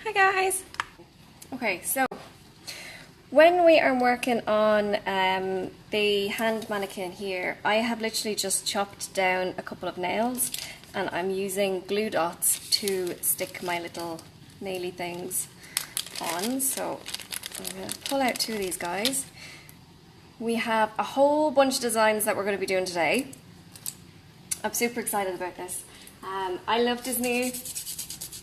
Hi guys! Okay, so when we are working on the hand mannequin here, I have literally just chopped down a couple of nails and I'm using glue dots to stick my little naily things on. So I'm going to pull out two of these guys. We have a whole bunch of designs that we're going to be doing today. I'm super excited about this. I love Disney.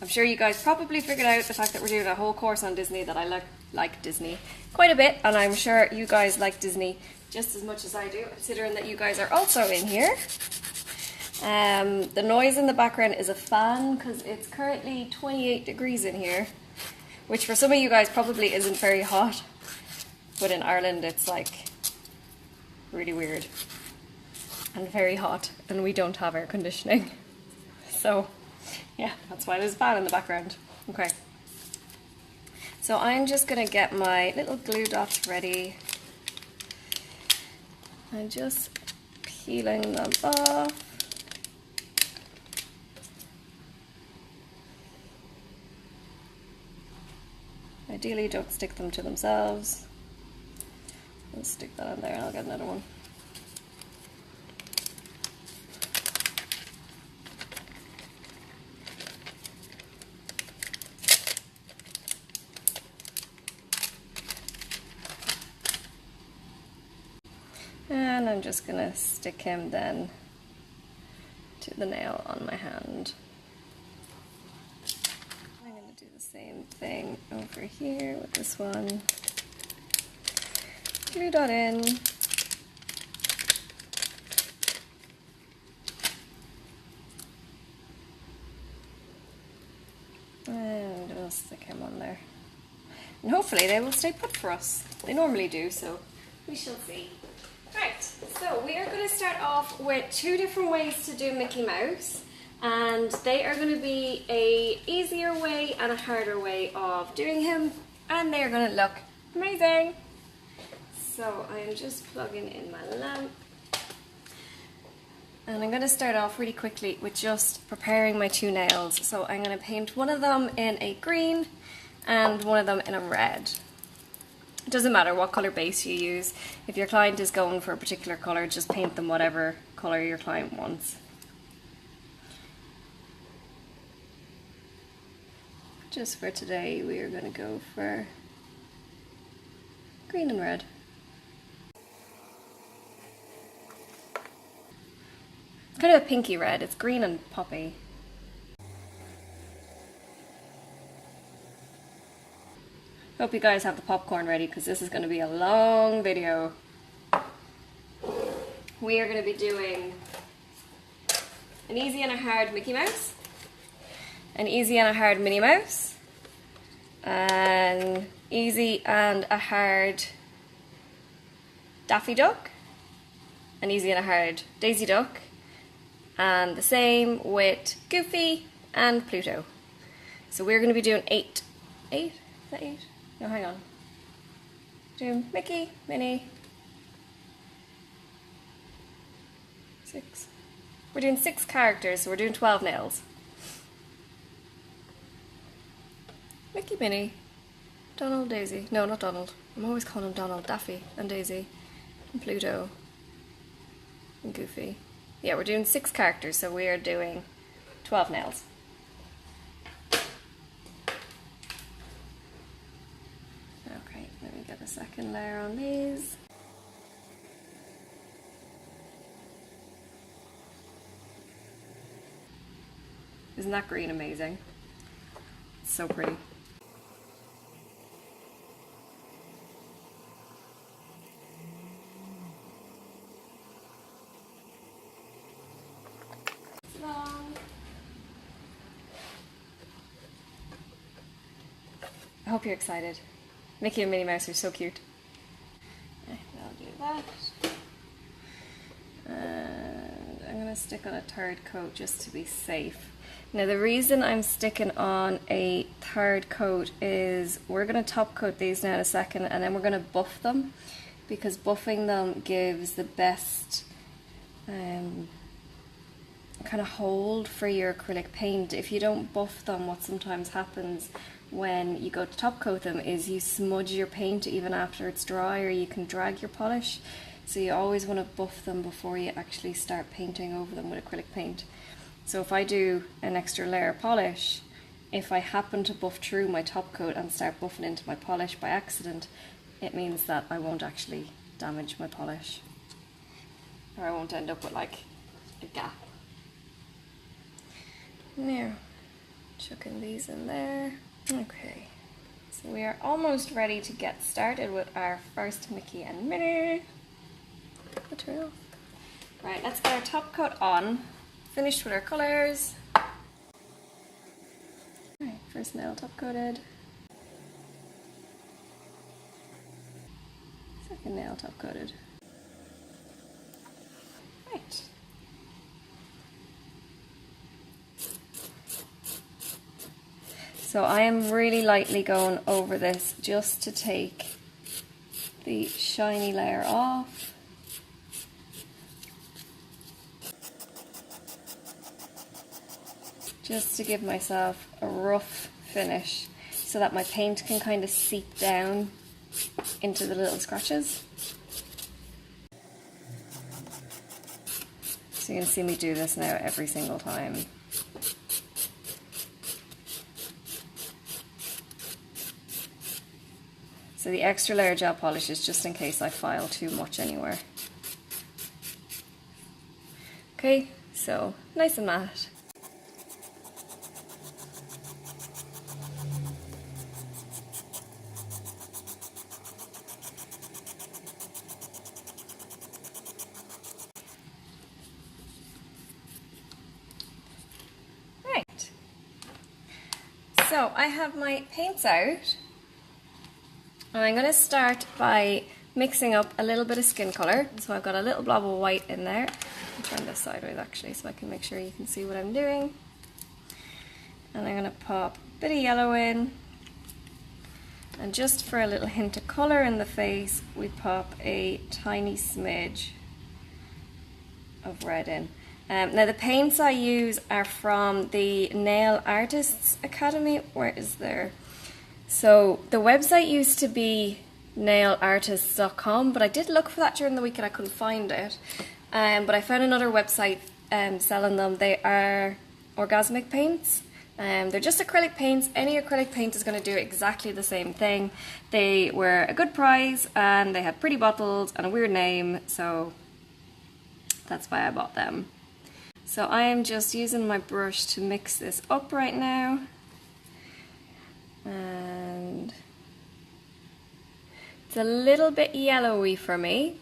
I'm sure you guys probably figured out the fact that we're doing a whole course on Disney, that I like Disney quite a bit, and I'm sure you guys like Disney just as much as I do, considering that you guys are also in here. The noise in the background is a fan because it's currently 28 degrees in here, which for some of you guys probably isn't very hot, but in Ireland it's like really weird and very hot, and we don't have air conditioning. So yeah, that's why there's a fan in the background. Okay. So I'm just going to get my little glue dots ready. I'm just peeling them off. Ideally, don't stick them to themselves. I'll stick that on there and I'll get another one. And I'm just going to stick him then to the nail on my hand. I'm going to do the same thing over here with this one. Glue dot in. And we'll stick him on there. And hopefully they will stay put for us. They normally do, so we shall see. Right, so we are going to start off with two different ways to do Mickey Mouse, and they are going to be a easier way and a harder way of doing him, and they are going to look amazing. So I'm just plugging in my lamp, and I'm going to start off really quickly with just preparing my two nails. So I'm going to paint one of them in a green and one of them in a red. It doesn't matter what colour base you use. If your client is going for a particular colour, just paint them whatever colour your client wants. Just for today, we are going to go for green and red. It's kind of a pinky red. It's green and poppy. Hope you guys have the popcorn ready because this is going to be a long video. We are going to be doing an easy and a hard Mickey Mouse, an easy and a hard Minnie Mouse, an easy and a hard Daffy Duck, an easy and a hard Daisy Duck, and the same with Goofy and Pluto. So we're going to be doing 8. 8? Is that 8? No, hang on. Do Mickey, Minnie. 6. We're doing 6 characters, so we're doing 12 nails. Mickey, Minnie, Donald, Daisy. No, not Donald. I'm always calling him Donald. Daffy and Daisy and Pluto and Goofy. Yeah, we're doing 6 characters, so we are doing 12 nails. Get a second layer on these. Isn't that green amazing? It's so pretty. It's long. I hope you're excited. Mickey and Minnie Mouse are so cute. Okay, I'll do that. And I'm going to stick on a third coat just to be safe. Now the reason I'm sticking on a third coat is we're going to top coat these now in a second, and then we're going to buff them, because buffing them gives the best kind of hold for your acrylic paint. If you don't buff them, what sometimes happens when you go to top coat them is you smudge your paint even after it's dry, or you can drag your polish. So you always want to buff them before you actually start painting over them with acrylic paint. So if I do an extra layer of polish, if I happen to buff through my top coat and start buffing into my polish by accident, it means that I won't actually damage my polish, or I won't end up with like a gap. Now, chucking these in there. Okay, so we are almost ready to get started with our first Mickey and Minnie. Right, let's get our top coat on. Finished with our colours. Right, first nail top coated. Second nail top coated. Right. So I am really lightly going over this just to take the shiny layer off. Just to give myself a rough finish so that my paint can kind of seep down into the little scratches. So you can see me do this now every single time. So the extra layer gel polish is just in case I file too much anywhere. Okay, so nice and matte. Right, so I have my paints out. And I'm going to start by mixing up a little bit of skin colour. So I've got a little blob of white in there. I'll turn this sideways actually so I can make sure you can see what I'm doing. And I'm going to pop a bit of yellow in. And just for a little hint of colour in the face, we pop a tiny smidge of red in. Now the paints I use are from the Nail Artists Academy. Where is there? So the website used to be nailartists.com, but I did look for that during the week and I couldn't find it. But I found another website selling them. They are orgasmic paints. They're just acrylic paints. Any acrylic paint is going to do exactly the same thing. They were a good price and they had pretty bottles and a weird name, so that's why I bought them. So I am just using my brush to mix this up right now. And it's a little bit yellowy for me,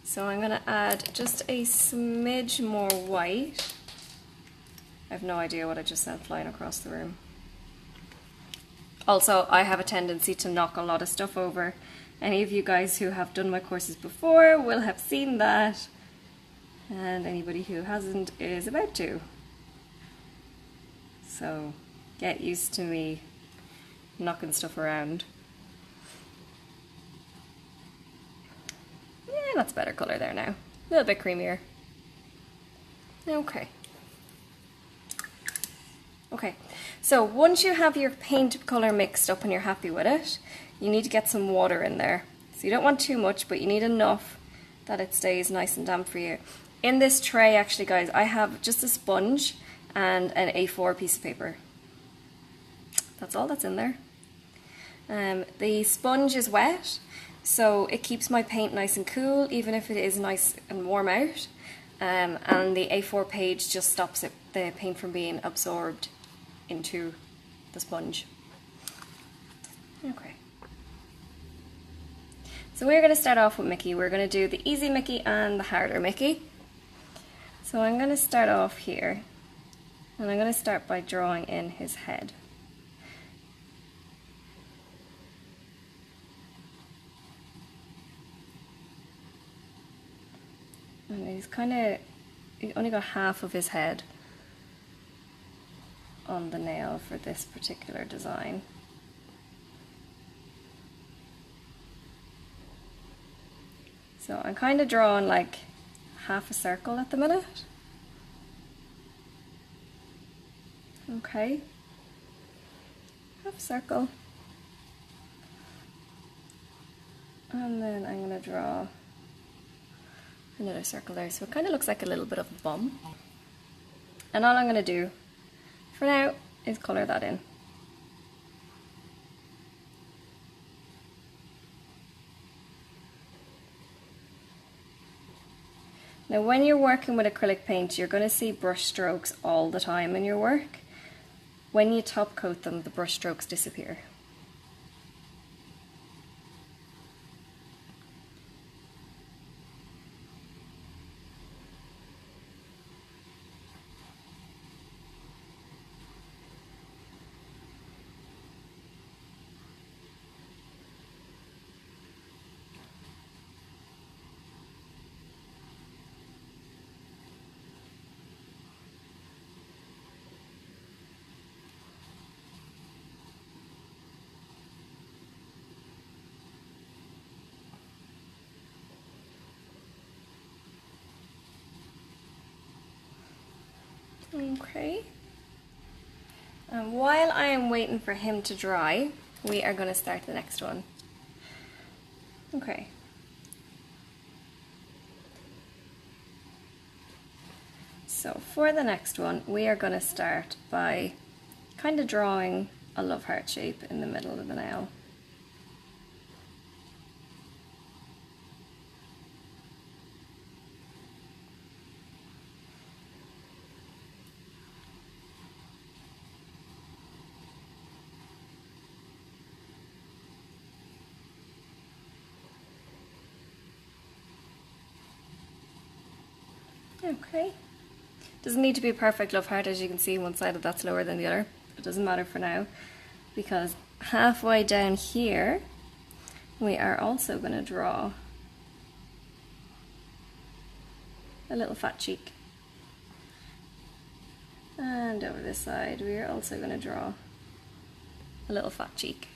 so I'm going to add just a smidge more white. I have no idea what I just sent flying across the room. Also, I have a tendency to knock a lot of stuff over. Any of you guys who have done my courses before will have seen that, and anybody who hasn't is about to. So get used to me knocking stuff around. Yeah, that's better colour there now. A little bit creamier. Okay. Okay, so once you have your paint colour mixed up and you're happy with it, you need to get some water in there. So you don't want too much, but you need enough that it stays nice and damp for you. In this tray, actually guys, I have just a sponge and an A4 piece of paper. That's all that's in there. The sponge is wet, so it keeps my paint nice and cool, even if it is nice and warm out. And the A4 page just stops the paint from being absorbed into the sponge. Okay. So we're going to start off with Mickey. We're going to do the easy Mickey and the harder Mickey. So I'm going to start off here, and I'm going to start by drawing in his head. And he's only got half of his head on the nail for this particular design. So I'm kind of drawing like half a circle at the minute. Okay. Half a circle. And then I'm going to draw another circle there, so it kind of looks like a little bit of a bum. And all I'm going to do for now is colour that in. Now when you're working with acrylic paint, you're going to see brush strokes all the time in your work. When you top coat them, the brush strokes disappear. Okay. And while I am waiting for him to dry, we are going to start the next one. Okay. So for the next one, we are going to start by kind of drawing a love heart shape in the middle of the nail. Okay. Doesn't need to be a perfect love heart, as you can see one side of that's lower than the other. It doesn't matter for now, because halfway down here we are also going to draw a little fat cheek. And over this side we are also going to draw a little fat cheek.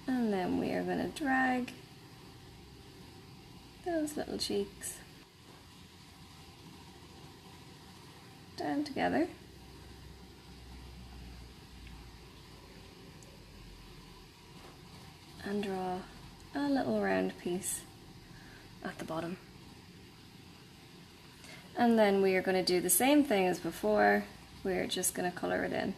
And then we are going to drag those little cheeks down together. And draw a little round piece at the bottom. And then we are going to do the same thing as before. We're just going to colour it in.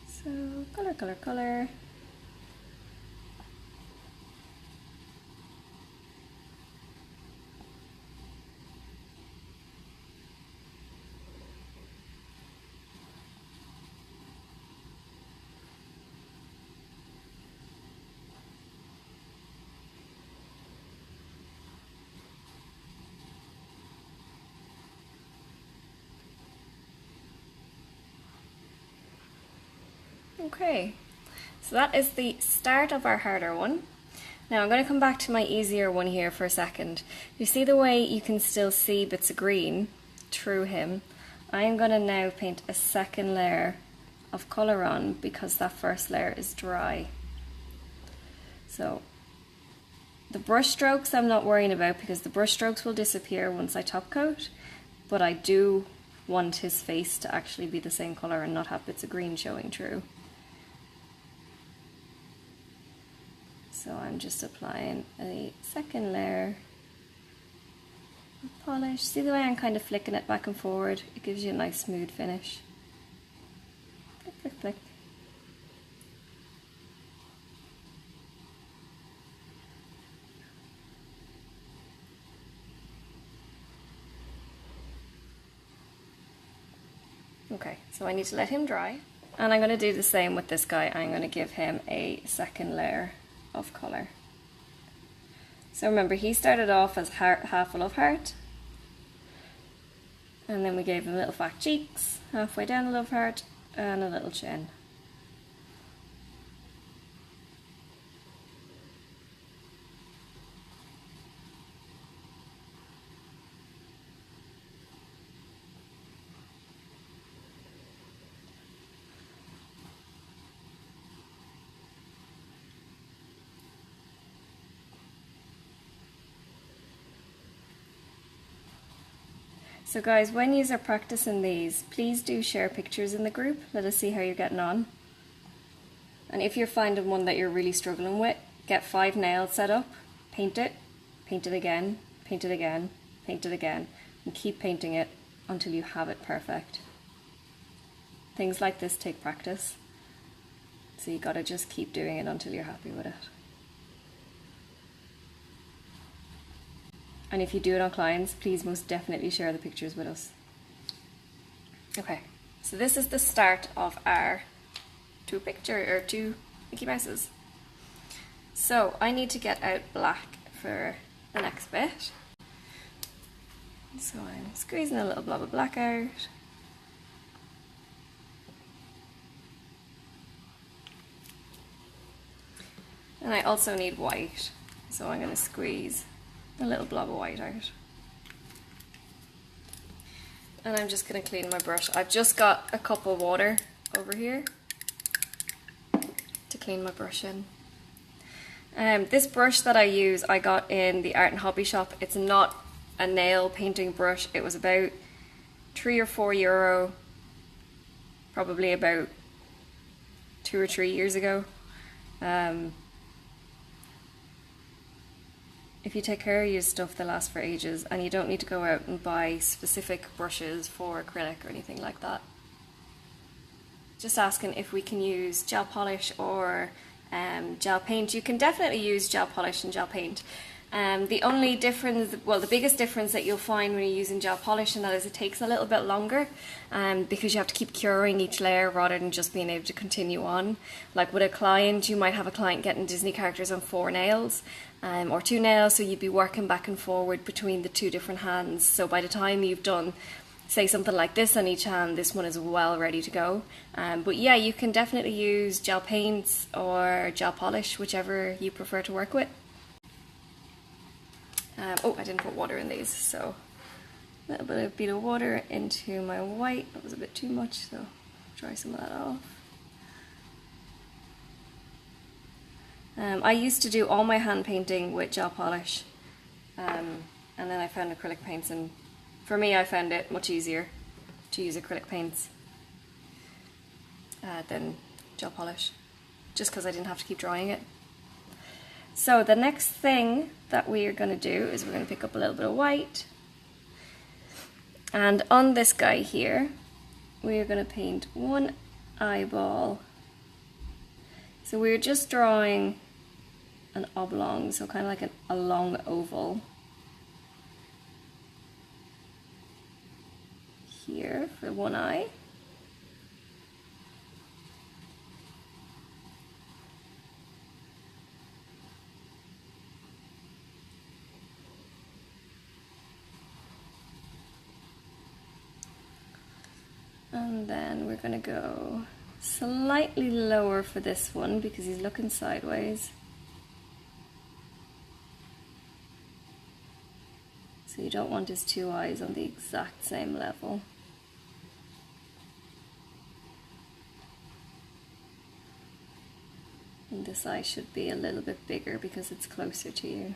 So colour, colour, colour. Okay, so that is the start of our harder one. Now I'm going to come back to my easier one here for a second. You see the way you can still see bits of green through him? I'm going to now paint a second layer of colour on because that first layer is dry. So the brush strokes I'm not worrying about because the brush strokes will disappear once I top coat, but I do want his face to actually be the same colour and not have bits of green showing through. So I'm just applying a second layer of polish. See the way I'm kind of flicking it back and forward? It gives you a nice smooth finish. Flick, flick, flick. Okay, so I need to let him dry. And I'm going to do the same with this guy. I'm going to give him a second layer of colour. So remember, he started off as half a love heart, and then we gave him little fat cheeks, halfway down the love heart, and a little chin. So guys, when you are practicing these, please do share pictures in the group. Let us see how you're getting on. And if you're finding one that you're really struggling with, get 5 nails set up, paint it again, paint it again, paint it again, and keep painting it until you have it perfect. Things like this take practice, so you gotta just keep doing it until you're happy with it. And if you do it on clients, please most definitely share the pictures with us. Okay, so this is the start of our two Mickey Mouses. So I need to get out black for the next bit. So I'm squeezing a little blob of black out. And I also need white, so I'm going to squeeze a little blob of white out. And I'm just going to clean my brush. I've just got a cup of water over here to clean my brush in. This brush that I use, I got in the art and hobby shop. It's not a nail painting brush. It was about €3 or €4, probably about 2 or 3 years ago. If you take care of your stuff, they last for ages, and you don't need to go out and buy specific brushes for acrylic or anything like that. Just asking if we can use gel polish or gel paint. You can definitely use gel polish and gel paint. The only difference, well, the biggest difference that you'll find when you're using gel polish, and that is it takes a little bit longer because you have to keep curing each layer rather than just being able to continue on. Like with a client, you might have a client getting Disney characters on 4 nails or 2 nails, so you'd be working back and forward between the 2 different hands. So by the time you've done, say, something like this on each hand, this one is well ready to go. But yeah, you can definitely use gel paints or gel polish, whichever you prefer to work with. Oh, I didn't put water in these, so a little bit of water into my white. That was a bit too much, so dry some of that off. I used to do all my hand painting with gel polish, and then I found acrylic paints, and for me I found it much easier to use acrylic paints than gel polish, just because I didn't have to keep drying it. So the next thing that we are going to do is we're going to pick up a little bit of white, and on this guy here we are going to paint one eyeball. So we're just drawing an oblong, so kind of like a long oval here for one eye. And then we're going to go slightly lower for this one because he's looking sideways. So you don't want his 2 eyes on the exact same level. And this eye should be a little bit bigger because it's closer to you.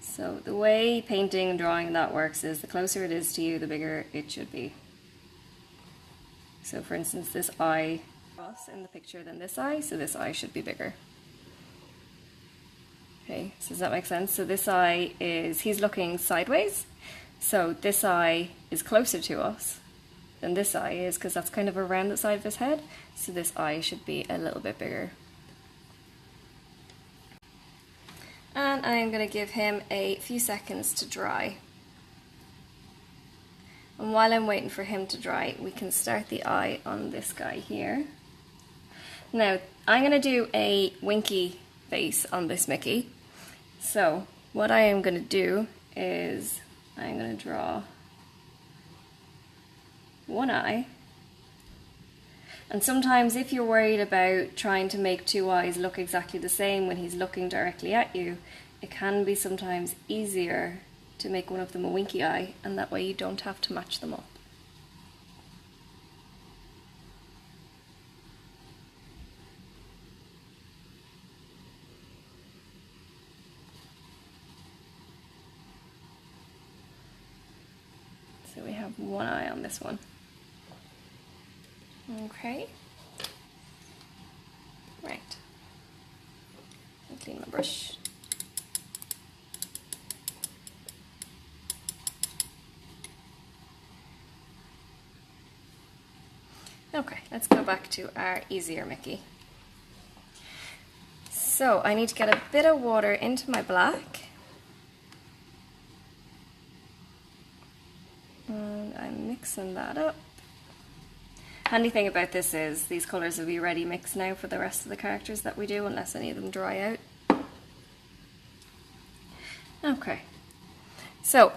So the way painting and drawing that works is the closer it is to you, the bigger it should be. So for instance, this eye is in the picture than this eye, so this eye should be bigger. Okay, so does that make sense? So this eye is, he's looking sideways, so this eye is closer to us than this eye is, because that's kind of around the side of his head, so this eye should be a little bit bigger. And I'm going to give him a few seconds to dry. And while I'm waiting for him to dry, we can start the eye on this guy here. Now, I'm going to do a winky face on this Mickey. So, what I am going to do is I'm going to draw one eye. And sometimes if you're worried about trying to make 2 eyes look exactly the same when he's looking directly at you, it can be sometimes easier to make one of them a winky eye, and that way you don't have to match them up. So we have one eye on this one. Okay. Right. I'll clean my brush. Okay, let's go back to our easier Mickey. So I need to get a bit of water into my black. And I'm mixing that up. Handy thing about this is these colours will be ready mixed now for the rest of the characters that we do, unless any of them dry out. Okay, so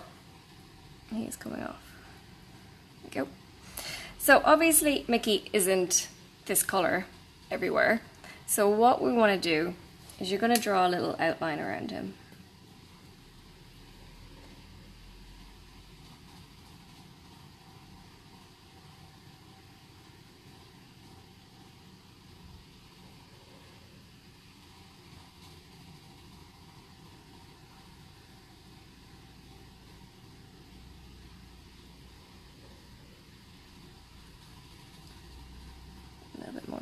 he's coming off. There we go. So obviously Mickey isn't this colour everywhere. So what we want to do is you're going to draw a little outline around him.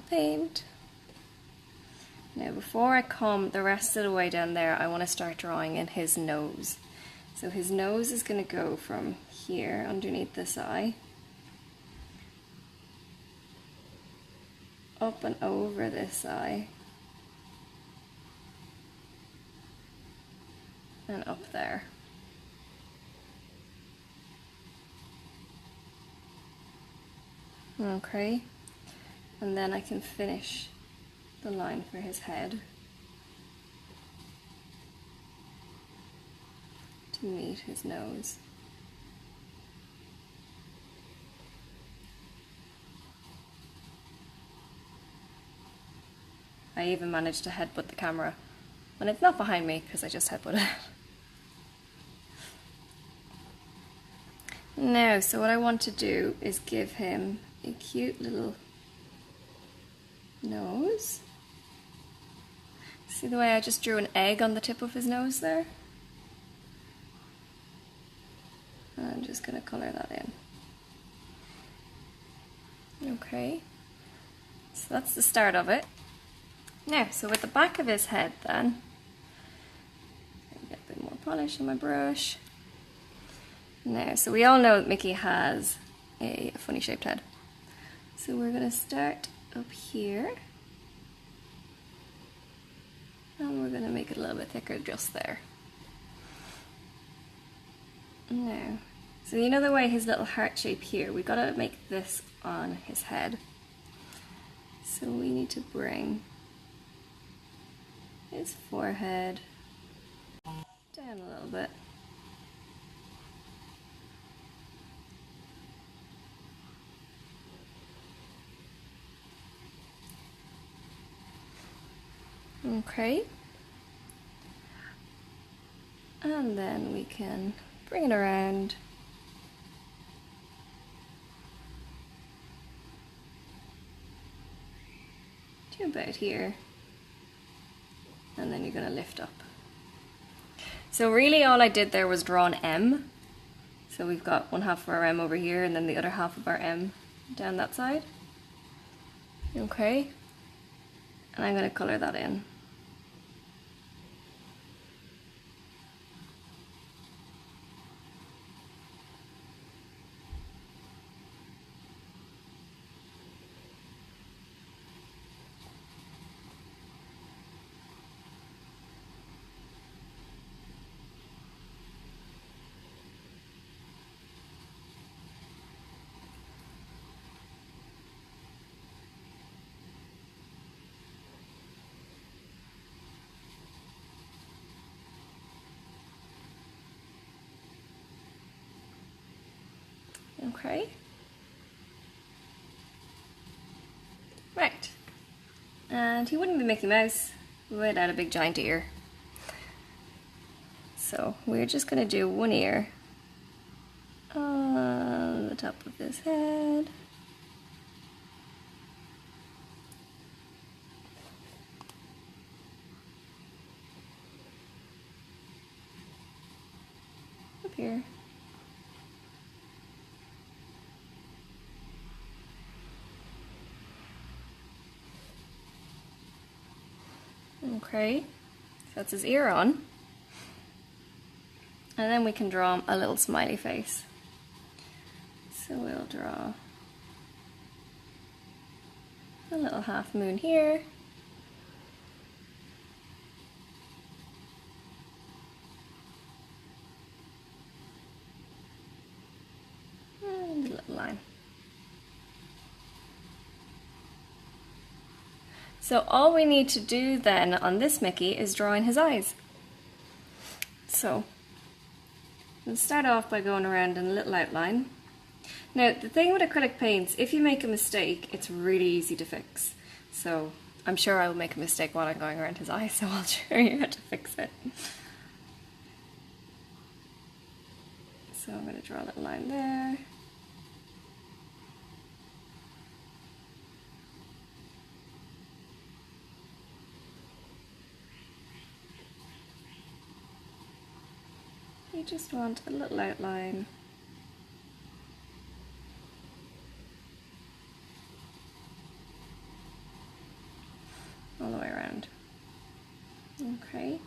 Paint. Now before I come the rest of the way down there, I want to start drawing in his nose. So his nose is going to go from here underneath this eye up and over this eye and up there. Okay. And then I can finish the line for his head to meet his nose. I even managed to headbutt the camera when it's not behind me because I just headbutted it. Now, so what I want to do is give him a cute little nose. See the way I just drew an egg on the tip of his nose there? I'm just going to colour that in. Okay, so that's the start of it. Now, so with the back of his head then, get a bit more polish on my brush. Now, so we all know that Mickey has a funny shaped head. So we're going to start up here, and we're going to make it a little bit thicker just there. Now, so you know the way his little heart shape here, we've got to make this on his head. So we need to bring his forehead down a little bit. Okay, and then we can bring it around to about here, and then you're going to lift up. So really all I did there was draw an M. So we've got one half of our M over here and then the other half of our M down that side. Okay, and I'm going to colour that in. Okay. Right. And he wouldn't be Mickey Mouse without a big giant ear. So we're just going to do one ear on the top of his head. Up here. Okay, so that's his ear on. And then we can draw him a little smiley face. So we'll draw a little half moon here. And a little line. So all we need to do then on this Mickey is draw in his eyes. So we'll start off by going around in a little outline. Now the thing with acrylic paints, if you make a mistake, it's really easy to fix. So I'm sure I will make a mistake while I'm going around his eyes, so I'll show you how to fix it. So I'm going to draw a little line there. You just want a little outline. All the way around. Okay.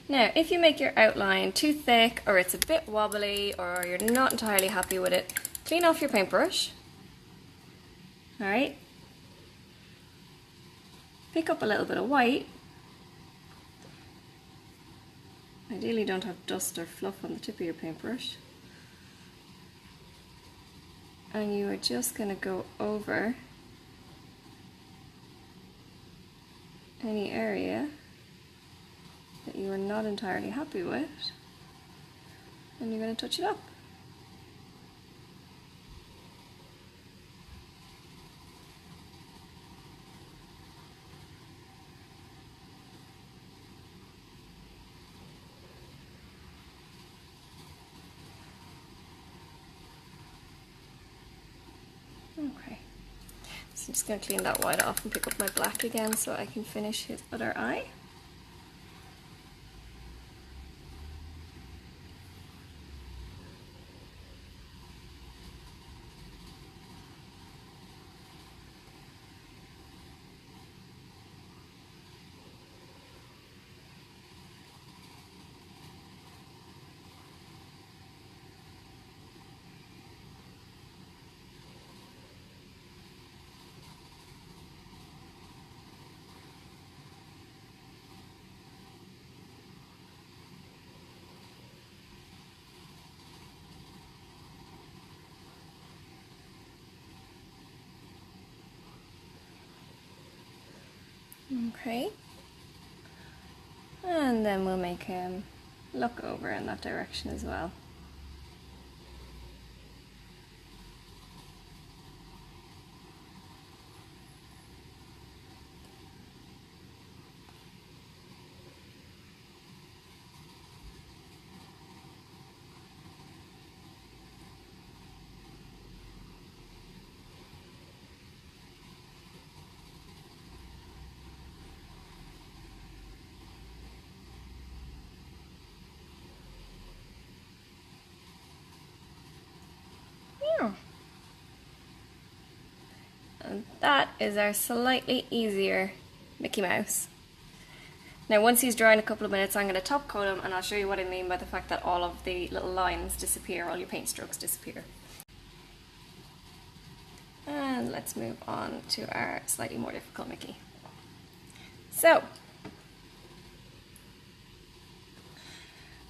Now, if you make your outline too thick or it's a bit wobbly or you're not entirely happy with it, clean off your paintbrush. Alright, pick up a little bit of white. Ideally don't have dust or fluff on the tip of your paintbrush. And you are just going to go over any area that you are not entirely happy with, and you're going to touch it up. Okay, so I'm just going to clean that white off and pick up my black again so I can finish his other eye. Okay, and then we'll make him look over in that direction as well. And that is our slightly easier Mickey Mouse. Now once he's dry in a couple of minutes, I'm going to top coat him, and I'll show you what I mean by the fact that all of the little lines disappear, all your paint strokes disappear. And let's move on to our slightly more difficult Mickey. So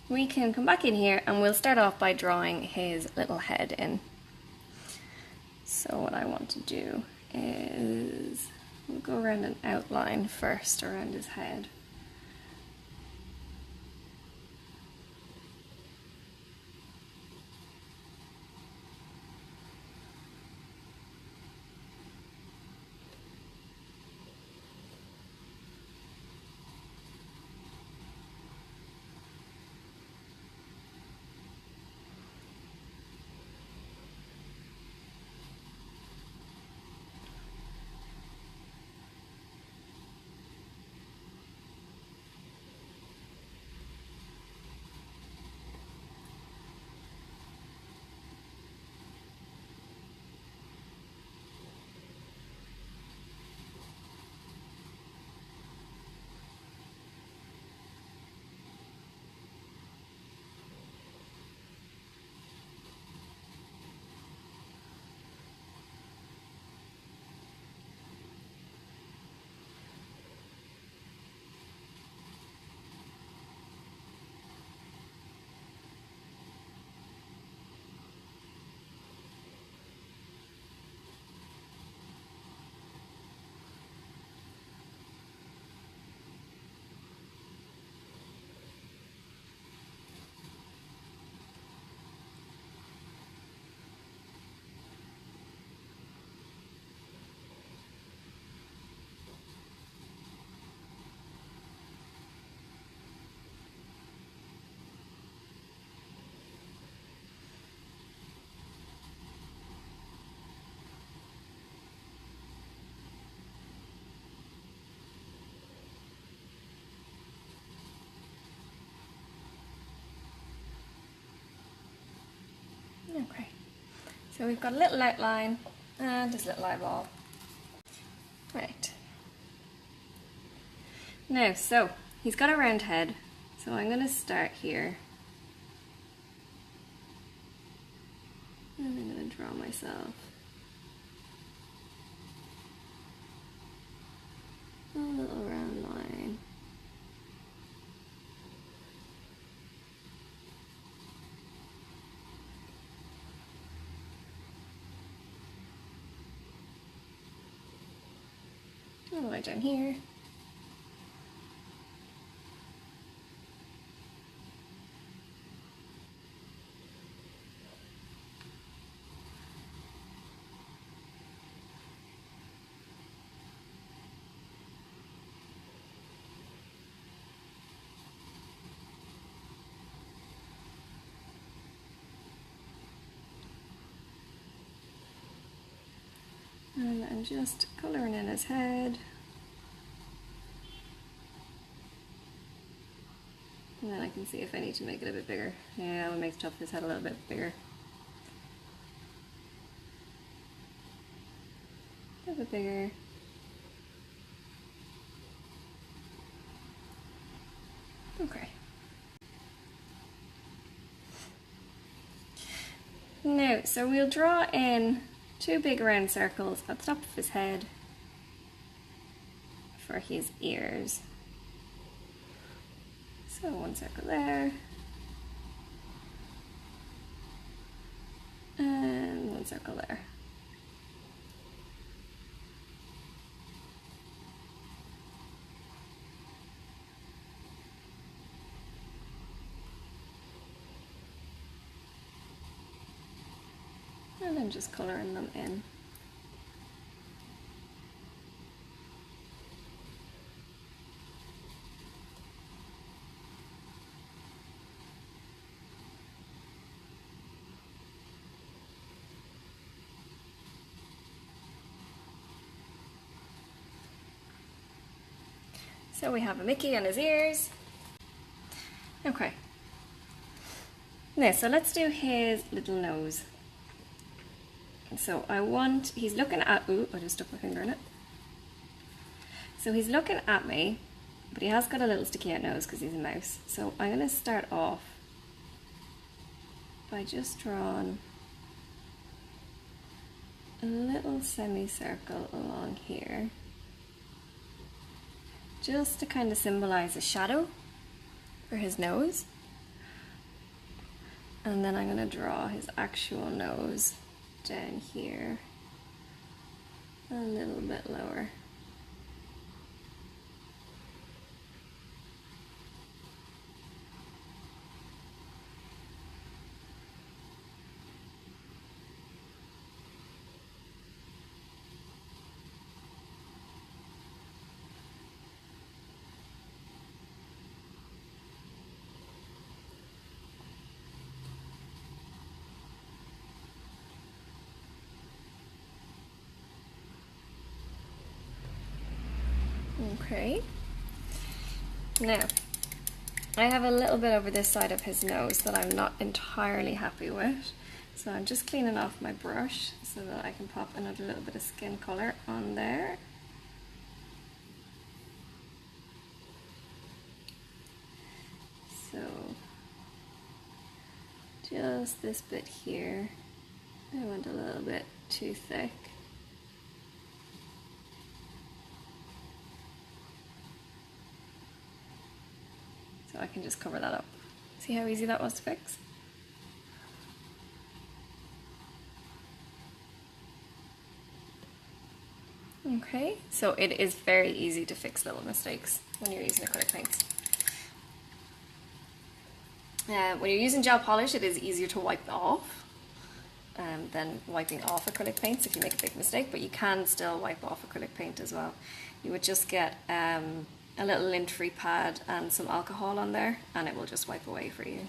we can come back in here and we'll start off by drawing his little head in. So what I want to do is we'll go around an outline first around his head. So we've got a little outline and his little eyeball. Right. Now, so he's got a round head, so I'm going to start here. And I'm going to draw myself a little round line. All the way down here. And I'm just colouring in his head. And then I can see if I need to make it a bit bigger. Yeah, I'll make the top of his head a little bit bigger. A bit bigger. Okay. Now, so we'll draw in 2 big round circles at the top of his head for his ears. So 1 circle there, and 1 circle there. And I'm just colouring them in. So we have a Mickey and his ears. Okay. Now, so let's do his little nose. So he's looking at, ooh, I just stuck my finger in it. So he's looking at me, but he has got a little sticky out nose because he's a mouse. So I'm going to start off by just drawing a little semicircle along here, just to kind of symbolize a shadow for his nose. And then I'm going to draw his actual nose down here, a little bit lower. Okay, now I have a little bit over this side of his nose that I'm not entirely happy with, so I'm just cleaning off my brush so that I can pop another little bit of skin colour on there. So just this bit here, I went a little bit too thick. So I can just cover that up. See how easy that was to fix? Okay, so it is very easy to fix little mistakes when you're using acrylic paints. When you're using gel polish, it is easier to wipe off than wiping off acrylic paints if you make a big mistake, but you can still wipe off acrylic paint as well. You would just get a little lint-free pad and some alcohol on there, and it will just wipe away for you.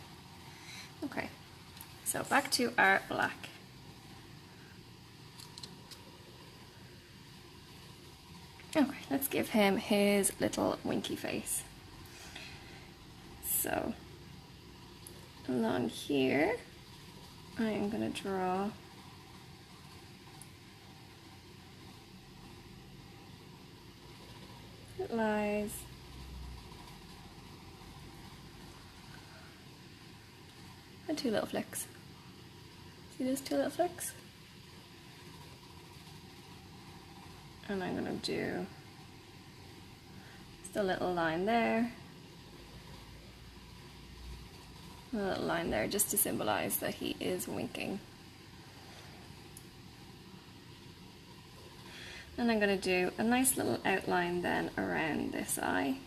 Okay, so back to our black. Okay, let's give him his little winky face. So, along here, I am going to draw little eyes. And two little flicks. See those two little flicks? And I'm going to do just a little line there. A little line there just to symbolize that he is winking. And I'm going to do a nice little outline then around this eye.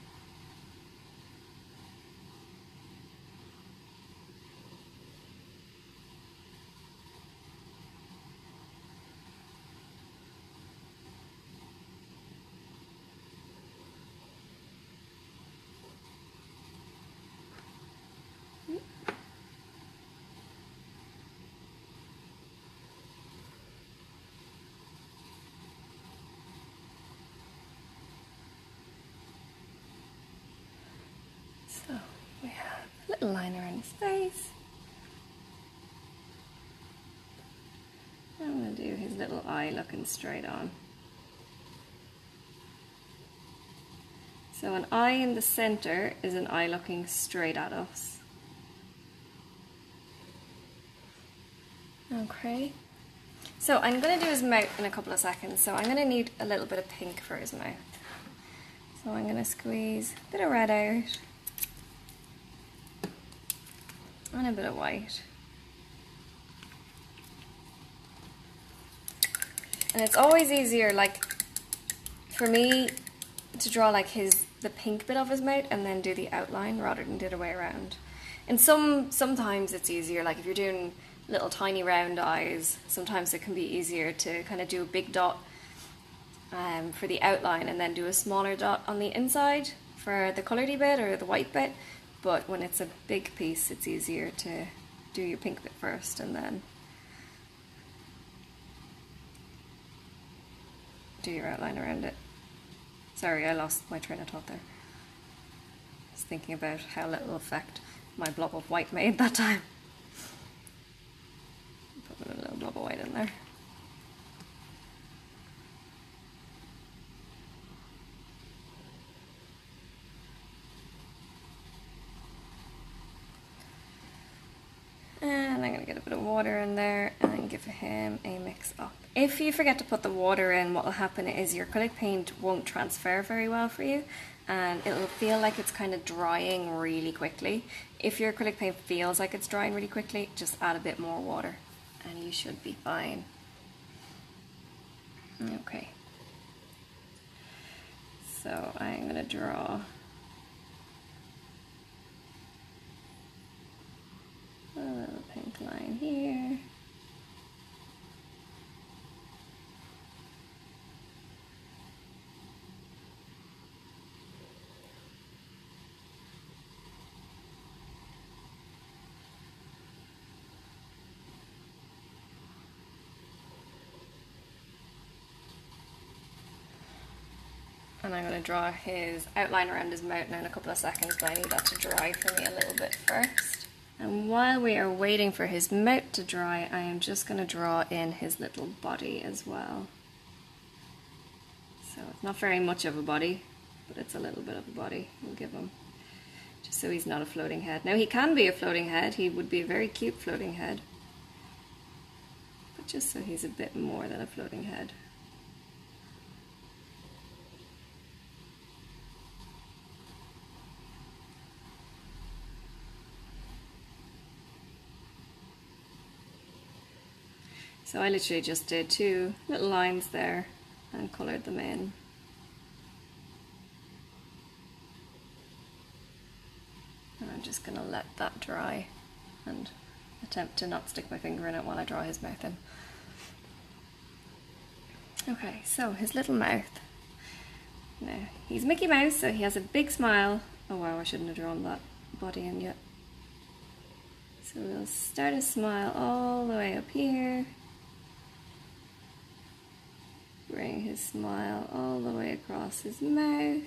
So we have a little line around his face. I'm going to do his little eye looking straight on. So an eye in the center is an eye looking straight at us. Okay. So I'm going to do his mouth in a couple of seconds. So I'm going to need a little bit of pink for his mouth. So I'm going to squeeze a bit of red out. And a bit of white. And it's always easier, like, for me to draw like the pink bit of his mouth and then do the outline rather than the other way around. And sometimes it's easier, like if you're doing little tiny round eyes, sometimes it can be easier to kind of do a big dot for the outline and then do a smaller dot on the inside for the coloured bit or the white bit. But when it's a big piece, it's easier to do your pink bit first and then do your outline around it. Sorry, I lost my train of thought there. I was thinking about how little effect my blob of white made that time. Put a little blob of white in there. And I'm going to get a bit of water in there and give him a mix up. If you forget to put the water in, what will happen is your acrylic paint won't transfer very well for you and it'll feel like it's kind of drying really quickly. If your acrylic paint feels like it's drying really quickly, just add a bit more water and you should be fine. Okay. So I'm going to draw a little pink line here. And I'm going to draw his outline around his mouth now in a couple of seconds, but I need that to dry for me a little bit first. And while we are waiting for his mouth to dry, I am just going to draw in his little body as well. So it's not very much of a body, but it's a little bit of a body we'll give him, just so he's not a floating head. Now he can be a floating head, he would be a very cute floating head, but just so he's a bit more than a floating head. So I literally just did two little lines there and coloured them in. And I'm just going to let that dry and attempt to not stick my finger in it while I draw his mouth in. Okay, so his little mouth. Now, he's Mickey Mouse, so he has a big smile. Oh wow, I shouldn't have drawn that body in yet. So we'll start a smile all the way up here. Bring his smile all the way across his mouth,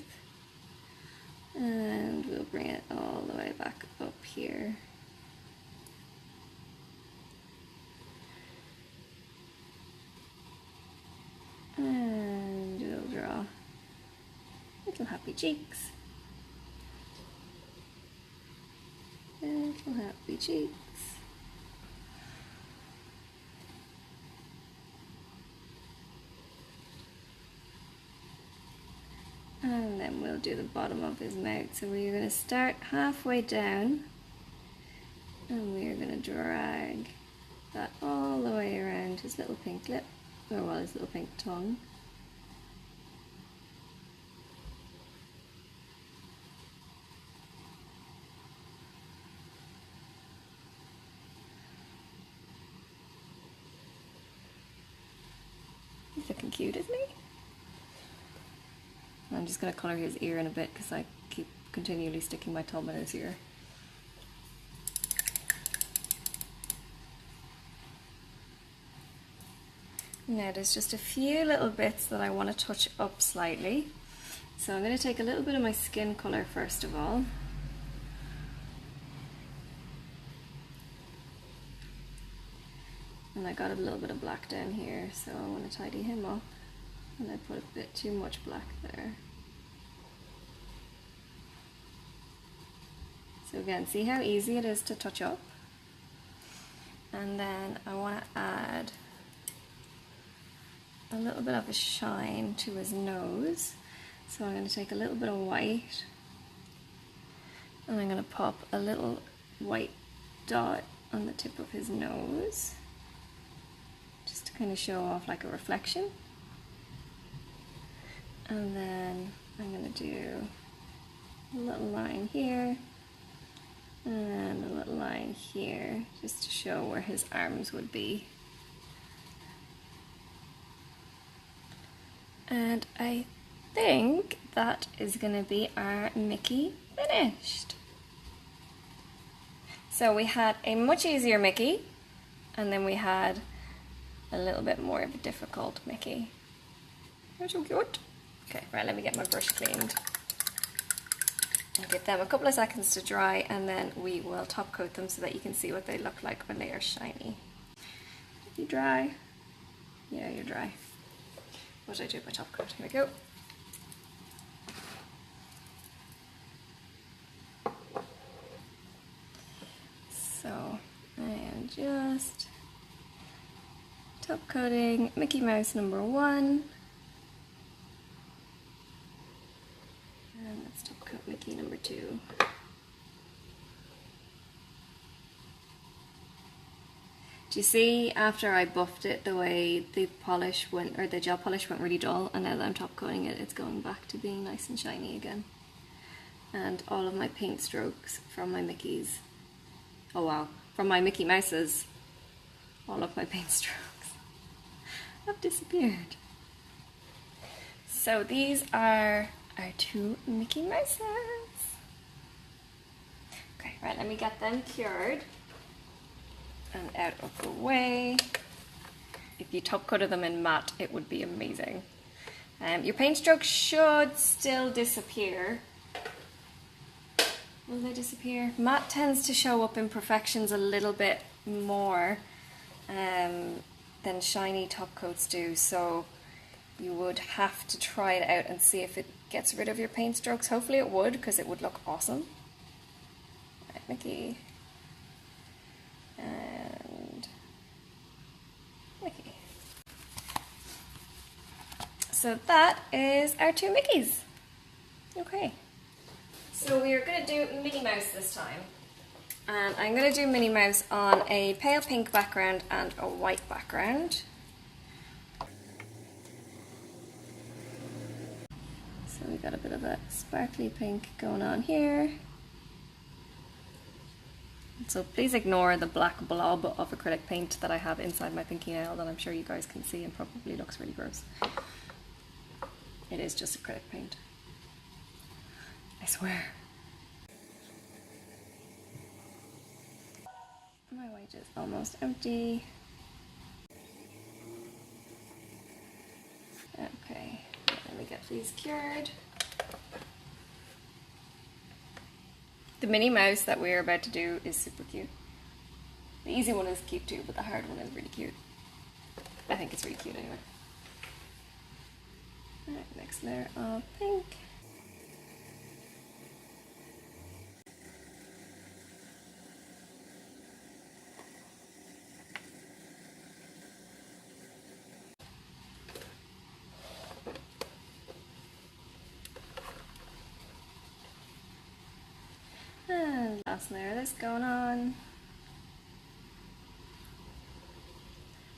and we'll bring it all the way back up here. And we'll draw a Little happy cheeks. Little happy cheeks. And then we'll do the bottom of his mouth. So we're going to start halfway down and we're going to drag that all the way around his little pink lip, or well, his little pink tongue. He's looking cute, isn't he? I'm just going to colour his ear in a bit because I keep continually sticking my thumb in his ear. Now there's just a few little bits that I want to touch up slightly. So I'm going to take a little bit of my skin colour first of all. And I got a little bit of black down here, so I want to tidy him up. And I put a bit too much black there. So again, see how easy it is to touch up? And then I want to add a little bit of a shine to his nose. So I'm going to take a little bit of white and I'm going to pop a little white dot on the tip of his nose, just to kind of show off like a reflection. And then I'm going to do a little line here and a little line here, just to show where his arms would be. And I think that is going to be our Mickey finished. So we had a much easier Mickey, and then we had a little bit more of a difficult Mickey. They're so cute. Okay, right, let me get my brush cleaned. I'll give them a couple of seconds to dry, and then we will top coat them so that you can see what they look like when they are shiny. Are you dry? Yeah, you're dry. What did I do with my top coat? Here we go. So I am just top coating Mickey Mouse number 1. And let's top coat Mickey number 2. Do you see after I buffed it the way the polish went, or the gel polish went really dull, and now that I'm top coating it, it's going back to being nice and shiny again. And all of my paint strokes from my Mickeys, oh wow, from my Mickey Mouses, all of my paint strokes have disappeared. So these are our 2 Mickey Mouses. Okay, right, let me get them cured and out of the way. If you top coated them in matte, it would be amazing. Your paint strokes should still disappear. Will they disappear? Matte tends to show up imperfections a little bit more than shiny top coats do, so you would have to try it out and see if it gets rid of your paint strokes. Hopefully it would, because it would look awesome. Right, Mickey. And Mickey. So that is our 2 Mickeys. Okay. So we are going to do Minnie Mouse this time. And I'm going to do Minnie Mouse on a pale pink background and a white background. So we got a bit of a sparkly pink going on here. So please ignore the black blob of acrylic paint that I have inside my pinky nail that I'm sure you guys can see and probably looks really gross. It is just acrylic paint. I swear. My white is almost empty. Okay, let me get these cured. The Minnie Mouse that we're about to do is super cute. The easy one is cute too, but the hard one is really cute. I think it's really cute anyway. Alright, next layer of pink. last layer of this going on.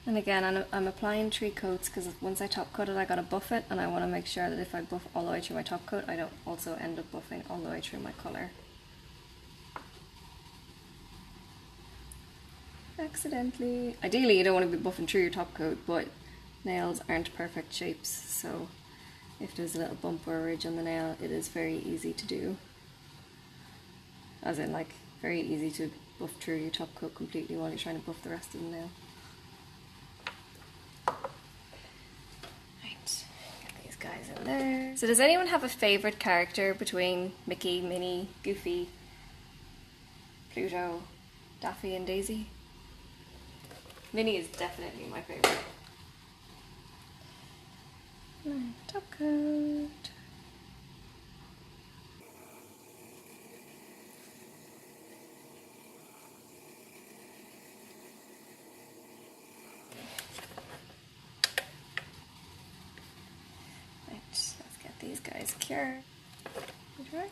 And again, I'm applying 3 coats because once I top coat it, I gotta buff it, and I want to make sure that if I buff all the way through my top coat, I don't also end up buffing all the way through my colour. Accidentally. Ideally, you don't want to be buffing through your top coat, but nails aren't perfect shapes, so if there's a little bump or a ridge on the nail, it is very easy to do. As in, like, very easy to buff through your top coat completely while you're trying to buff the rest of the nail. Right, get these guys in there. So does anyone have a favourite character between Mickey, Minnie, Goofy, Pluto, Daffy and Daisy? Minnie is definitely my favourite. Top coat. Right, let's get these guys cured. Yes.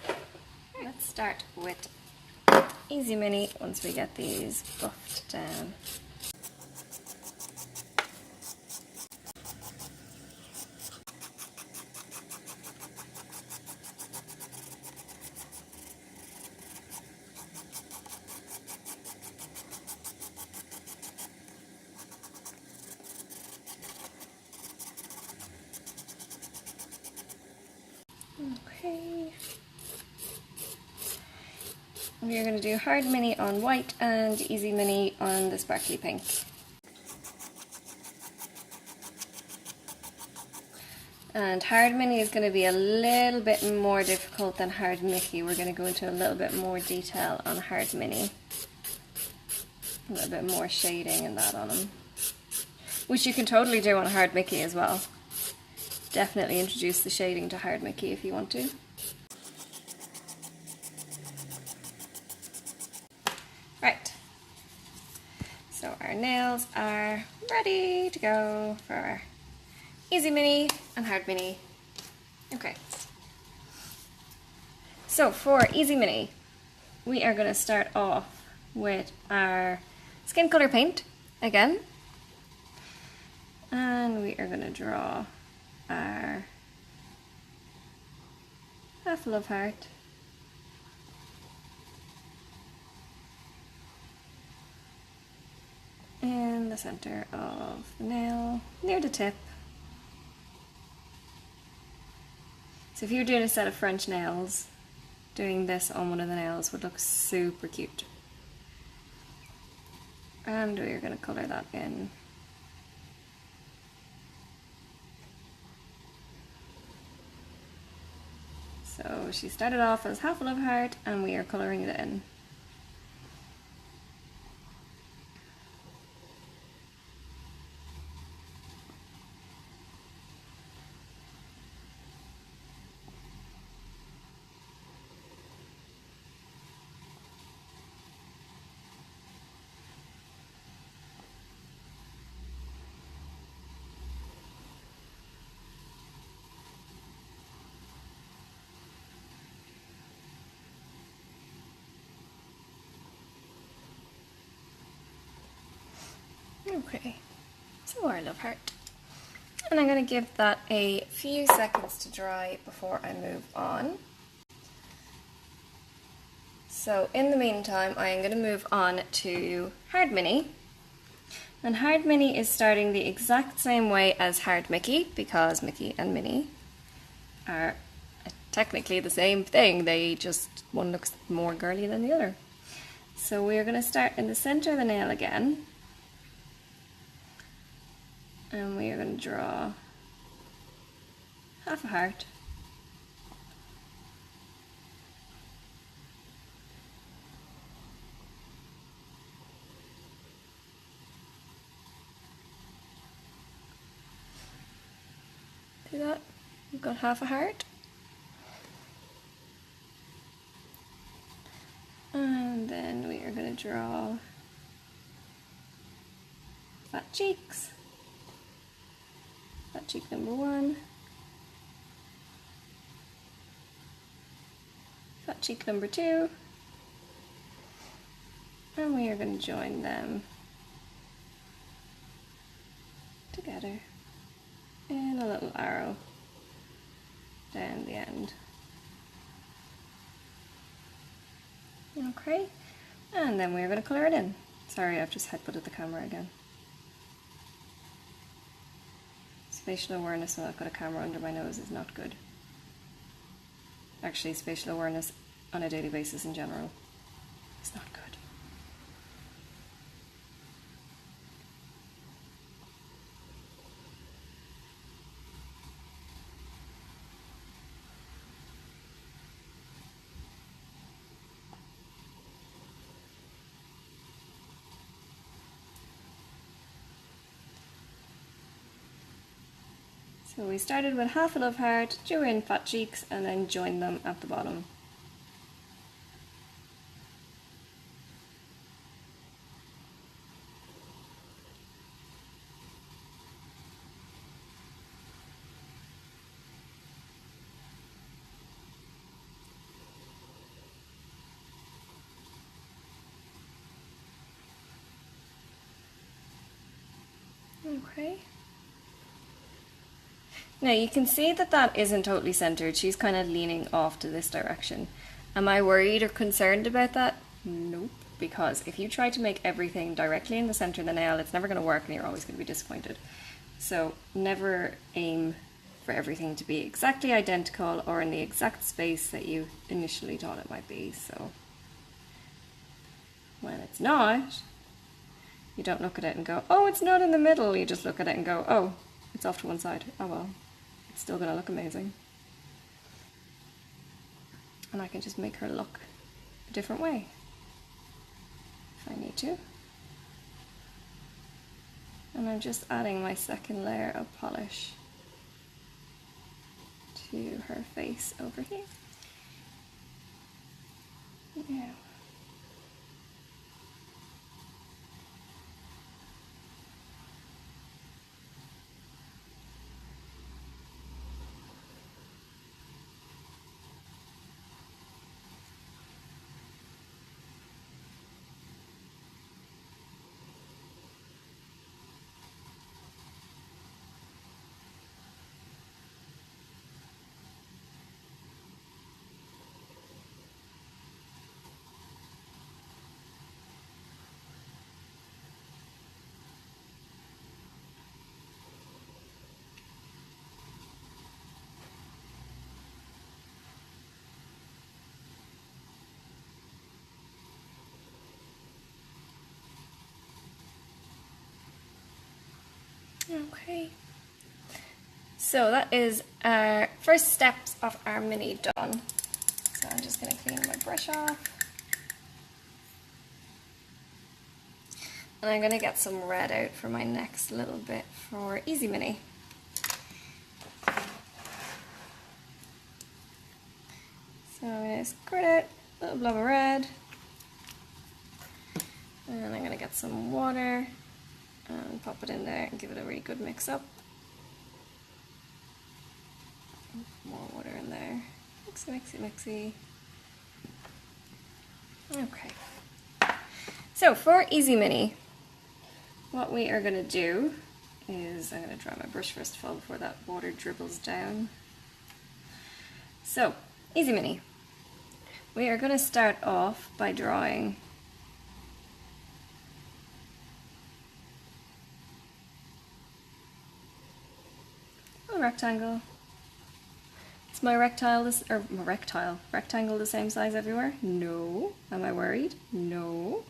Right, let's start with Easy Minnie once we get these buffed down. Okay. We are going to do Hard Minnie on white and Easy Minnie on the sparkly pink. And Hard Minnie is going to be a little bit more difficult than Hard Mickey. We're going to go into a little bit more detail on Hard Minnie. A little bit more shading and that on him. Which you can totally do on Hard Mickey as well. Definitely introduce the shading to Hard Mickey if you want to. Right, so our nails are ready to go for our Easy Minnie and Hard Minnie. Okay, so for Easy Minnie, we are going to start off with our skin colour paint again, and we are going to draw our half love heart. In the center of the nail, near the tip. So if you're doing a set of French nails, doing this on one of the nails would look super cute. And we're going to colour that in. So she started off as half a love heart and we are colouring it in. Okay, so our love heart. And I'm going to give that a few seconds to dry before I move on. So in the meantime, I am going to move on to Hard Minnie. And Hard Minnie is starting the exact same way as Hard Mickey, because Mickey and Minnie are technically the same thing. They just, one looks more girly than the other. So we're going to start in the center of the nail again. And we are going to draw half a heart. See that? We've got half a heart. And then we are going to draw fat cheeks. Fat cheek number 1. Fat fat cheek number 2. And we are going to join them together in a little arrow down the end. Okay, and then we're going to colour it in. Sorry, I've just headbutted the camera again. Spatial awareness when I've got a camera under my nose is not good. Actually, spatial awareness on a daily basis in general is not good. So we started with half a love heart, drew in fat cheeks, and then joined them at the bottom. Okay. Now you can see that that isn't totally centered. She's kind of leaning off to this direction. Am I worried or concerned about that? Nope. Because if you try to make everything directly in the center of the nail, it's never going to work and you're always going to be disappointed. So never aim for everything to be exactly identical or in the exact space that you initially thought it might be. So when it's not, you don't look at it and go, oh, it's not in the middle. You just look at it and go, oh, it's off to one side. Oh well, it's still going to look amazing. And I can just make her look a different way if I need to. And I'm just adding my second layer of polish to her face over here. Yeah. Okay, so that is our first steps of our Minnie done. So I'm just going to clean my brush off. And I'm going to get some red out for my next little bit for Easy Minnie. So I'm going to squirt out a little blob of red. And I'm going to get some water and pop it in there and give it a really good mix up. More water in there. Mixy, mixy, mixy. Okay. So for Easy Minnie, what we are going to do is, I'm going to dry my brush first of all before that water dribbles down. So, Easy Minnie. We are going to start off by drawing a rectangle. Is my rectangle the same size everywhere? No. Am I worried? No.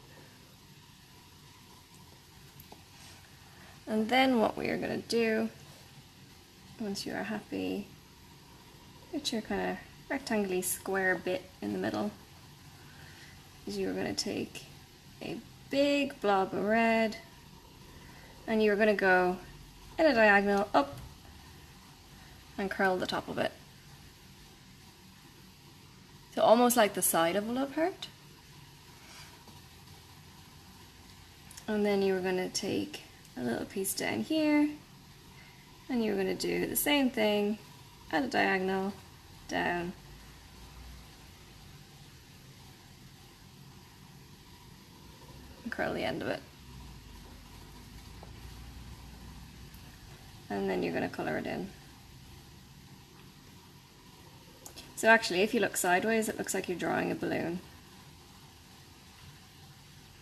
And then what we are going to do, once you are happy, get your kind of rectangular square bit in the middle, is you are going to take a big blob of red and you are going to go in a diagonal up and curl the top of it. So almost like the side of a love heart. And then you're going to take a little piece down here and you're going to do the same thing at a diagonal down curl the end of it. And then you're going to colour it in. So actually, if you look sideways, it looks like you're drawing a balloon.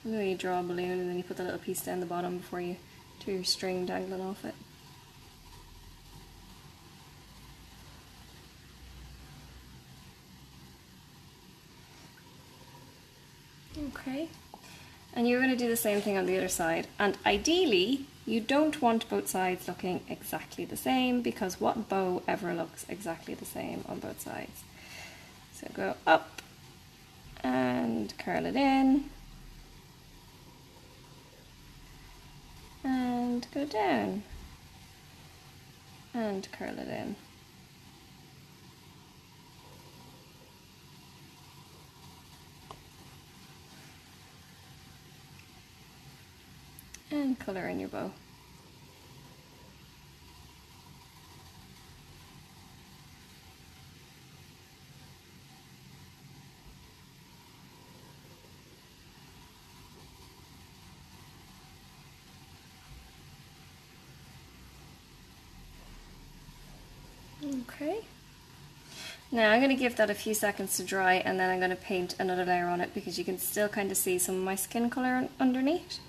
You know, you draw a balloon and then you put the little piece down the bottom before you do your string dangling off it. Okay, and you're going to do the same thing on the other side, and ideally you don't want both sides looking exactly the same, because what bow ever looks exactly the same on both sides? So go up and curl it in and go down and curl it in. And colour in your bow. Okay. Now I'm going to give that a few seconds to dry, and then I'm going to paint another layer on it, because you can still kind of see some of my skin colour underneath.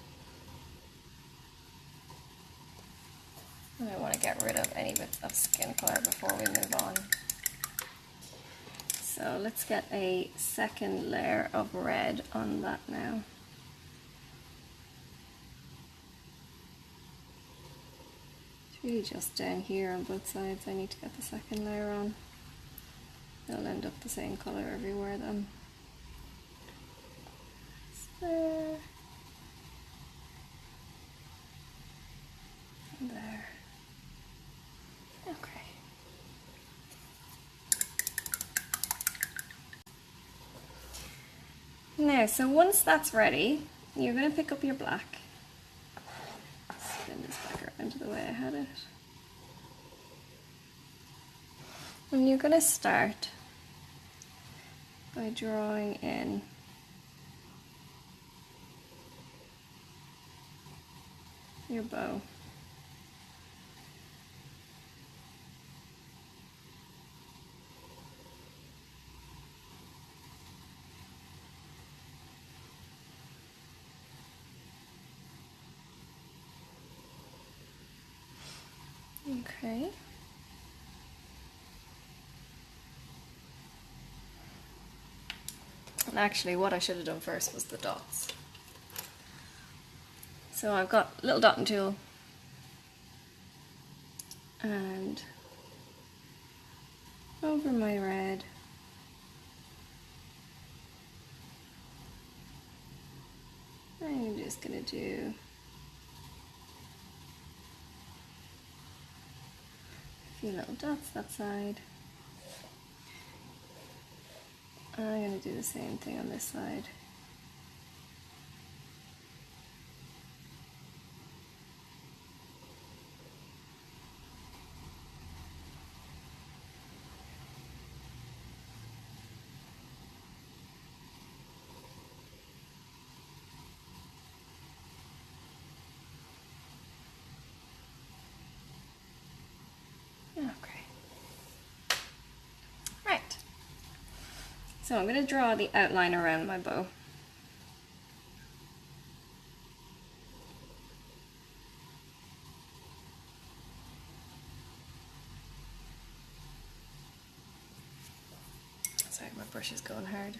And I want to get rid of any bits of skin colour before we move on. So let's get a second layer of red on that now. It's really just down here on both sides I need to get the second layer on. They'll end up the same colour everywhere then. There. And there. Okay. Now, so once that's ready, you're going to pick up your black. Spin this back around to the way I had it. And you're going to start by drawing in your bow. Okay. And actually what I should have done first was the dots. So I've got a little dotting tool and over my red I'm just going to do a few little dots that side. I'm going to do the same thing on this side. Okay. Right. So I'm going to draw the outline around my bow. Sorry, my brush is going hard.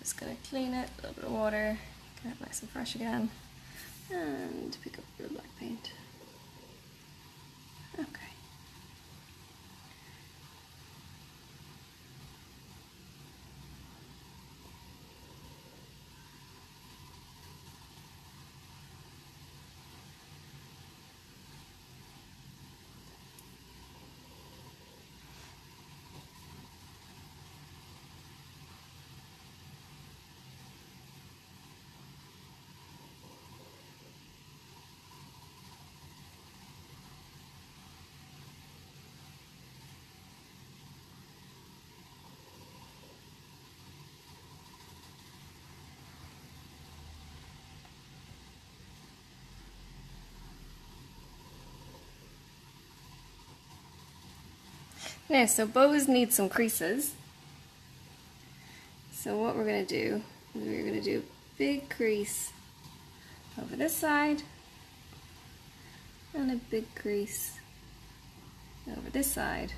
Just going to clean it, a little bit of water, get it nice and fresh again, and pick up a bit of black paint. Okay. Now, so bows need some creases. So what we're going to do is we're going to do a big crease over this side and a big crease over this side.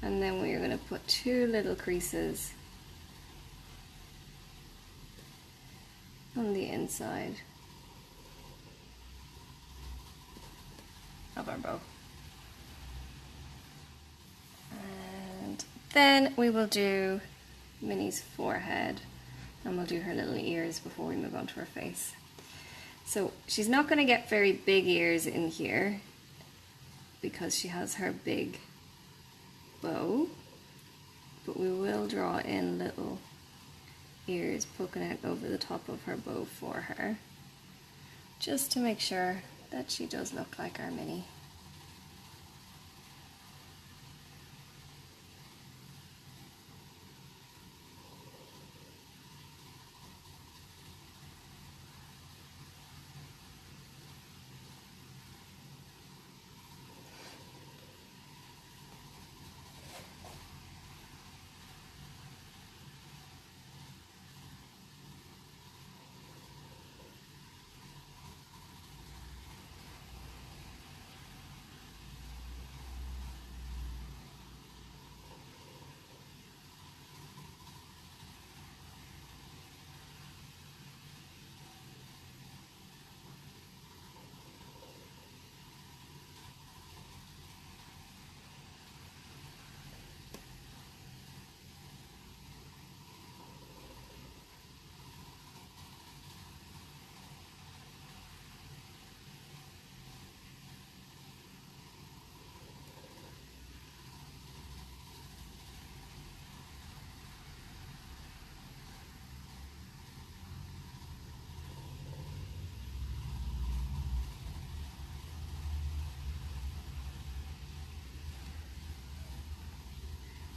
And then we're going to put two little creases on the inside of our bow. And then we will do Minnie's forehead, and we'll do her little ears before we move on to her face. So she's not going to get very big ears in here because she has her big bow, but we will draw in little ears poking out over the top of her bow for her, just to make sure that she does look like our Minnie.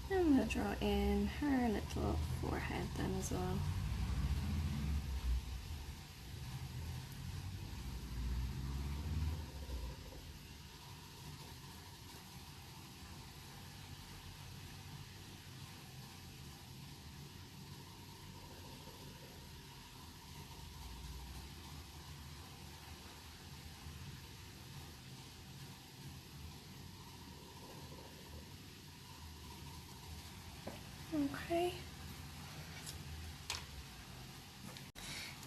I'm going to draw in her little forehead then as well. Okay.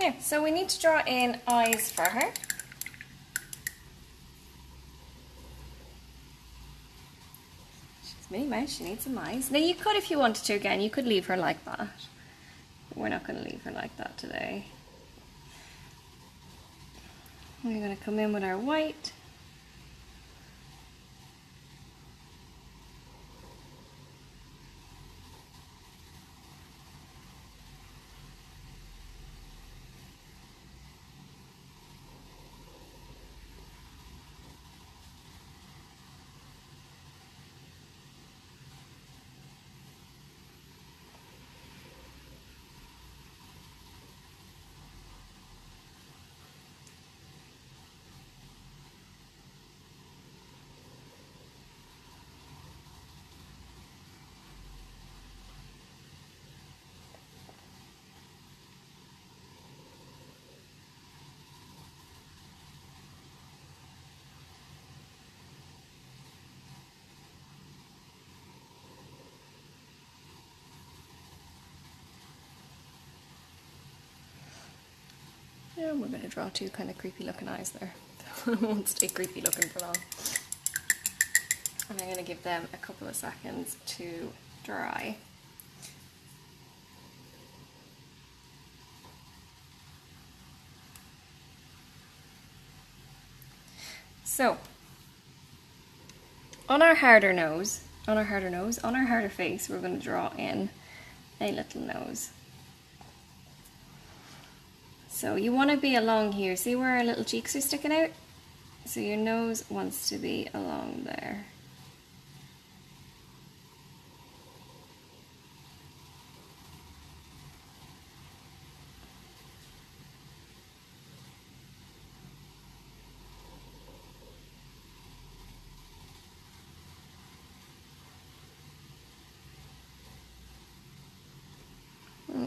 Now, so we need to draw in eyes for her. She's Minnie Mouse, she needs some eyes. Now you could, if you wanted to, again, you could leave her like that. But we're not going to leave her like that today. We're going to come in with our white. And we're going to draw two kind of creepy looking eyes there. Won't stay creepy looking for long. And I'm going to give them a couple of seconds to dry. So, on our harder face, we're going to draw in a little nose. So you want to be along here. See where our little cheeks are sticking out? So your nose wants to be along there.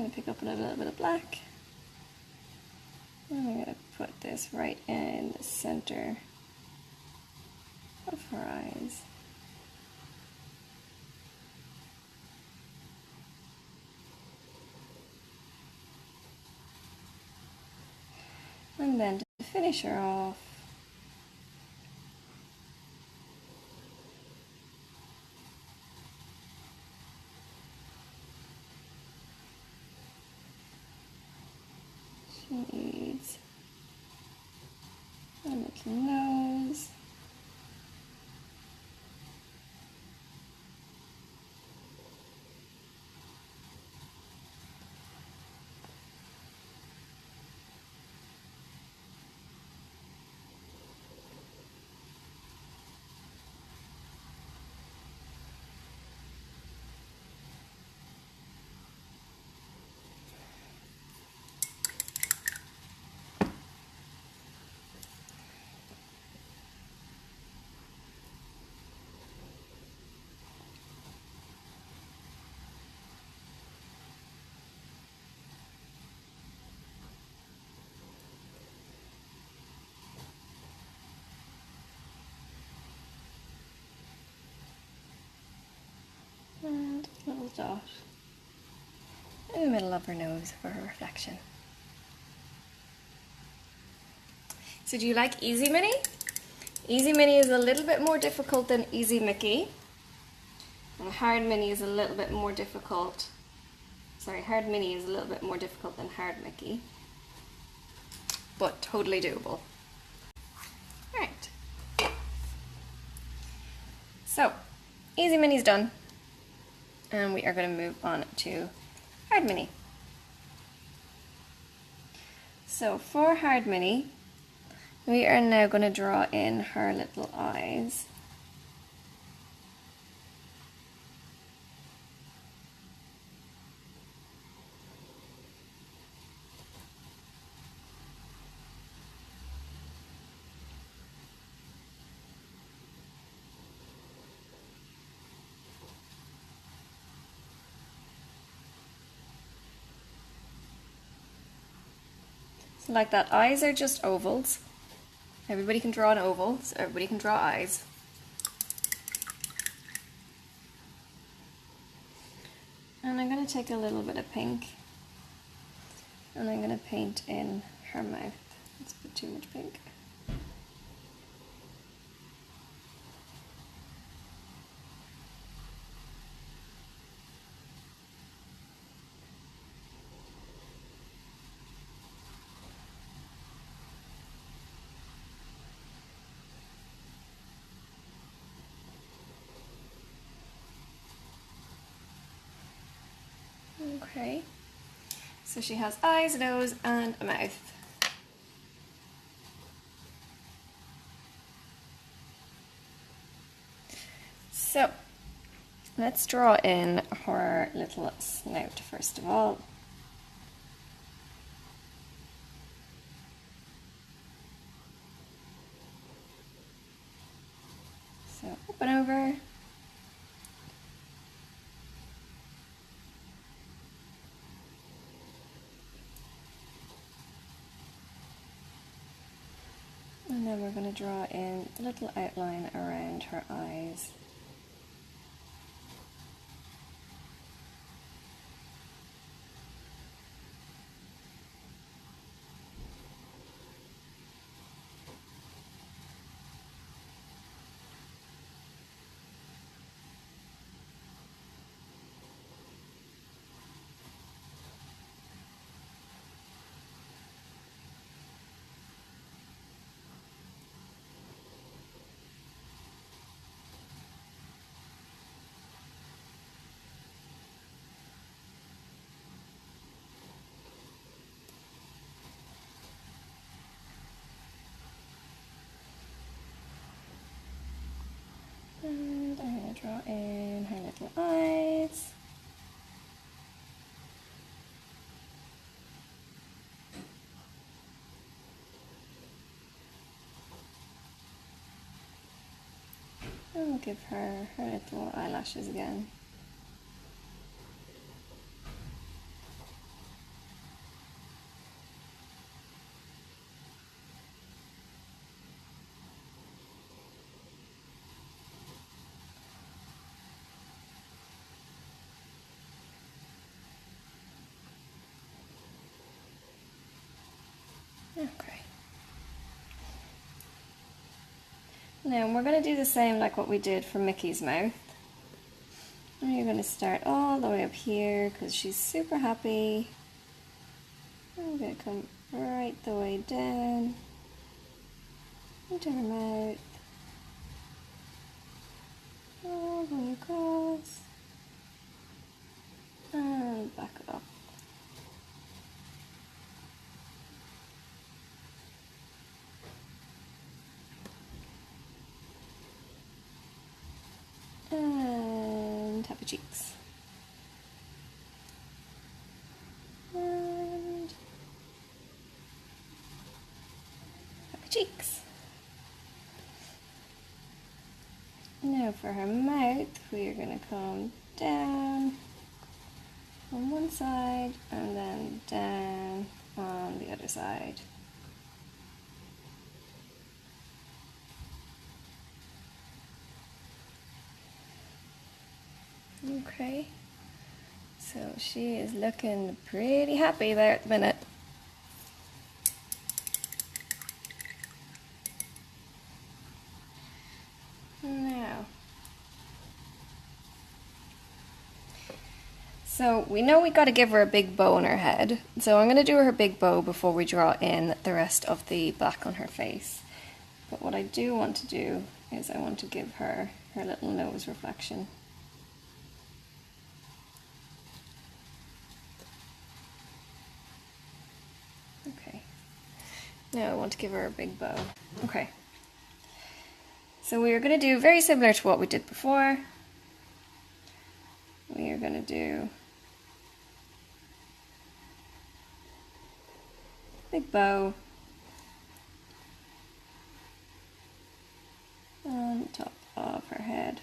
going to pick up a little bit of black. And I'm going to put this right in the center of her eyes. And then to finish her off, she needs a little nose. And a little dot in the middle of her nose for her reflection. So do you like Easy Minnie? Easy Minnie is a little bit more difficult than Easy Mickey. And Hard Minnie is a little bit more difficult. Sorry, Hard Minnie is a little bit more difficult than Hard Mickey. But totally doable. Alright. So, Easy Minnie's done. And we are going to move on to Hard Minnie. So for Hard Minnie, we are now going to draw in her little eyes. So like that, eyes are just ovals. Everybody can draw an oval, so everybody can draw eyes. And I'm going to take a little bit of pink and I'm going to paint in her mouth. It's a bit too much pink. Okay, so she has eyes, nose, and a mouth. So, let's draw in her little snout first of all. So, up and over. And then we're going to draw in a little outline around her eyes. And I'm going to draw in her little eyes. And we'll give her her little eyelashes again. Now we're going to do the same like what we did for Mickey's mouth. And you're going to start all the way up here because she's super happy. I'm going to come right the way down into her mouth, all the way across, and back up. And happy cheeks. And happy cheeks. Now for her mouth, we are going to come down on one side and then down on the other side. Okay, so she is looking pretty happy there at the minute. Now, so we know we got to give her a big bow on her head, so I'm going to do her big bow before we draw in the rest of the black on her face. But what I do want to do is I want to give her her little nose reflection. Okay, now I want to give her a big bow. Okay, so we are going to do very similar to what we did before. We are going to do big bow on top of her head.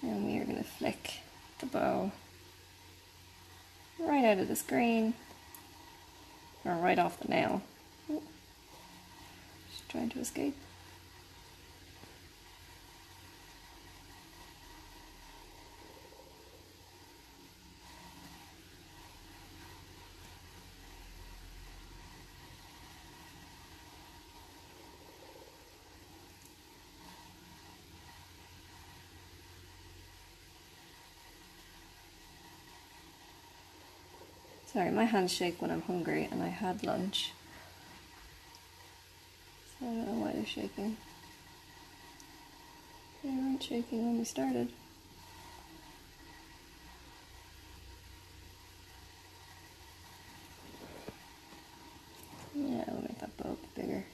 And we are going to flick the bow right out of the screen, or right off the nail. Oh, she's trying to escape. Sorry, my hands shake when I'm hungry and I had lunch. So I don't know why they're shaking. They weren't shaking when we started. Yeah, we'll make that bow a bit bigger.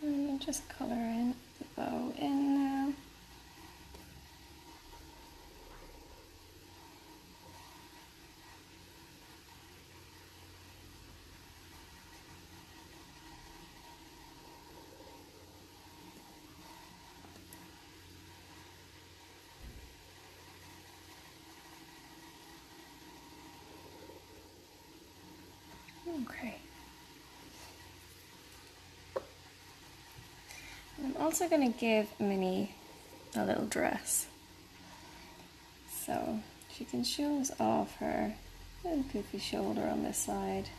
And I'll just colour in the bow in now. Okay. I'm also going to give Minnie a little dress, so she can show us off her little poofy shoulder on this side.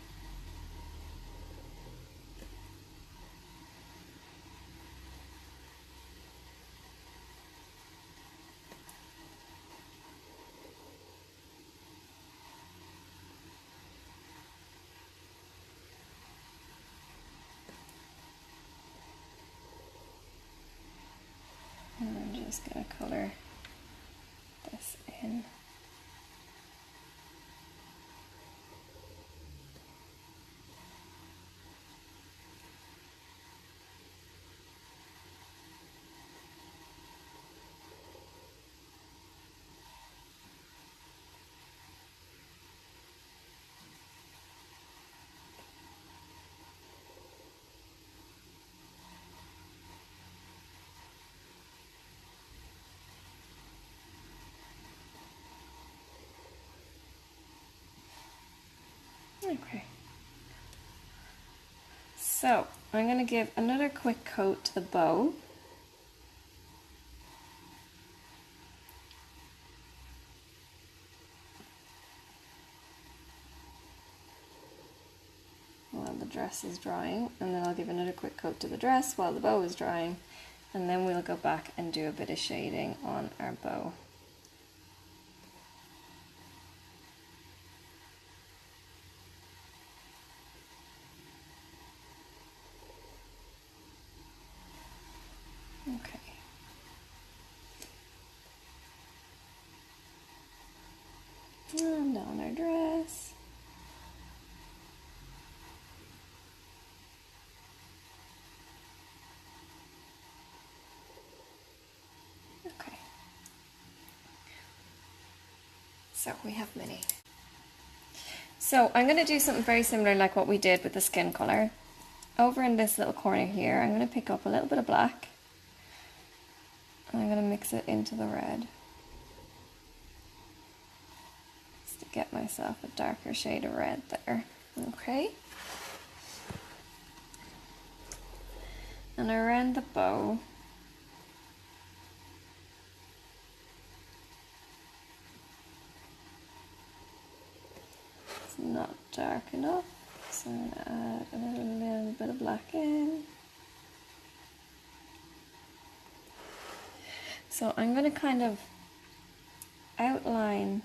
And I'm just going to colour this in. So I'm going to give another quick coat to the bow. While the dress is drying, and then I'll give another quick coat to the dress while the bow is drying, and then we'll go back and do a bit of shading on our bow. Okay. And on our dress. Okay. So we have Minnie. So I'm going to do something very similar like what we did with the skin colour. Over in this little corner here, I'm going to pick up a little bit of black. And I'm going to mix it into the red. Just to get myself a darker shade of red there. Okay. And around the bow, it's not dark enough, so I'm going to add a little bit of black in. So I'm going to kind of outline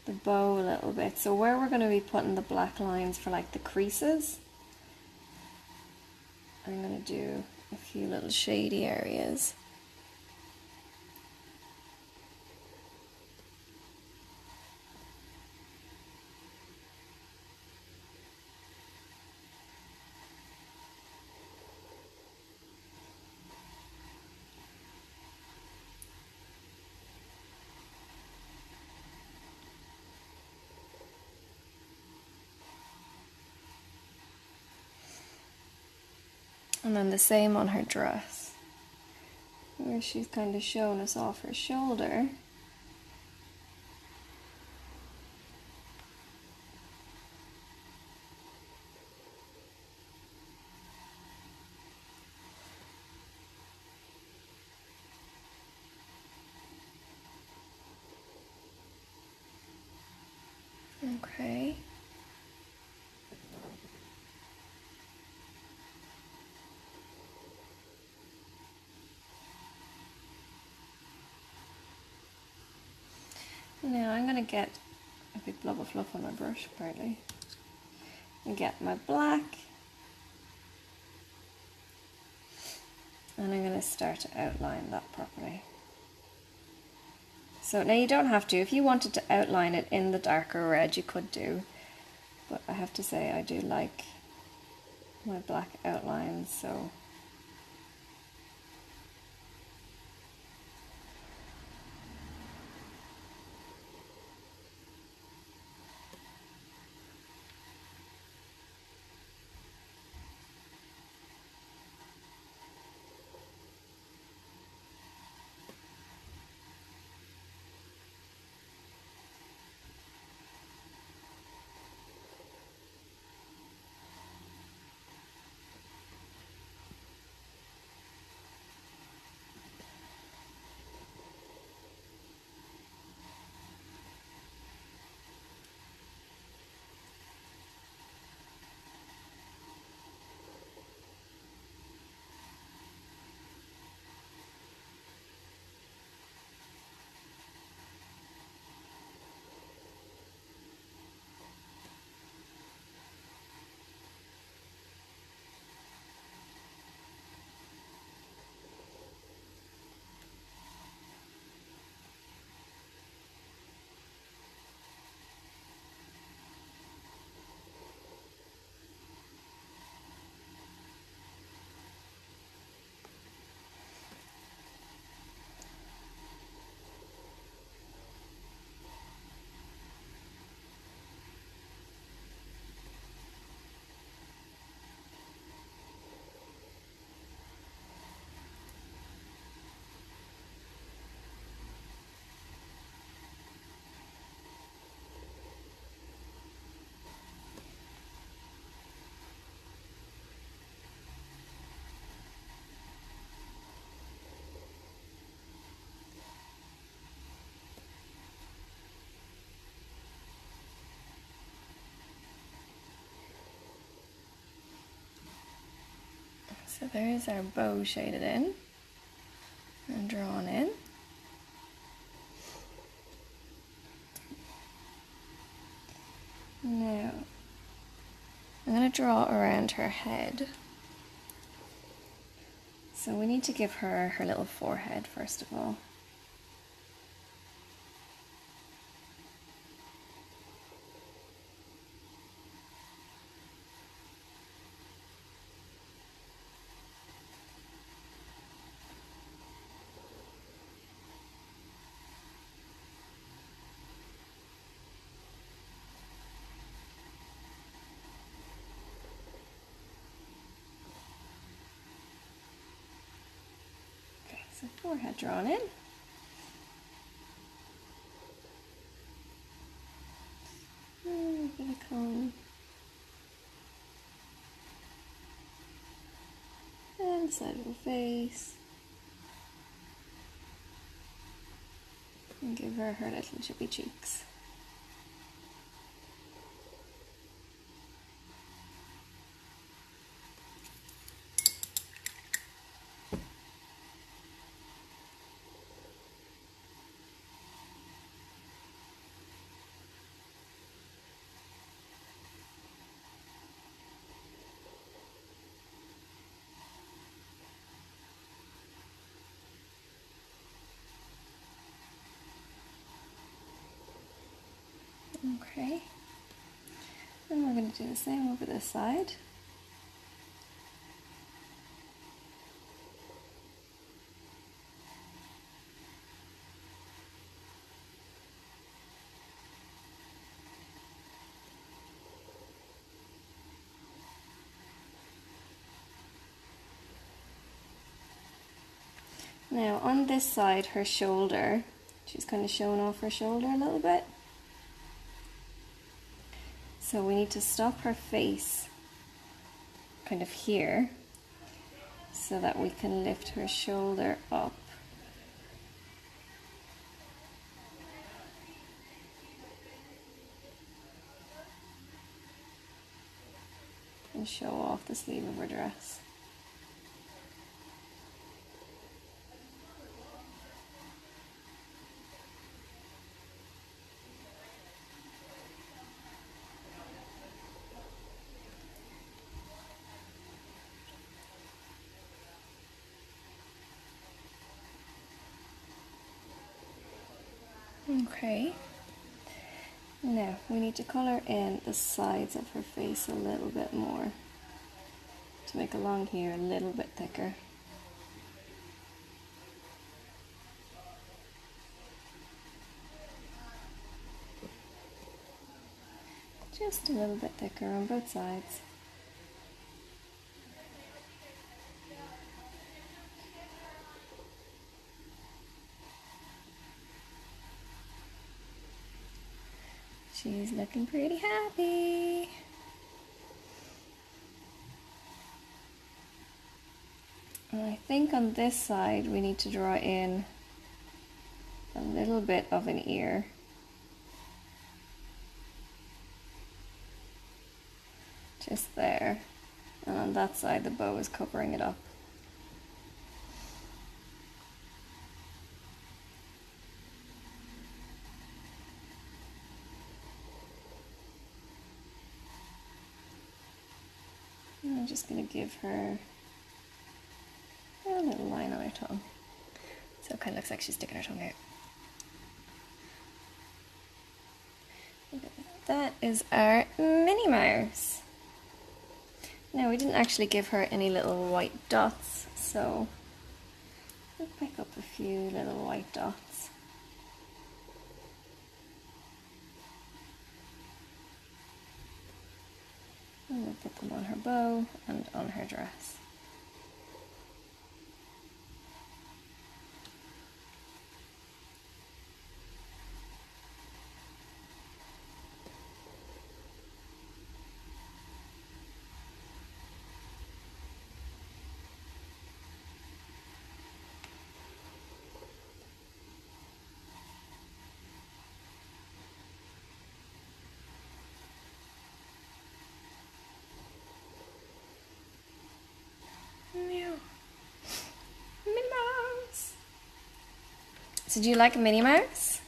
the bow a little bit. So where we're going to be putting the black lines for like the creases, I'm going to do a few little shady areas. And then the same on her dress, where she's kind of showing us off her shoulder. Okay. Now I'm going to get a big blob of fluff on my brush, apparently, and get my black, and I'm going to start to outline that properly. So now you don't have to. If you wanted to outline it in the darker red, you could do, but I have to say I do like my black outlines, so So there's our bow shaded in and drawn in. Now, I'm going to draw around her head. So we need to give her her little forehead first of all. So forehead drawn in. A bit of comb. And the side of her face. And give her her little chippy cheeks. Okay, and we're going to do the same over this side. Now on this side, her shoulder, she's kind of showing off her shoulder a little bit. So we need to stop her face kind of here so that we can lift her shoulder up. And show off the sleeve of her dress. Okay, now we need to colour in the sides of her face a little bit more to make along here a little bit thicker. Just a little bit thicker on both sides. She's looking pretty happy. And I think on this side we need to draw in a little bit of an ear. Just there. And on that side the bow is covering it up. I'm just going to give her a little line on her tongue. So it kind of looks like she's sticking her tongue out. That is our Minnie Mouse. Now we didn't actually give her any little white dots, so we'll pick up a few little white dots. And we'll put them on her bow and on her dress. So do you like Minnie Mouse?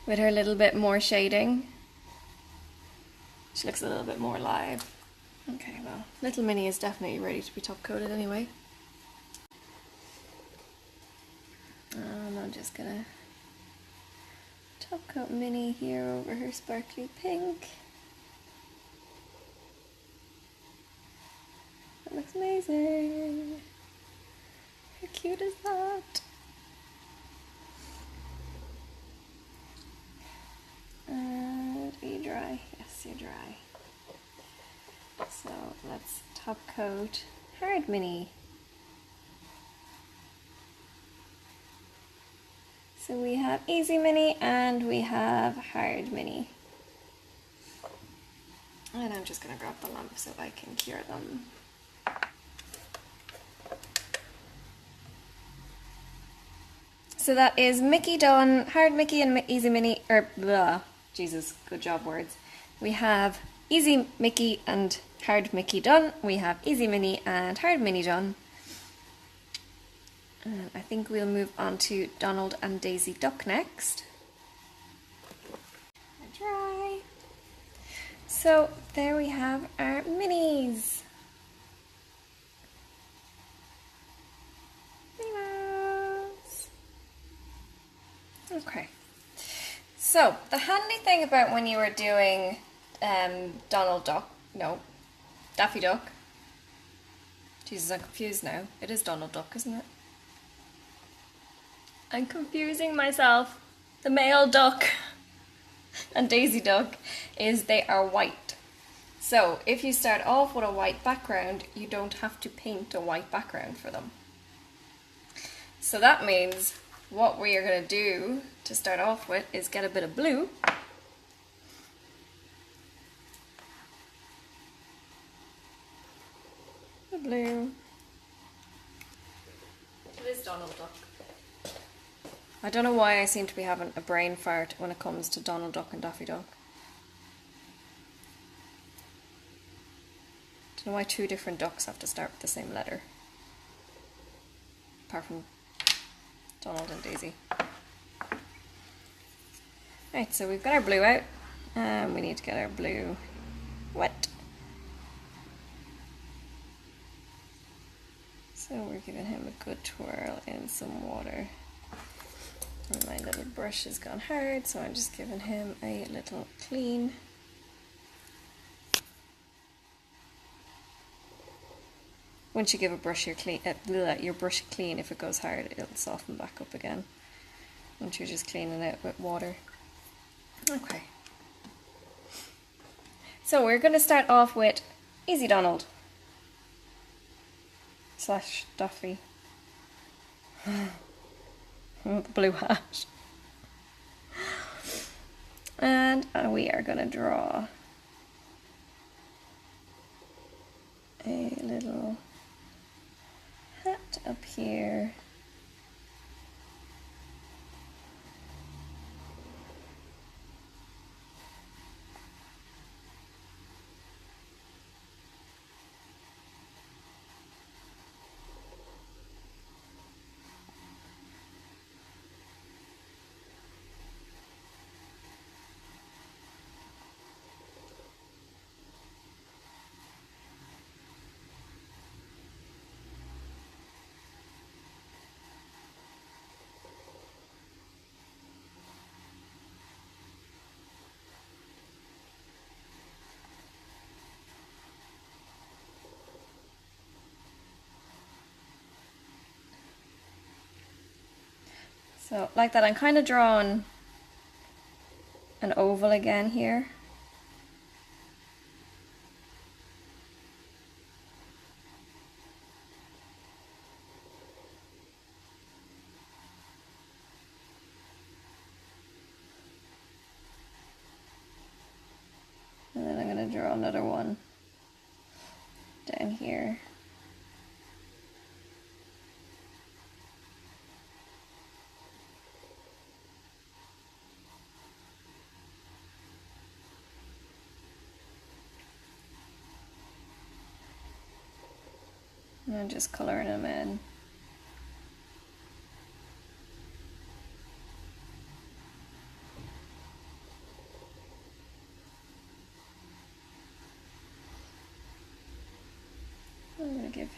With her little bit more shading. She looks a little bit more live. Okay, well, little Minnie is definitely ready to be top coated anyway. And I'm just gonna top coat Minnie here over her sparkly pink. That looks amazing. How cute is that? And are you dry? Yes, you're dry. So let's top coat hard Minnie. So we have easy Minnie and we have hard Minnie. And I'm just going to grab the lamp so I can cure them. So that is Mickey done, hard Mickey and easy Minnie, or blah, Jesus, good job words. We have easy Mickey and hard Mickey done. We have easy Minnie and hard Minnie done. And I think we'll move on to Donald and Daisy Duck next. Dry. So there we have our minis. Minnie Mouse. Okay. So the handy thing about when you were doing Daffy Duck. Jesus, I'm confused now. It is Donald Duck, isn't it? I'm confusing myself. The male duck and Daisy Duck is they are white. So if you start off with a white background, you don't have to paint a white background for them. So that means what we are going to do to start off with is get a bit of blue. The blue. It is Donald Duck. I don't know why I seem to be having a brain fart when it comes to Donald Duck and Daffy Duck. Don't know why two different ducks have to start with the same letter. Apart from Donald and Daisy. Right, so we've got our blue out. And we need to get our blue wet. So we're giving him a good twirl in some water. And my little brush has gone hard, so I'm just giving him a little clean. Once you give a brush your brush clean, if it goes hard, it'll soften back up again. Once you're just cleaning it with water. Okay. So we're going to start off with Easy Donald / Daffy. The blue hat. And we are going to draw a little hat up here. So like that, I'm kind of drawing an oval again here. And then I'm going to draw another one down here. And I'm just colouring them in.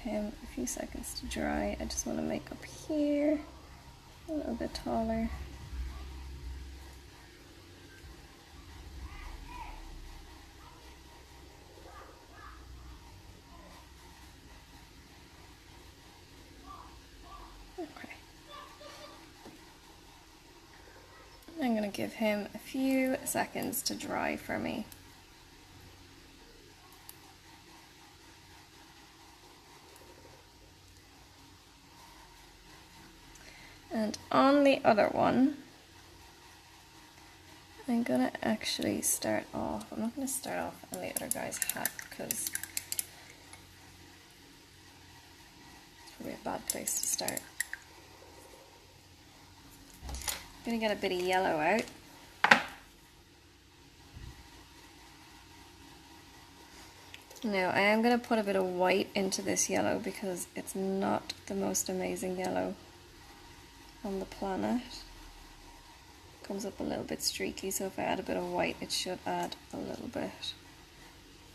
him a few seconds to dry. I just want to make up here a little bit taller. Okay. I'm going to give him a few seconds to dry for me. And on the other one, I'm gonna actually start off, I'm not gonna start off on the other guy's hat because it's probably a bad place to start. I'm gonna get a bit of yellow out. Now I am gonna put a bit of white into this yellow because it's not the most amazing yellow on the planet. Comes up a little bit streaky, so if I add a bit of white it should add a little bit of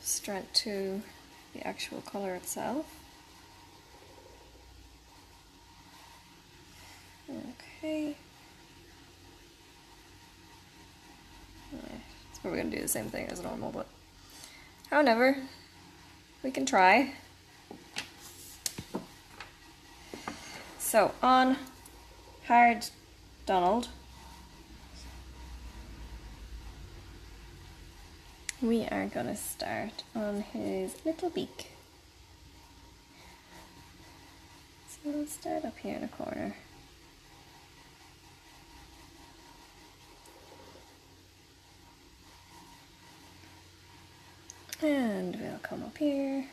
strength to the actual colour itself. Okay. It's probably going to do the same thing as normal, but however, we can try. So on Hard Donald, we are going to start on his little beak. So we'll start up here in the corner. And we'll come up here.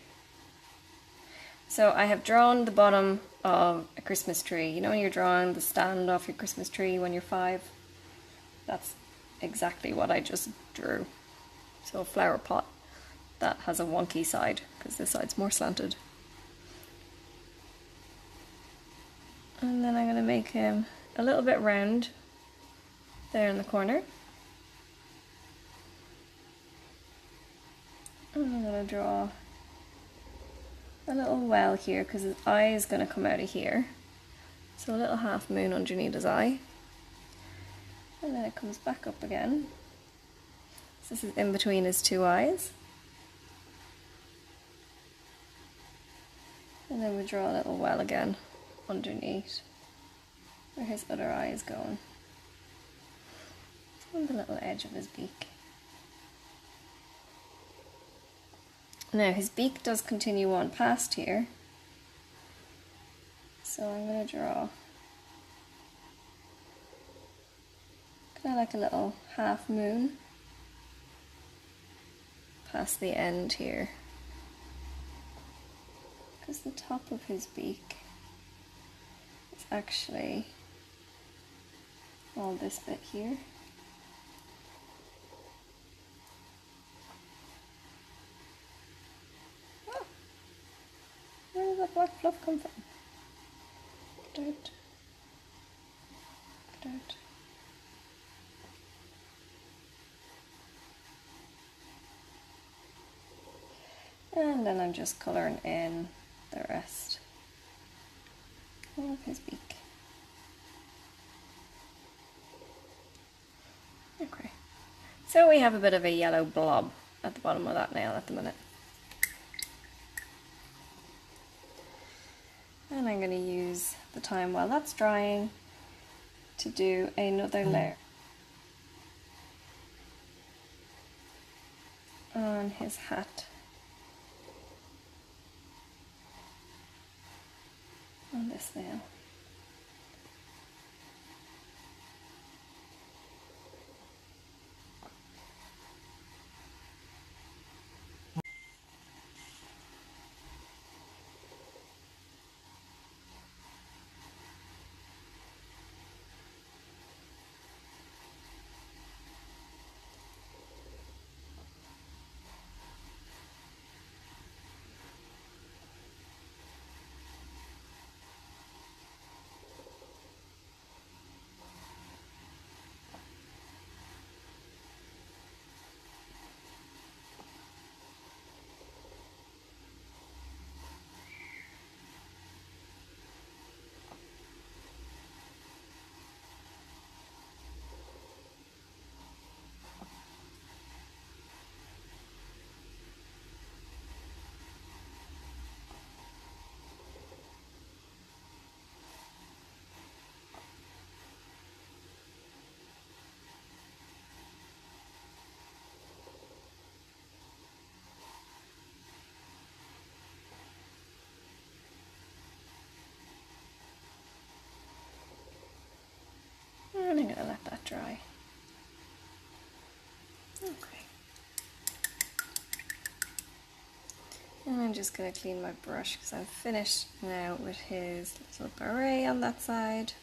So I have drawn the bottom of a Christmas tree. You know when you're drawing the stand off your Christmas tree when you're 5? That's exactly what I just drew. So a flower pot that has a wonky side because this side's more slanted. And then I'm going to make him a little bit round there in the corner. And I'm going to draw a little well here because his eye is going to come out of here. So a little half moon underneath his eye. And then it comes back up again. So this is in between his two eyes. And then we draw a little well again underneath where his other eye is going. On the little edge of his beak. Now his beak does continue on past here. So I'm going to draw kind of like a little half moon past the end here, because the top of his beak is actually all this bit here. Oh, where did that black fluff come from? Dirt. Dirt. And then I'm just colouring in the rest of his beak. Okay, so we have a bit of a yellow blob at the bottom of that nail at the minute. And I'm going to use the time while that's drying to do another layer on his hat. On this nail. And I'm going to let that dry. Okay. And I'm just going to clean my brush because I'm finished now with his little beret on that side.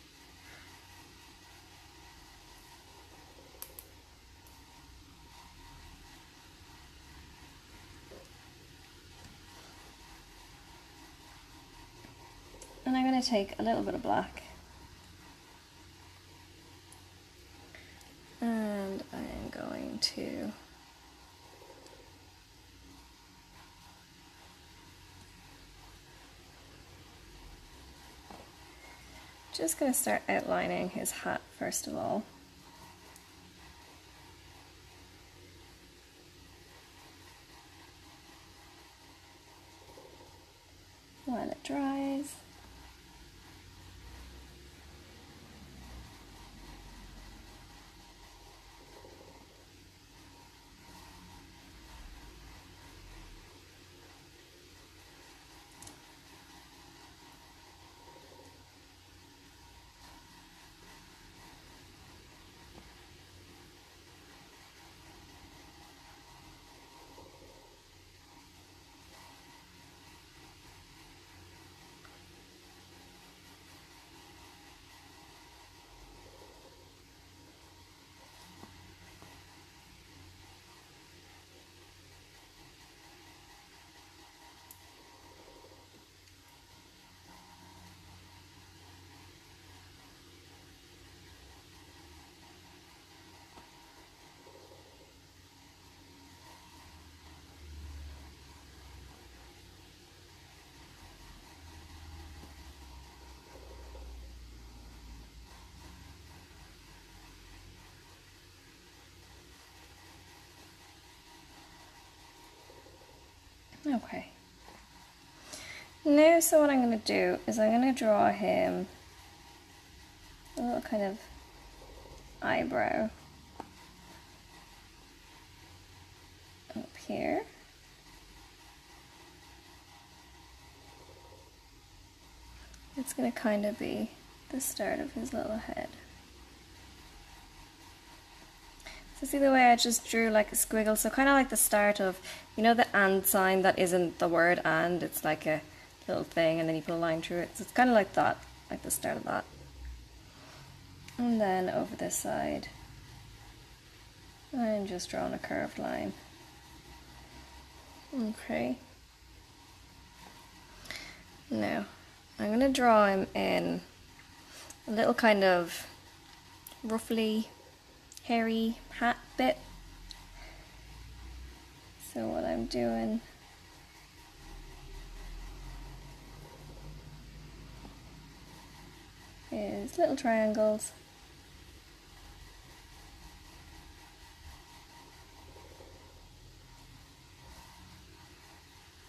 And I'm going to take a little bit of black and I'm going to just going to start outlining his hat first of all. While it dries. Okay. Now, so what I'm going to do is I'm going to draw him a little kind of eyebrow up here. It's going to kind of be the start of his little head. So see the way I just drew like a squiggle, so kind of like the start of, you know, the and sign that isn't the word and, it's like a little thing and then you put a line through it. So it's kind of like that, like the start of that. And then over this side, I'm just drawing a curved line. Okay. Now, I'm going to draw him in a little kind of ruffly, hairy hat bit. So what I'm doing is little triangles.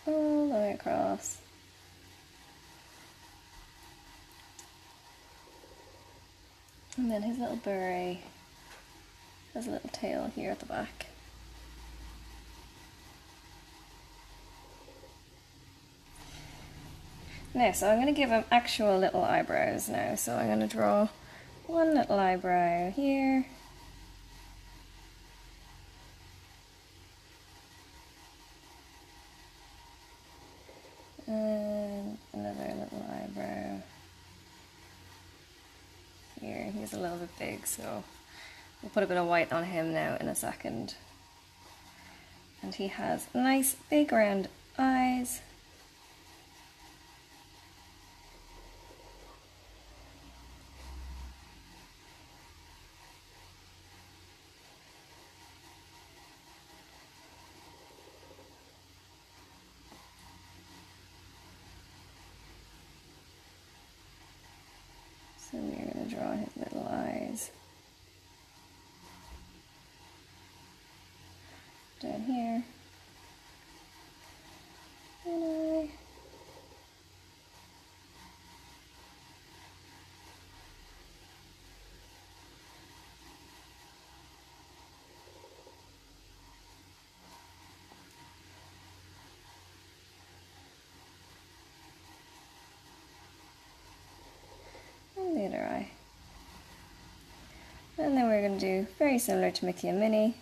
All the way across. And then his little beret has a little tail here at the back. Now, so I'm going to give him actual little eyebrows now. So I'm going to draw one little eyebrow here. And another little eyebrow here. He's a little bit big, so we'll put a bit of white on him now in a second. And he has nice big round eyes. So we're going to draw his little eyes down here. And the other eye. And then we're going to do very similar to Mickey and Minnie.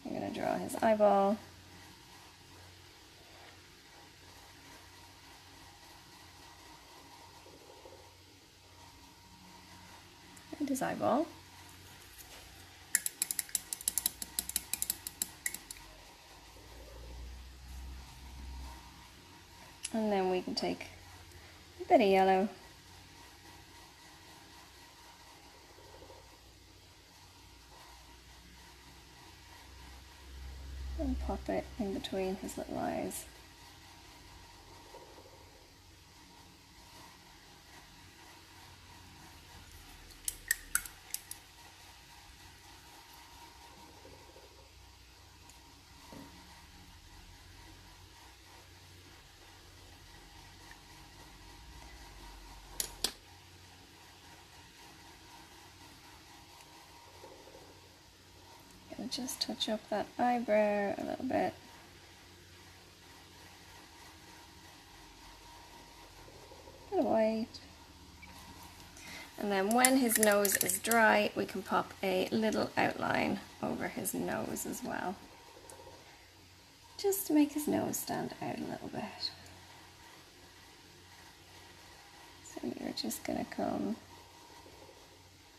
I'm going to draw his eyeball. And his eyeball. And then we can take a bit of yellow and pop it in between his little eyes. And just touch up that eyebrow a little bit. Bit of white. And then when his nose is dry, we can pop a little outline over his nose as well, just to make his nose stand out a little bit. So you're just going to come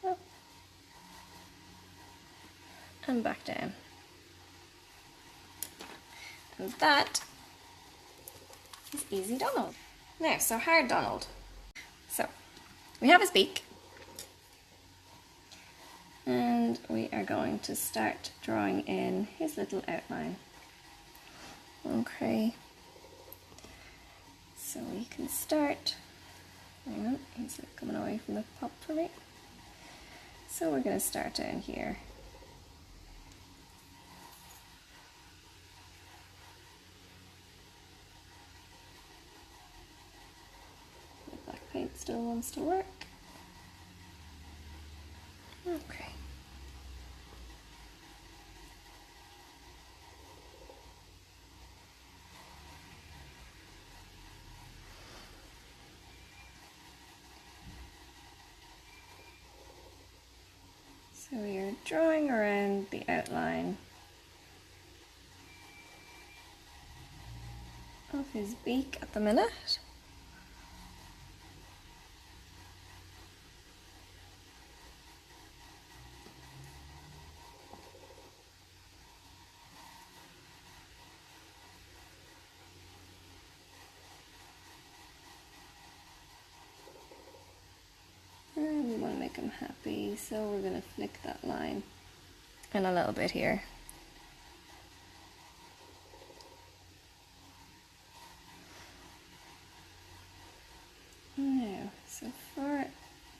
up and back down. And that is easy Donald. Now, so hard Donald. So, we have his beak. And we are going to start drawing in his little outline. Okay. So we can start. Hang on, he's coming away from the pop for me. So we're going to start down here. The black paint still wants to work. Okay. So we are drawing around the outline of his beak at the minute. And we want to make him happy, so we're going to flick that line in a little bit here. Now, so for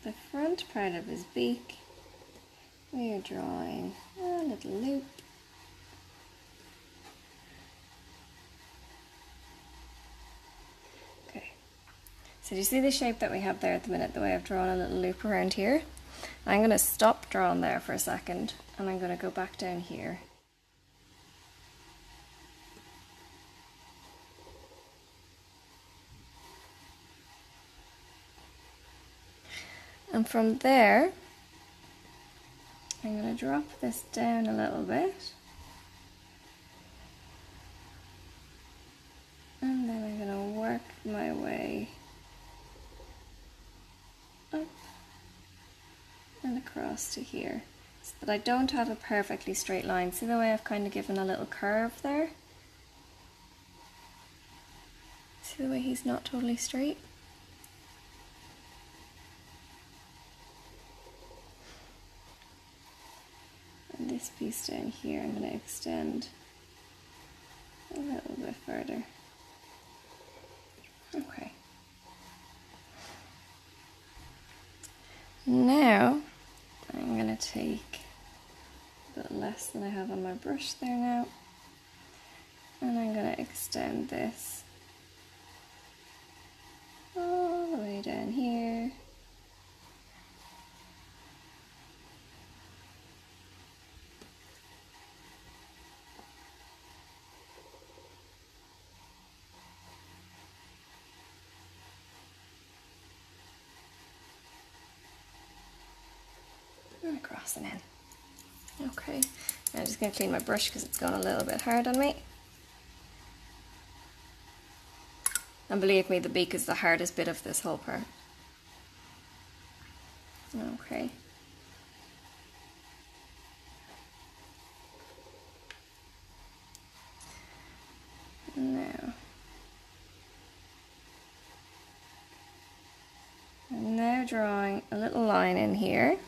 the front part of his beak, we are drawing a little loop. So do you see the shape that we have there at the minute, the way I've drawn a little loop around here? I'm going to stop drawing there for a second and I'm going to go back down here. And from there, I'm going to drop this down a little bit. And then I'm going to work my way up and across to here, so that I don't have a perfectly straight line. See the way I've kind of given a little curve there? See the way he's not totally straight? And this piece down here I'm going to extend a little bit further. Okay. Now, I'm going to take a bit less than I have on my brush there now, and I'm going to extend this all the way down here. and across and in. Okay, I'm just going to clean my brush because it's gone a little bit hard on me. And believe me, the beak is the hardest bit of this whole part. Okay. Now. I'm now drawing a little line in here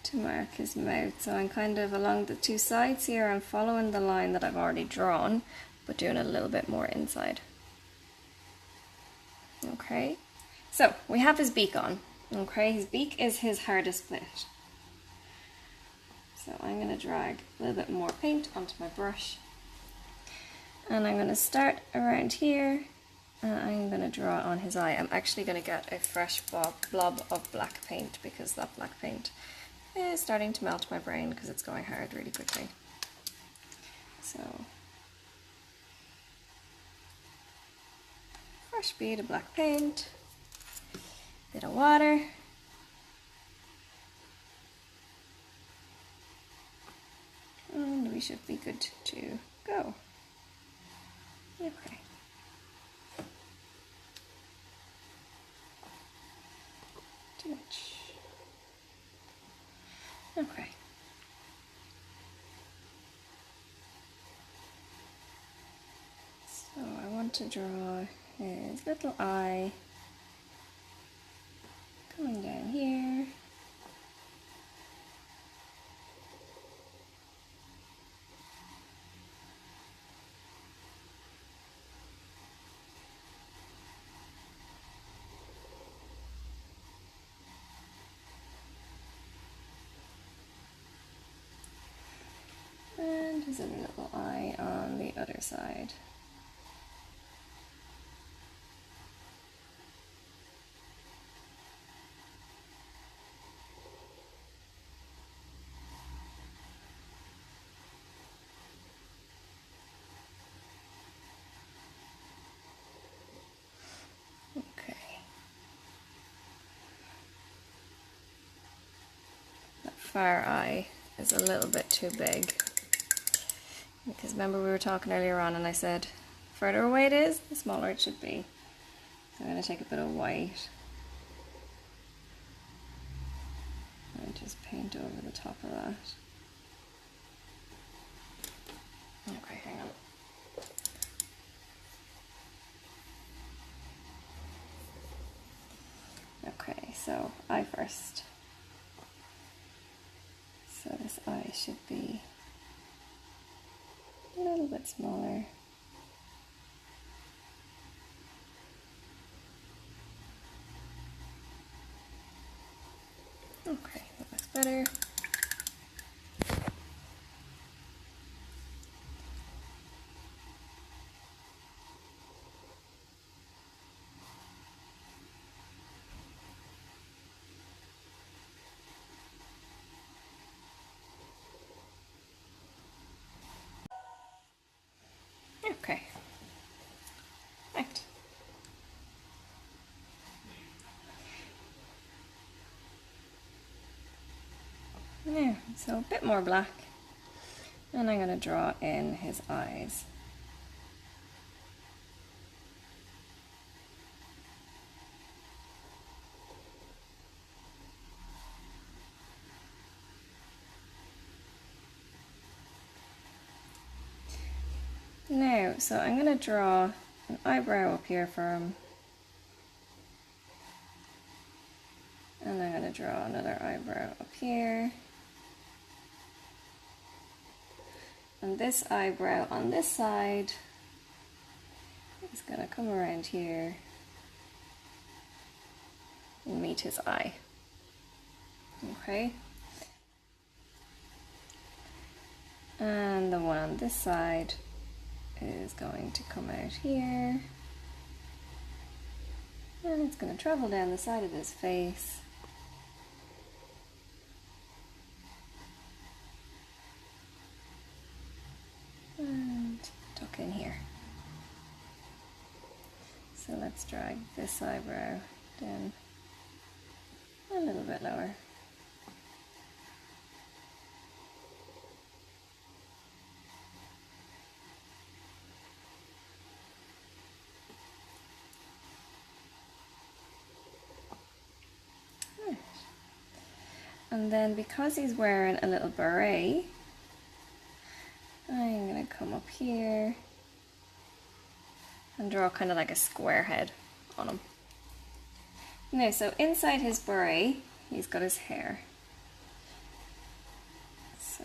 to mark his mouth. So I'm kind of along the two sides here, I'm following the line that I've already drawn, but doing it a little bit more inside. Okay, so we have his beak on. Okay, his beak is his hardest bit. So I'm going to drag a little bit more paint onto my brush. And I'm going to start around here, and I'm going to draw on his eye. I'm actually going to get a fresh blob of black paint because that black paint is starting to melt my brain because it's going hard really quickly. So, fresh bead of black paint, bit of water. And we should be good to go. Okay. Too much. Okay. So I want to draw his little eye coming down here. And there's a little eye on the other side. Okay. That far eye is a little bit too big. Because remember we were talking earlier on and I said the further away it is, the smaller it should be. So I'm going to take a bit of white and just paint over the top of that. Okay, hang on. Okay, so eye first. So this eye should be a little bit smaller. Okay, that looks better. Okay. Right. Yeah, so a bit more black. And I'm going to draw in his eyes. Now, so I'm going to draw an eyebrow up here for him. And I'm going to draw another eyebrow up here. And this eyebrow on this side is going to come around here and meet his eye. Okay. And the one on this side is going to come out here. And it's going to travel down the side of his face. And tuck in here. So let's drag this eyebrow down little bit lower. Right. And then because he's wearing a little beret, I'm going to come up here and draw kind of like a square head on him. Now, so inside his beret, he's got his hair. So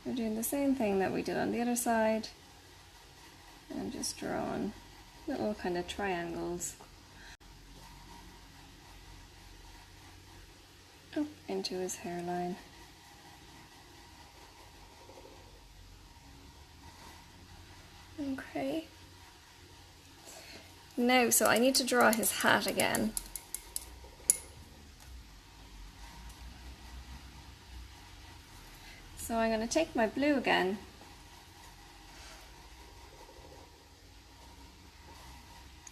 we're doing the same thing that we did on the other side, and just drawing little kind of triangles up into his hairline. Okay. Now, so I need to draw his hat again. So I'm going to take my blue again.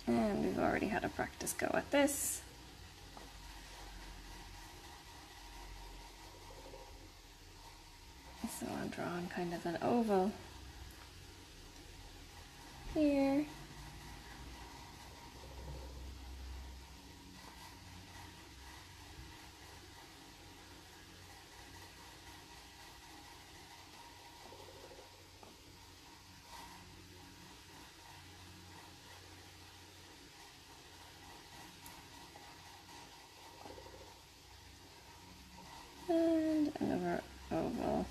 And we've already had a practice go at this. So I'm drawing kind of an oval here. And another oval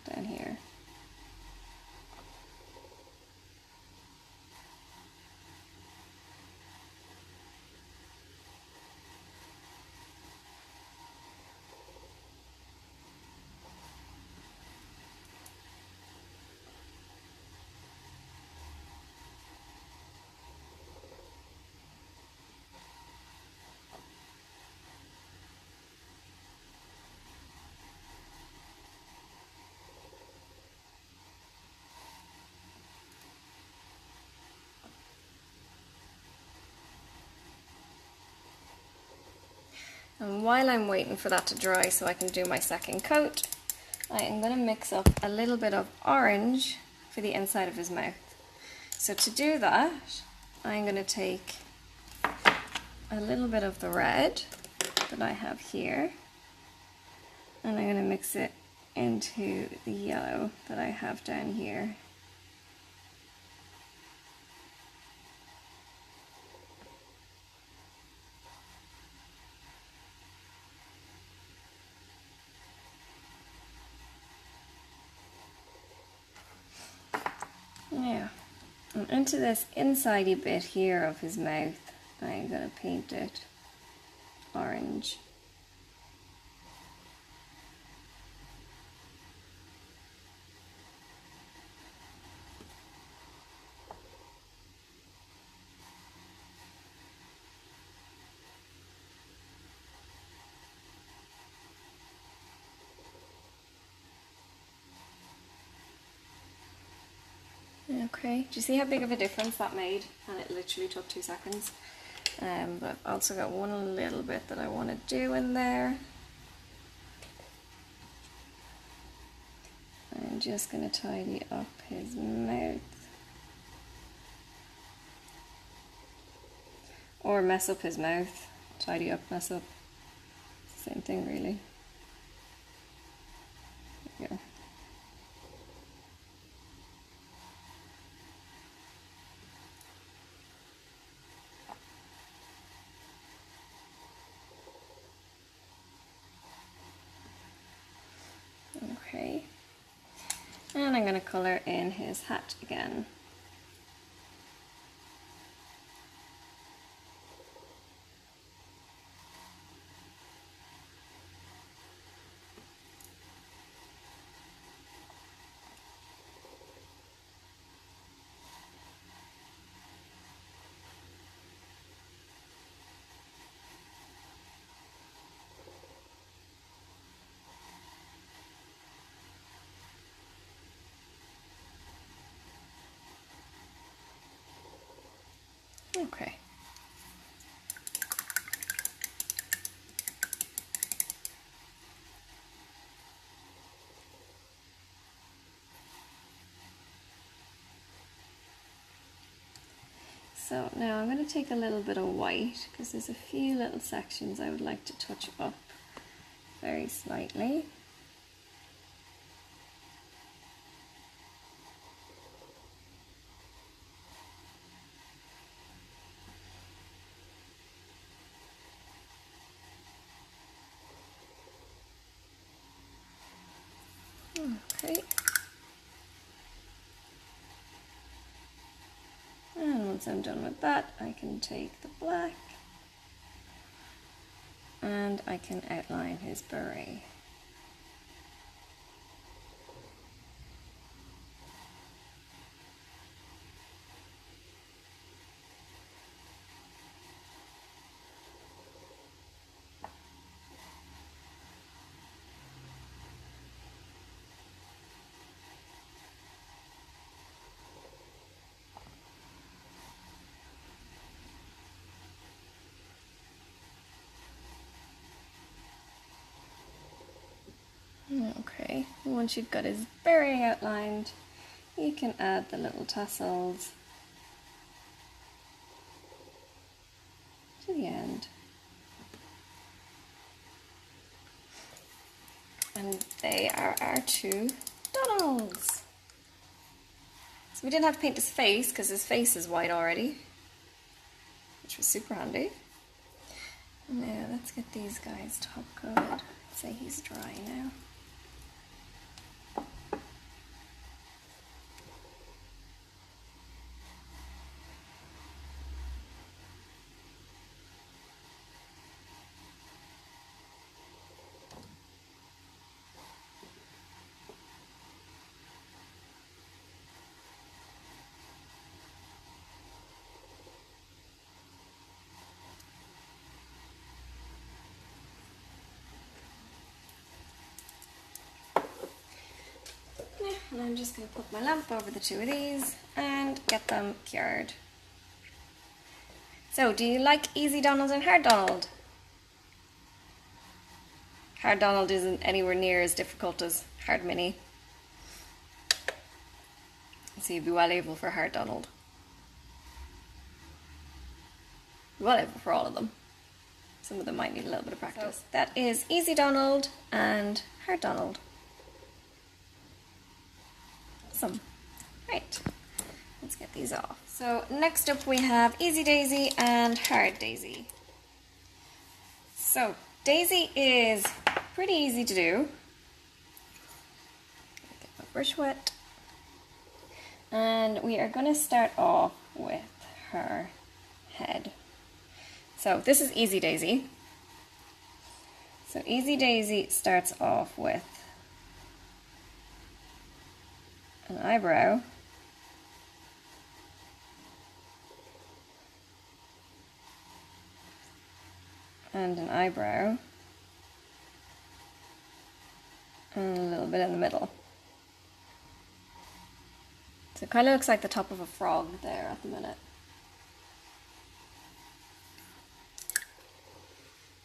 down here. And while I'm waiting for that to dry so I can do my second coat, I am going to mix up a little bit of orange for the inside of his mouth. So to do that, I'm going to take a little bit of the red that I have here, and I'm going to mix it into the yellow that I have down here. Yeah, and into this insidey bit here of his mouth, I'm going to paint it orange. Okay, do you see how big of a difference that made? And it literally took 2 seconds. But I've also got one little bit that I want to do in there. I'm just going to tidy up his mouth. Or mess up his mouth. Tidy up, mess up. Same thing really. There we go. Okay, and I'm going to colour in his hat again. So now I'm going to take a little bit of white because there's a few little sections I would like to touch up very slightly. Okay. And once I'm done with that, I can take the black and I can outline his beret. Okay, once you've got his beret outlined, you can add the little tassels to the end. And they are our two Donalds. So we didn't have to paint his face because his face is white already, which was super handy. Now let's get these guys top coated. I'd say he's dry now. And I'm just going to put my lamp over the two of these and get them cured. So, do you like Easy Donald and Hard Donald? Hard Donald isn't anywhere near as difficult as Hard Minnie. So you'd be well able for Hard Donald. Well able for all of them. Some of them might need a little bit of practice. So that is Easy Donald and Hard Donald. Awesome. Right, let's get these off. So next up we have Easy Daisy and Hard Daisy. So Daisy is pretty easy to do. Get my brush wet. And we are going to start off with her head. So this is Easy Daisy. So Easy Daisy starts off with an eyebrow, and an eyebrow, and a little bit in the middle. So it kind of looks like the top of a frog there at the minute.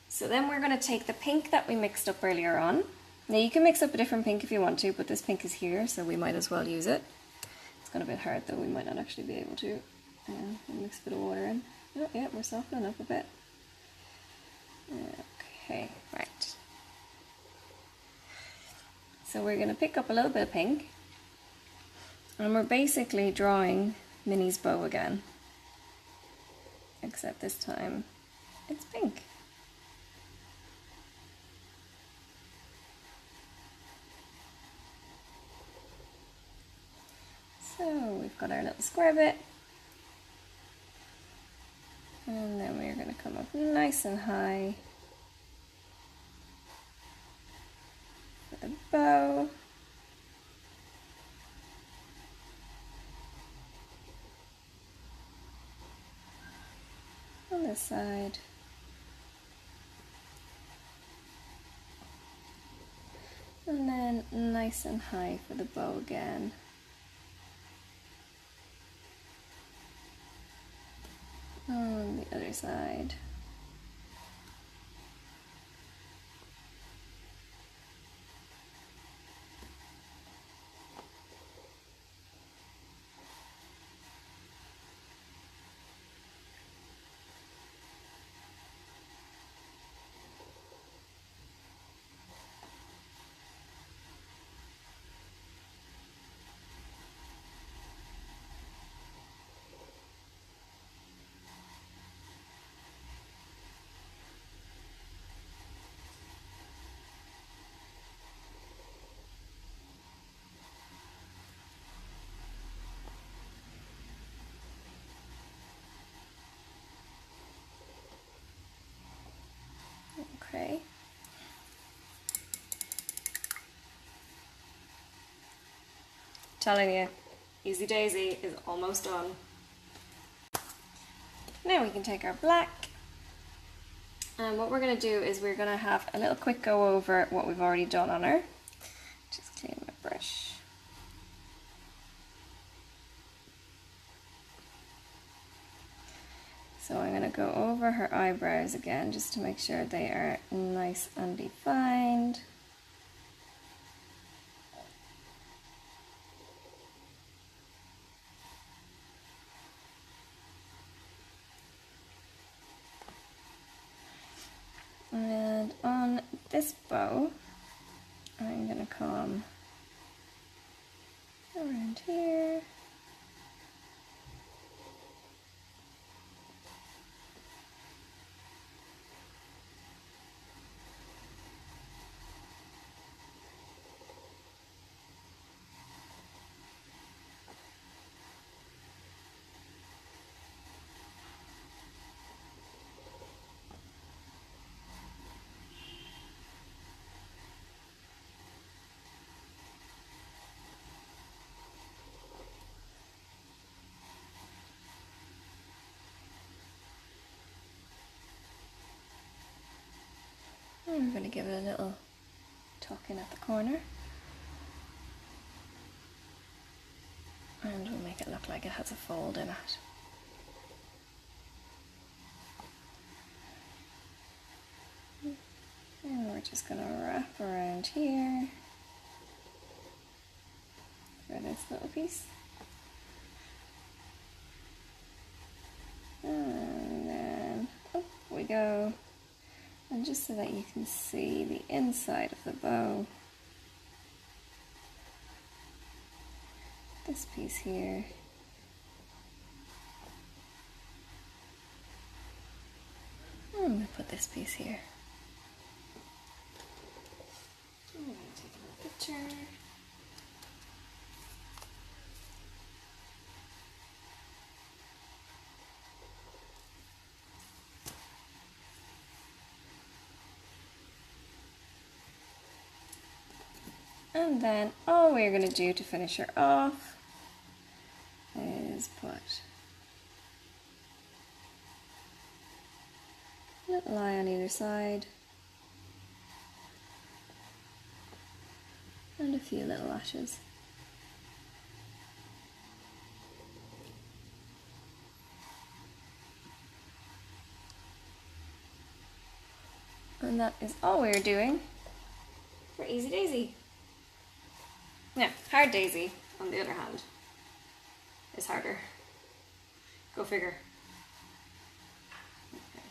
So then we're going to take the pink that we mixed up earlier on. Now you can mix up a different pink if you want to, but this pink is here, so we might as well use it. It's got a bit hard though, we might not actually be able to. Mix a bit of water in. Oh yeah, we're softening up a bit. Okay, right. So we're going to pick up a little bit of pink, and we're basically drawing Minnie's bow again. Except this time it's pink. So we've got our little square bit, and then we're going to come up nice and high for the bow. On this side. And then nice and high for the bow again. On the other side. Telling you, Easy Daisy is almost done. Now we can take our black, and what we're going to do is we're going to have a little quick go over what we've already done on her. Just clean my brush. So I'm going to go over her eyebrows again just to make sure they are nice and defined. And on this bow, I'm going to come around here. I'm going to give it a little tuck in at the corner, and we'll make it look like it has a fold in it. And we're just going to wrap around here for this little piece. And then up we go. And just so that you can see the inside of the bow, this piece here, I'm going to put this piece here. I'm going to take a picture. And then all we're going to do to finish her off is put a little eye on either side and a few little lashes. And that is all we're doing for Easy Daisy. Now, Hard Daisy, on the other hand, is harder. Go figure. Okay.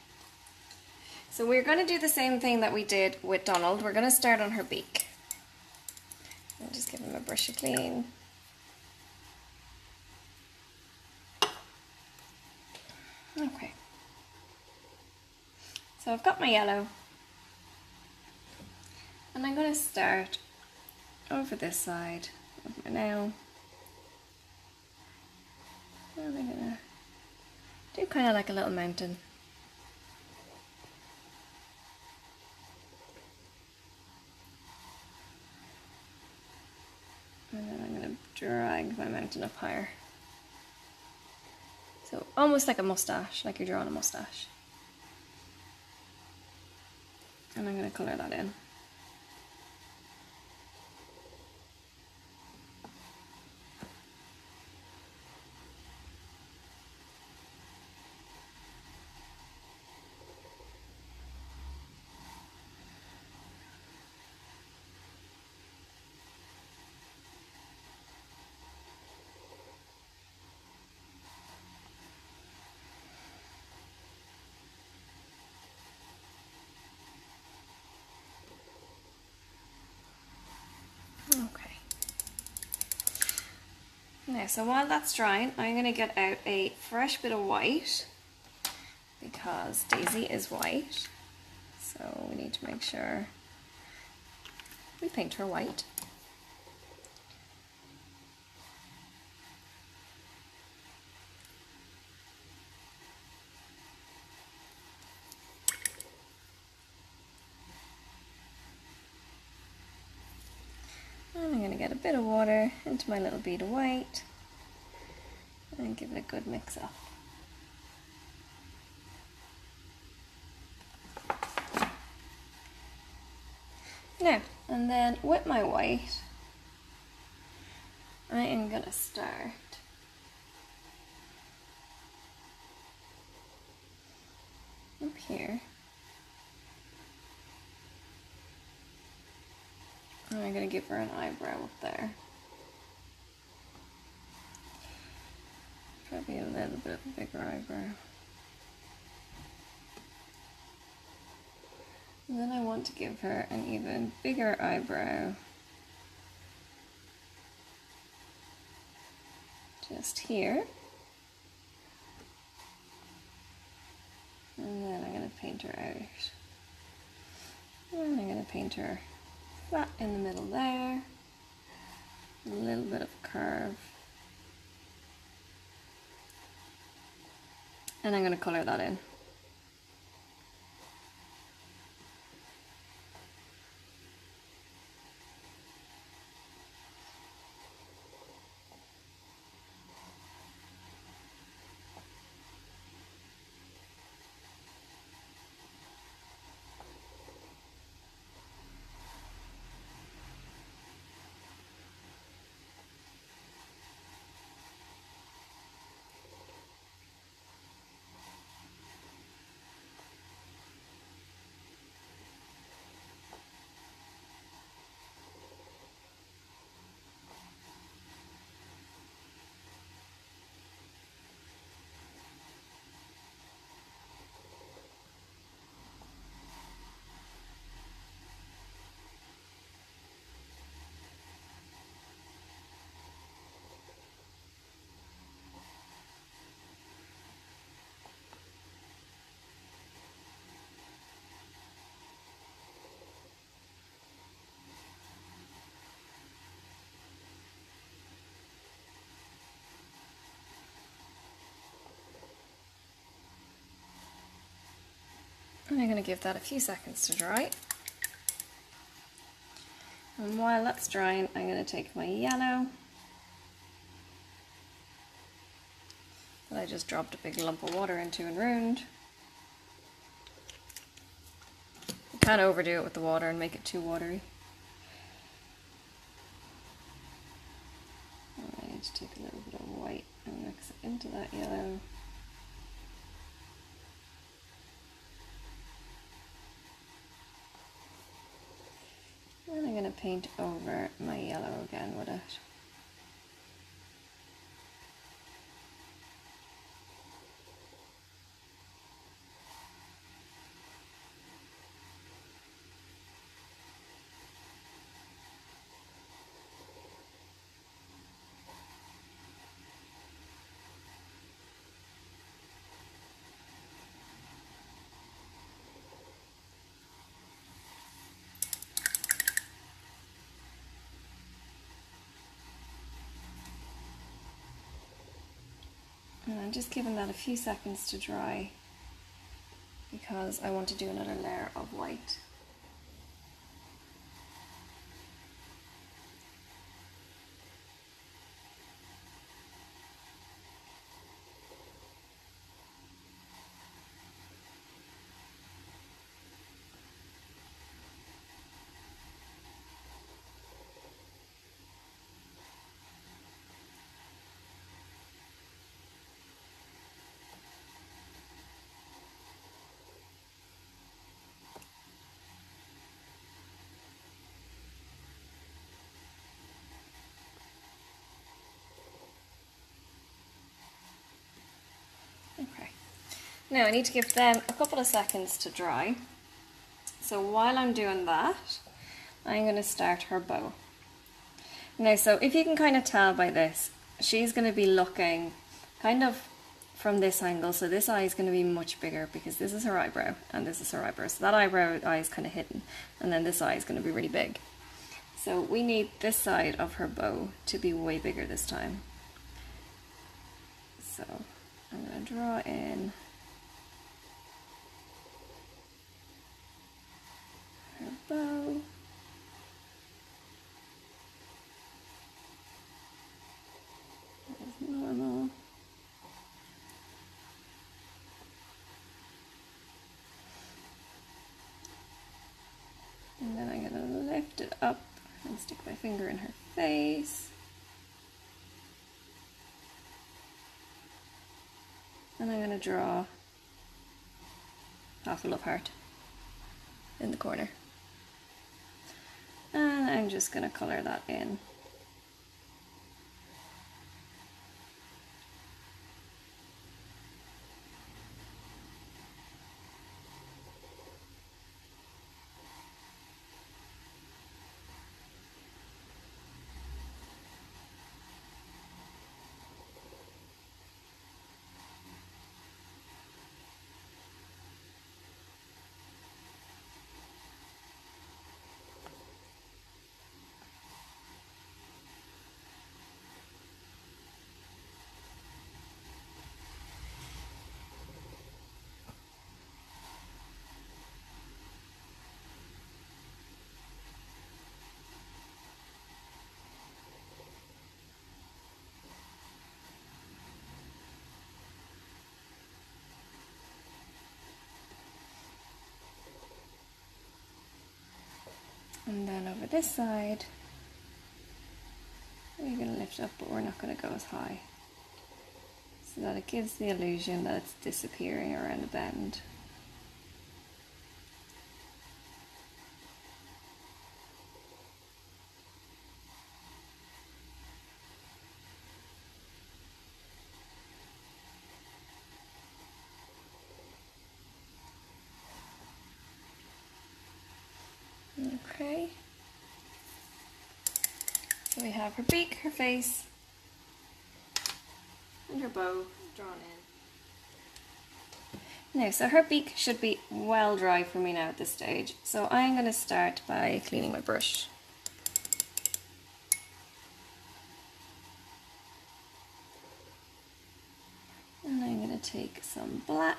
So we're going to do the same thing that we did with Donald. We're going to start on her beak. I'll just give him a brush of clean. Okay. So I've got my yellow. And I'm going to start over this side of my nail. And I'm going to do kind of like a little mountain. And then I'm going to drag my mountain up higher. So almost like a mustache, like you're drawing a mustache. And I'm going to colour that in. Okay. Now, so while that's drying, I'm going to get out a fresh bit of white because Daisy is white. So we need to make sure we paint her white. And I'm going to get a bit of water into my little bead of white and give it a good mix up. Now, and then with my white, I am going to start up here. And I'm going to give her an eyebrow up there. Probably a little bit of a bigger eyebrow. And then I want to give her an even bigger eyebrow. Just here. And then I'm going to paint her out. And I'm going to paint her flat in the middle there. A little bit of a curve. And I'm going to colour that in. And I'm going to give that a few seconds to dry. And while that's drying, I'm going to take my yellow that I just dropped a big lump of water into and ruined. You can't overdo it with the water and make it too watery. And I need to take a little bit of white and mix it into that yellow. And I'm going to paint over my yellow again with it. And I'm just giving that a few seconds to dry because I want to do another layer of white. Okay, now I need to give them a couple of seconds to dry. So while I'm doing that, I'm going to start her bow. Now, so if you can kind of tell by this, she's going to be looking kind of from this angle. So this eye is going to be much bigger because this is her eyebrow and this is her eyebrow. So that eyebrow eye is kind of hidden, and then this eye is going to be really big. So we need this side of her bow to be way bigger this time. So I'm going to draw in her bow. finger in her face. And I'm going to draw half a love heart in the corner. And I'm just going to colour that in. And then over this side, we're going to lift up, but we're not going to go as high, so that it gives the illusion that it's disappearing around the bend. Okay, so we have her beak, her face, and her bow drawn in. Now, so her beak should be well dry for me now at this stage, so I'm going to start by cleaning my brush. And I'm going to take some black.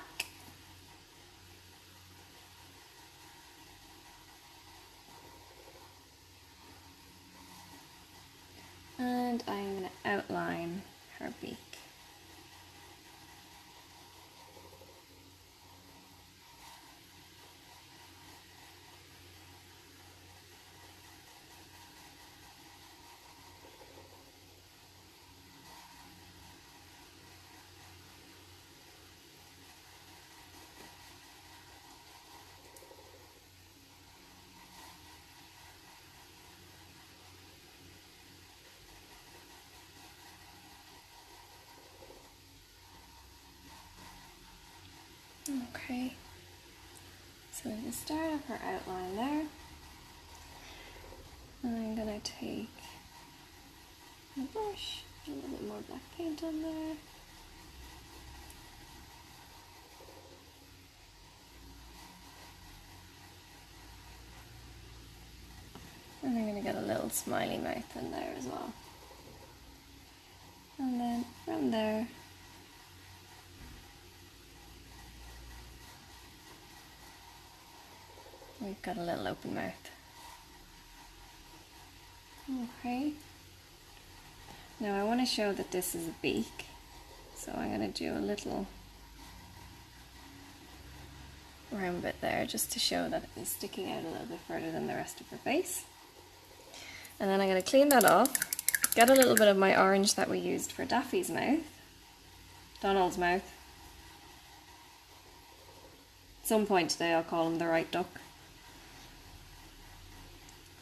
And I'm going to outline her beak. Okay, so at the start of her outline there, and I'm going to take my brush, a little bit more black paint on there. And I'm going to get a little smiley mouth in there as well. And then from there, we've got a little open mouth. Okay. Now I want to show that this is a beak, so I'm going to do a little round bit there just to show that it is sticking out a little bit further than the rest of her face. And then I'm going to clean that off, get a little bit of my orange that we used for Daffy's mouth, Donald's mouth. At some point today I'll call him the right duck.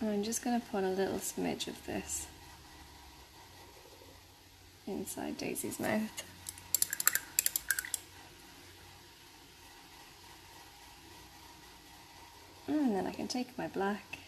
And I'm just going to put a little smidge of this inside Daisy's mouth. And then I can take my black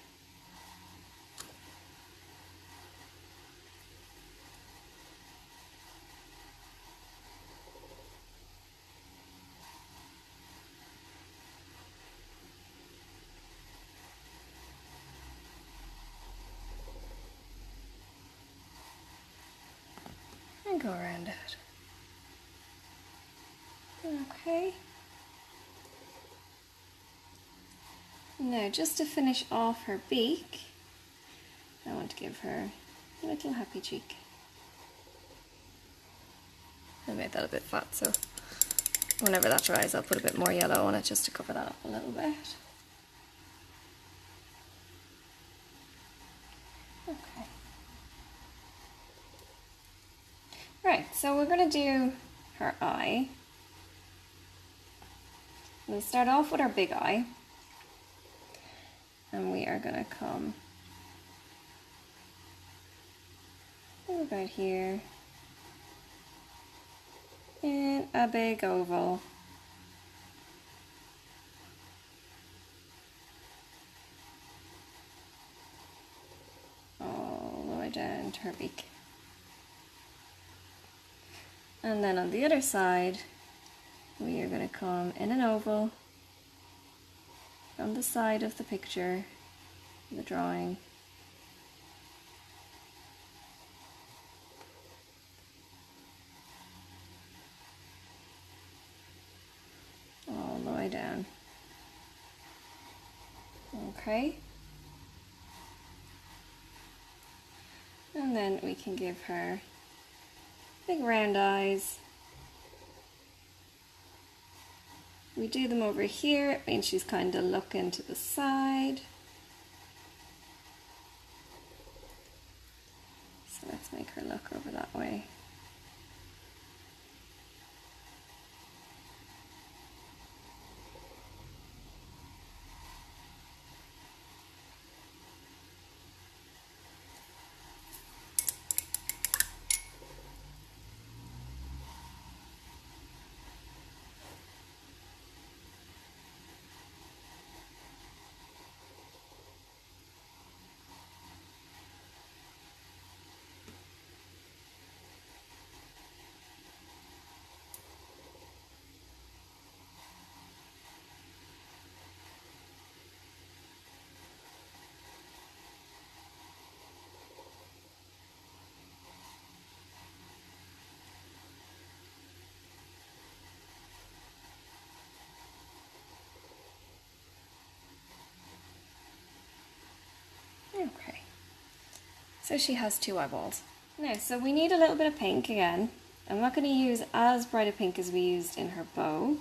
and go around it. Okay. Now, just to finish off her beak, I want to give her a little happy cheek. I made that a bit fat, so whenever that dries I'll put a bit more yellow on it just to cover that up a little bit. Okay. Right, so we're going to do her eye. We'll start off with our big eye. And we are going to come about here in a big oval. All the way down to her beak. And then on the other side, we are going to come in an oval on the side of the picture, the drawing. All the way down. Okay. And then we can give her big round eyes. We do them over here, it means she's kind of looking to the side. So let's make her look over that way. Okay, so she has 2 eyeballs. Now, so we need a little bit of pink again. I'm not going to use as bright a pink as we used in her bow.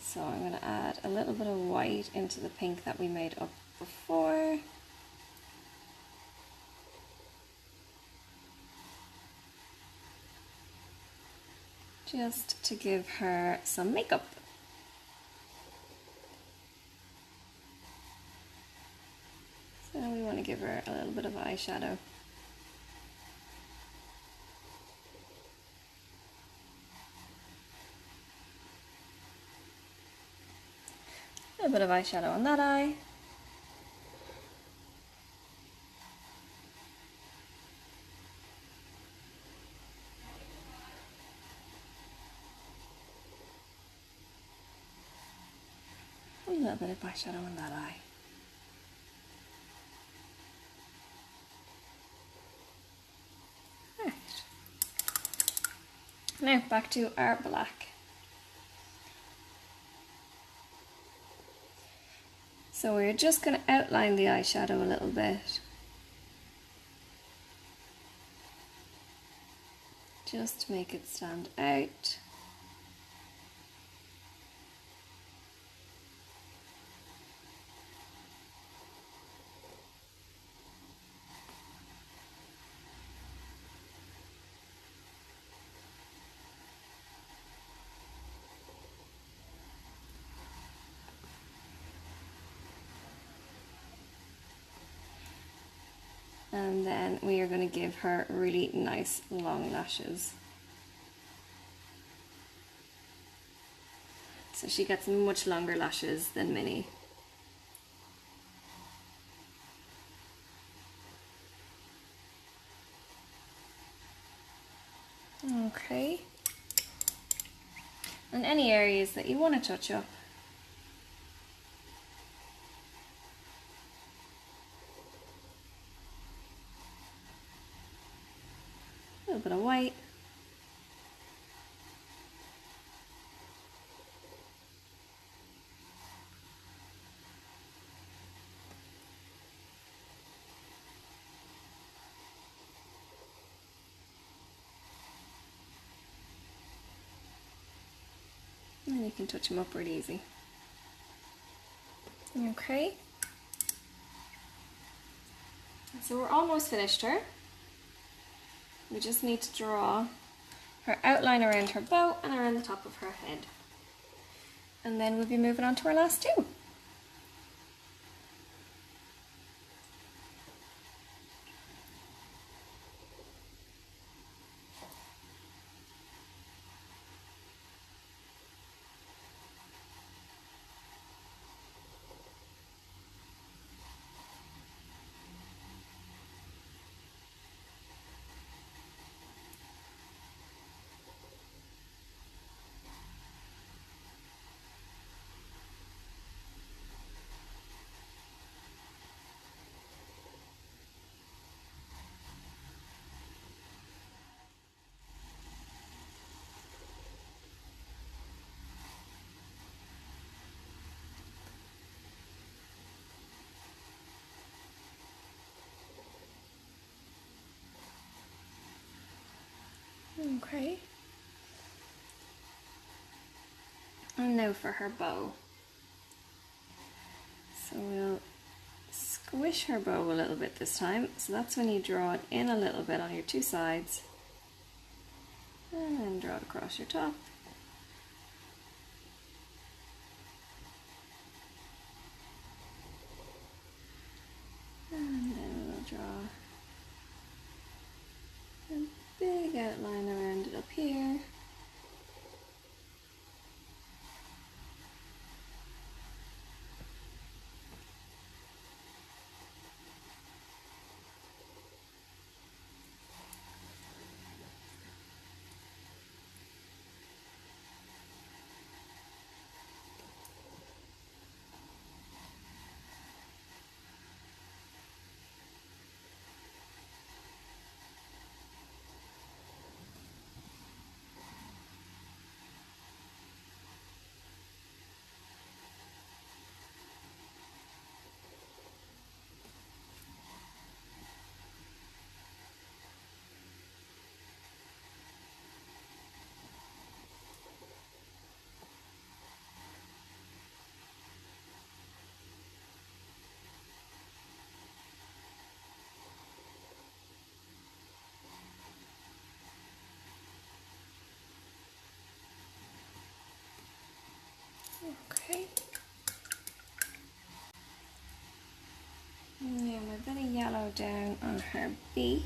So I'm going to add a little bit of white into the pink that we made up before. Just to give her some makeup. So we want to give her a little bit of eyeshadow. A little bit of eyeshadow on that eye. A little bit of eyeshadow on that eye. Right. Now back to our black. So we're just going to outline the eyeshadow a little bit. Just to make it stand out. And then we are going to give her really nice long lashes. So she gets much longer lashes than Minnie. Okay. And any areas that you want to touch up, a little bit of white. And you can touch them up really easy. Okay. So we're almost finished her. we just need to draw her outline around her bow and around the top of her head. And then we'll be moving on to our last two. Okay. And now for her bow. So we'll squish her bow a little bit this time. So that's when you draw it in a little bit on your two sides. And then draw it across your top. And then we'll draw a big outline around it up here. Okay. Yeah, a bit of yellow down on her beak.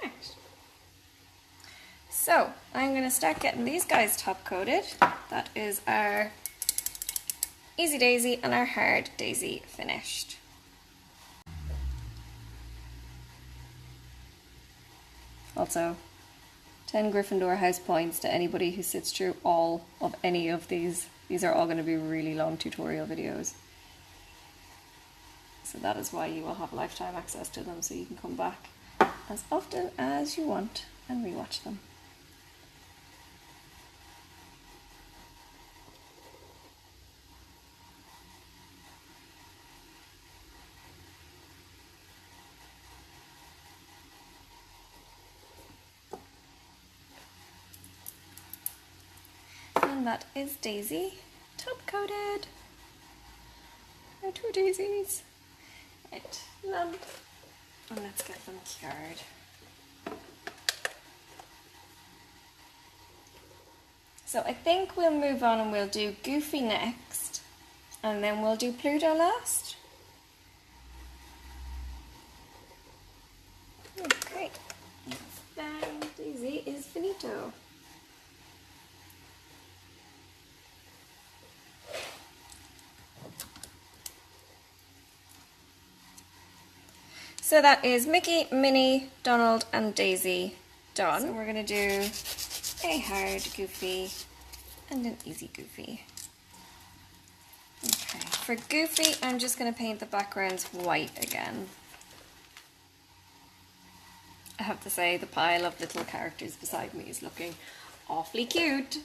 Right. So I'm going to start getting these guys top coated. That is our Easy Daisy and our Hard Daisy finished. Also, 10 Gryffindor house points to anybody who sits through all of any of these. These are all going to be really long tutorial videos. So that is why you will have lifetime access to them, so you can come back as often as you want and rewatch them. And that is Daisy, top coated. Our two daisies. Right, and let's get them cured. So I think we'll move on and we'll do Goofy next, and then we'll do Pluto last. Okay, then Daisy is finito. So that is Mickey, Minnie, Donald and Daisy done. So we're going to do a hard Goofy and an easy Goofy. Okay, for Goofy I'm just going to paint the backgrounds white again. I have to say the pile of little characters beside me is looking awfully cute.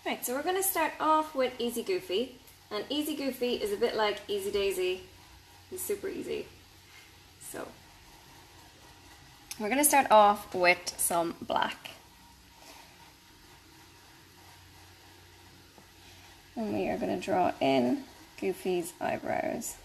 Right, so we're going to start off with Easy Goofy, and Easy Goofy is a bit like Easy Daisy. It's super easy. So we're going to start off with some black. And we are going to draw in Goofy's eyebrows.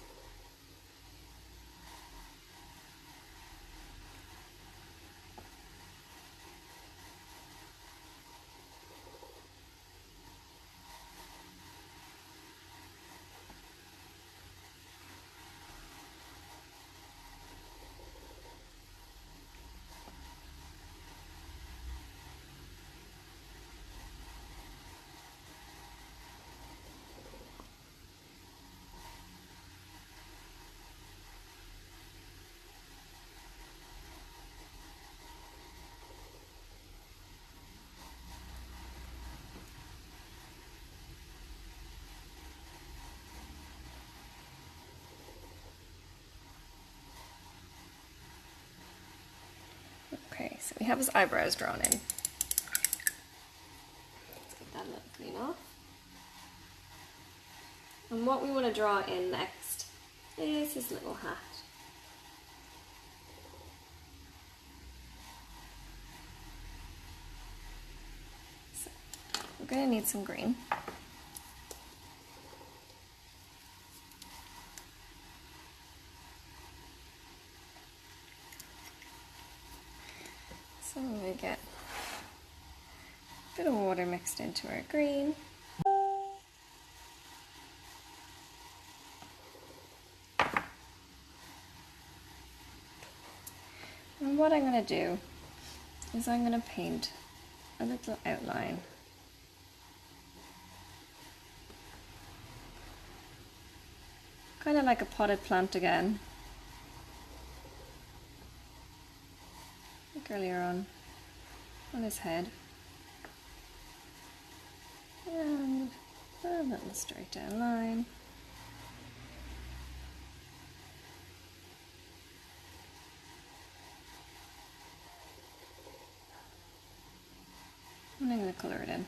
Okay, so we have his eyebrows drawn in. Let's get that a little clean off. And what we want to draw in next is his little hat. So we're going to need some green. So I'm going to get a bit of water mixed into our green. And what I'm going to do is I'm going to paint a little outline. Kind of like a potted plant again. Like earlier on his head. And a little straight down line. And I'm going to colour it in.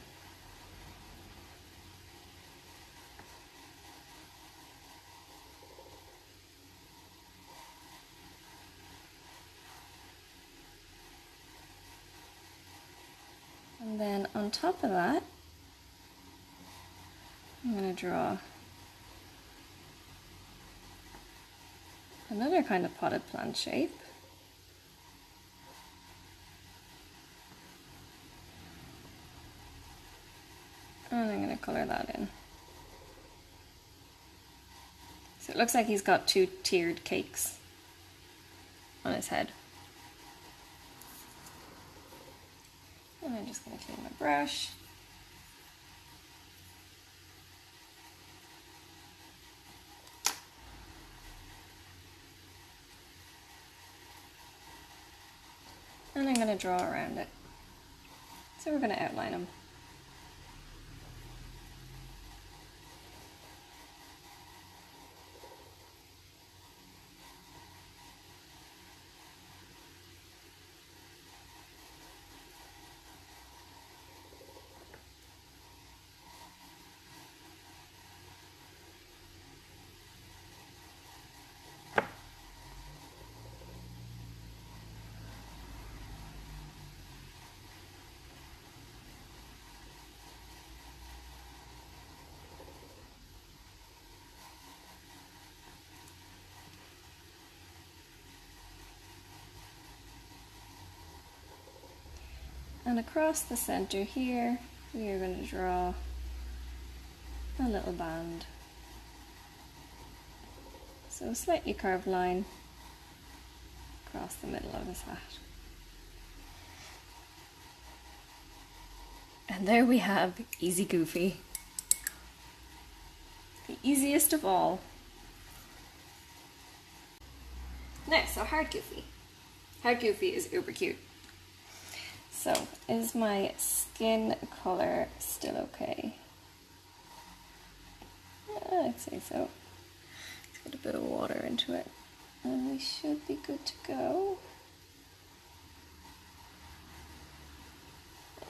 And then on top of that, I'm going to draw another kind of potted plant shape. And I'm going to colour that in. So it looks like he's got two tiered cakes on his head. And I'm just going to clean my brush. And I'm going to draw around it. So we're going to outline him. And across the center here, we are going to draw a little band. So a slightly curved line across the middle of his hat. And there we have Easy Goofy. The easiest of all. Next, so Hard Goofy. Hard Goofy is uber cute. So, is my skin color still okay? I'd say so. Let's get a bit of water into it. And we should be good to go.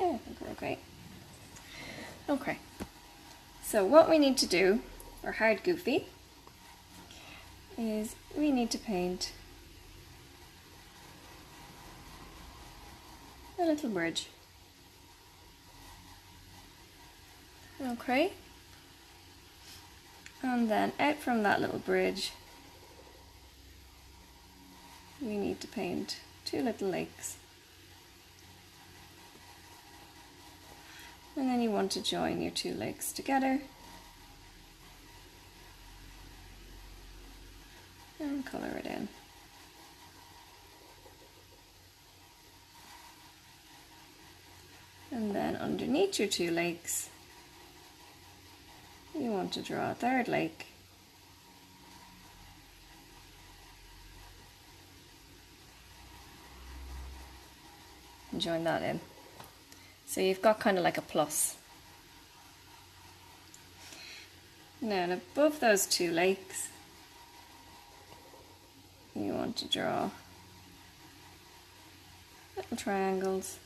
Yeah, I think we're okay. Okay. So what we need to do for Hard Goofy is we need to paint a little bridge. Okay. And then out from that little bridge, we need to paint two little lakes. And then you want to join your two lakes together and colour it in. And then underneath your two lakes, you want to draw a third lake. And join that in. So you've got kind of like a plus. Now, and above those two lakes, you want to draw little triangles.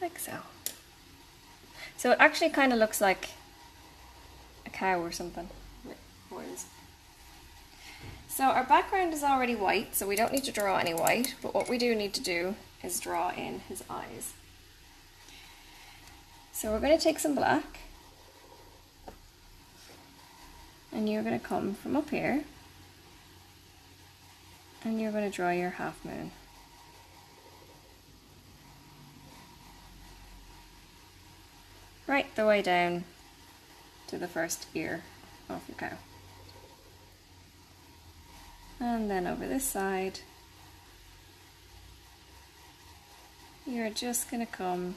Like so. So it actually kind of looks like a cow or something with horns. So our background is already white, so we don't need to draw any white, but what we do need to do is draw in his eyes. So we're going to take some black, and you're going to come from up here, and you're going to draw your half moon. Right the way down to the first ear of your cow. And then over this side, you're just going to come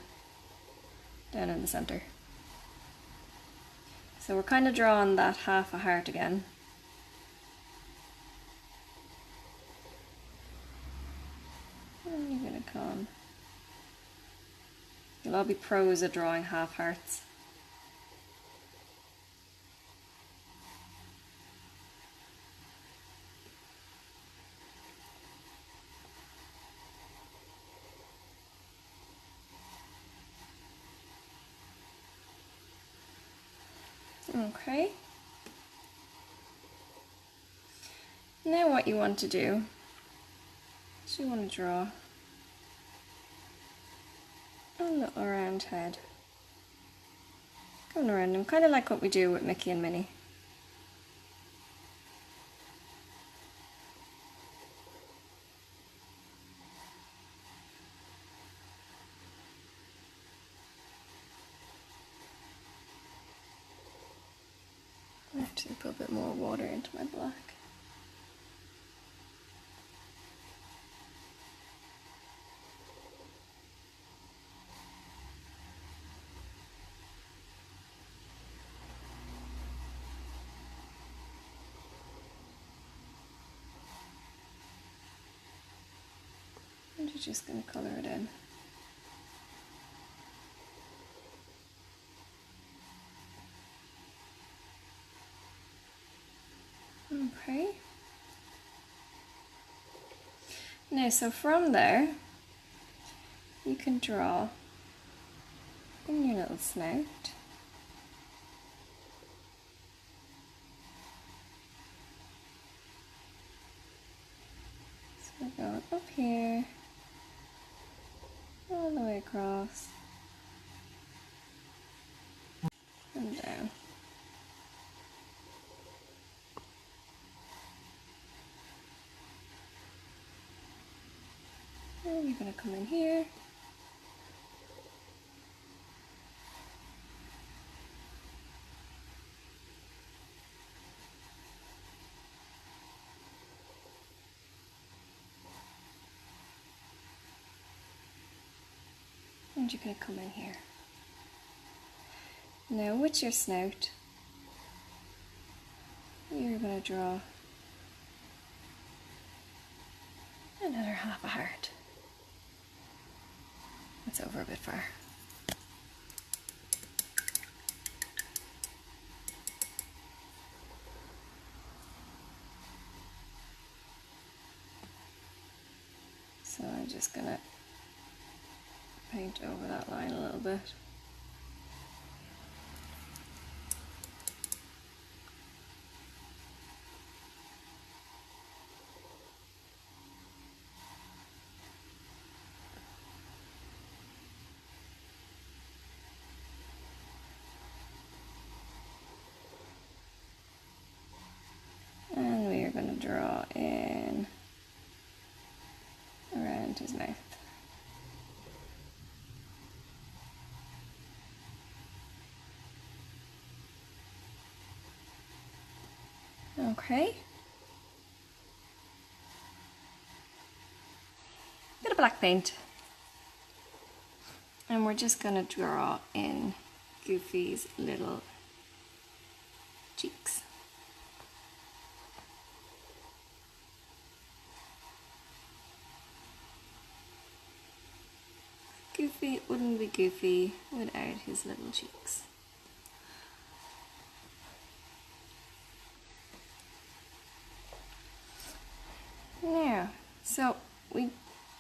down in the center. So we're kind of drawing that half a heart again. And you're going to come. You'll all be pros at drawing half hearts. Okay. Now what you want to do is you want to draw a little round head going around him, kind of like what we do with Mickey and Minnie. I have to put a bit more water into my black. And you're just going to colour it in. Okay. Now, so from there, you can draw in your little snout. So we're going up here, all the way across, and down. And you're going to come in here. And you're going to come in here. Now with your snout, you're going to draw another half a heart. It's over a bit far. So I'm just going to paint over that line a little bit. around his mouth. Okay. Bit of black paint. And we're just going to draw in Goofy's little cheeks. Goofy wouldn't be Goofy without his little cheeks. Now, so we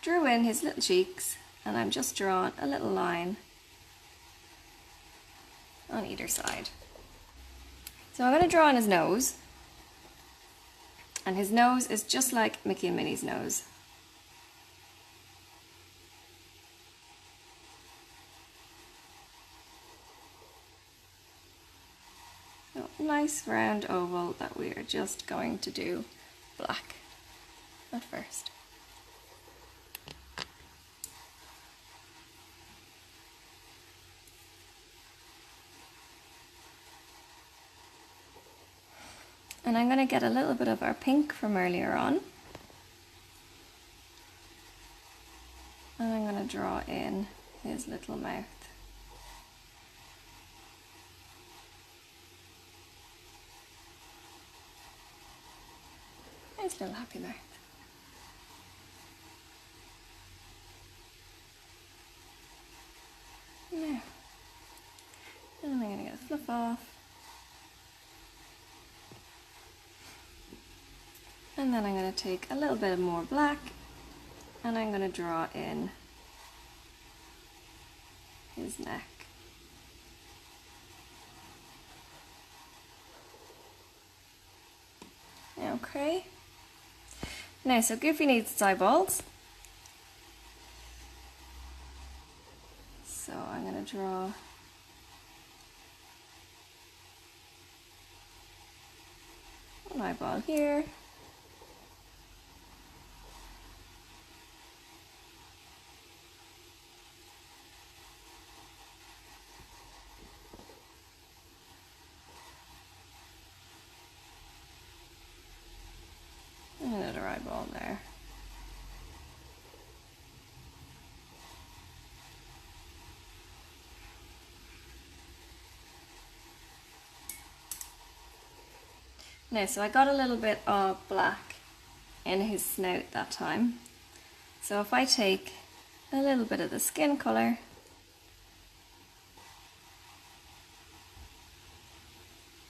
drew in his little cheeks, and I'm just drawing a little line on either side. So I'm going to draw on his nose, and his nose is just like Mickey and Minnie's nose. So nice round oval that we are just going to do black at first. And I'm going to get a little bit of our pink from earlier on. And I'm going to draw in his little mouth. Nice little happy mouth. Now, and I'm going to get a fluff off. And then I'm going to take a little bit more black and I'm going to draw in his neck. Okay. Now, so Goofy needs its eyeballs. So I'm going to draw an eyeball here. Another eyeball there. Now, so I got a little bit of black in his snout that time. So if I take a little bit of the skin colour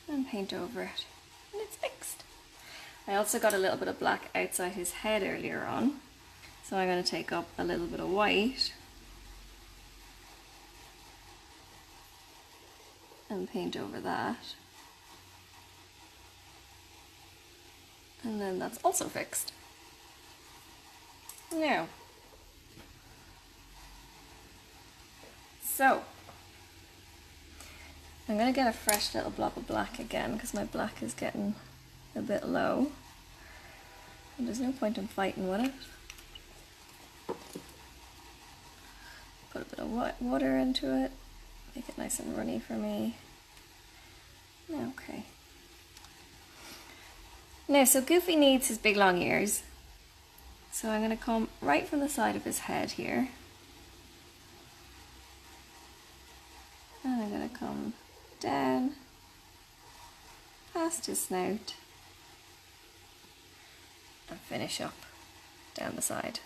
and paint over it, and it's fixed. I also got a little bit of black outside his head earlier on, so I'm going to take up a little bit of white and paint over that. And then that's also fixed. Now, so I'm going to get a fresh little blob of black again because my black is getting a bit low. And there's no point in fighting with it. Put a bit of water into it, make it nice and runny for me. Okay. Now, so Goofy needs his big long ears. So I'm going to come right from the side of his head here. And I'm going to come down past his snout and finish up down the side.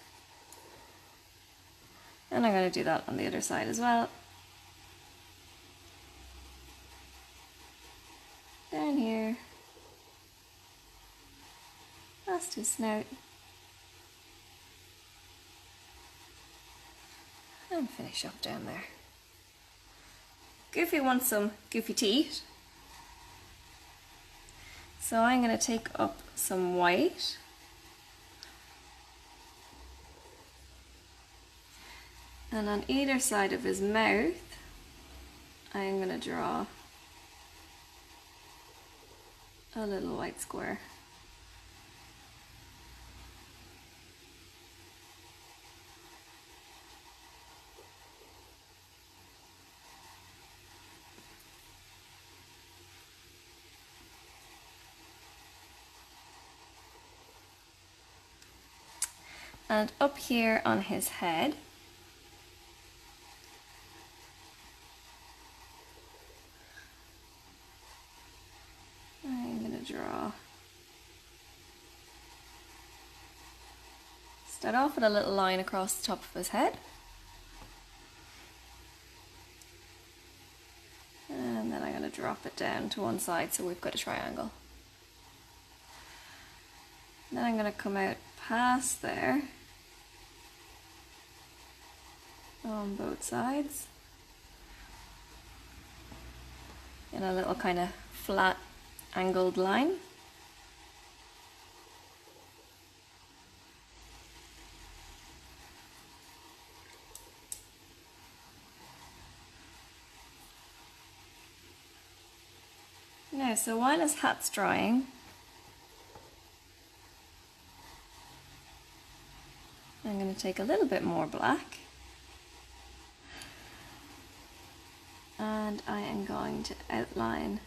And I'm going to do that on the other side as well. Down here, past his snout, and finish up down there. Goofy wants some goofy teeth, so I'm going to take up some white and on either side of his mouth I'm going to draw a little white square. And up here on his head, I'm going to draw. Start off with a little line across the top of his head. And then I'm going to drop it down to one side so we've got a triangle. Then I'm going to come out past there on both sides in a little kind of flat angled line. Now, so while his hat's drying, I'm going to take a little bit more black and I am going to outline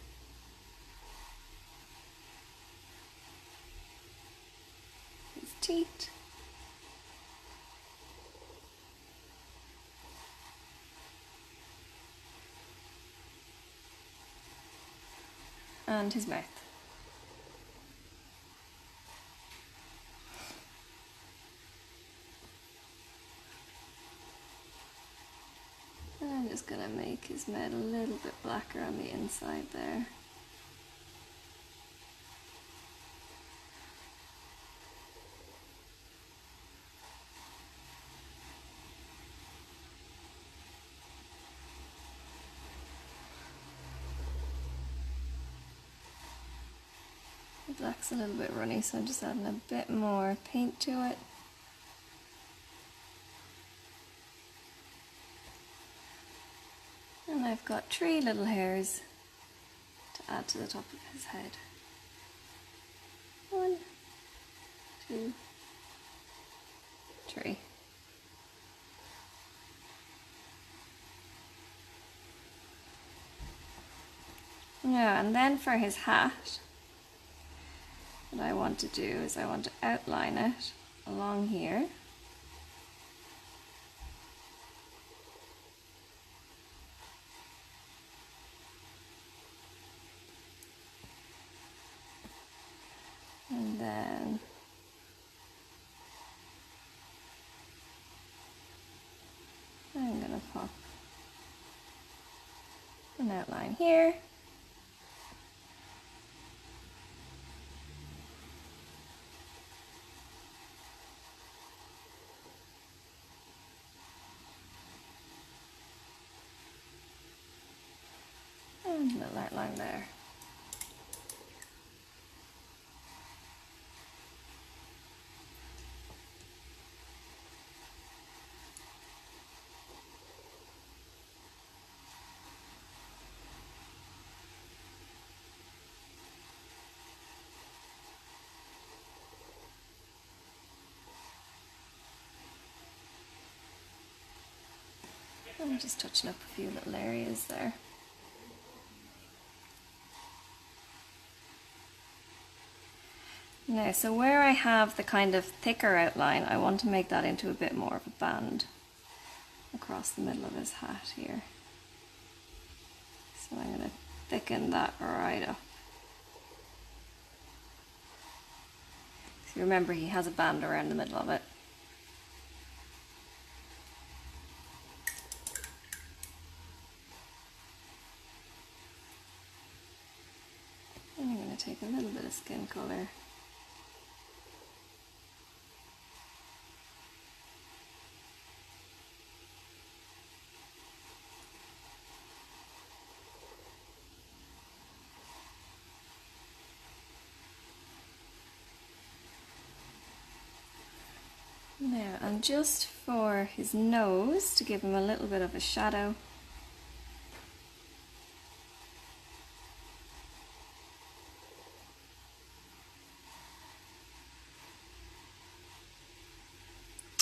his teeth and his mouth. And I'm just going to make his mouth a little bit blacker on the inside there. The black's a little bit runny, so I'm just adding a bit more paint to it. And I've got 3 little hairs to add to the top of his head. 1, 2, 3. Yeah, and then for his hat, what I want to do is I want to outline it along here. And then I'm going to pop an outline here. And a little outline there. I'm just touching up a few little areas there. Now, so where I have the kind of thicker outline, I want to make that into a bit more of a band across the middle of his hat here. So I'm going to thicken that right up. So remember, he has a band around the middle of it. And I'm going to take a little bit of skin colour. Now, and just for his nose, to give him a little bit of a shadow,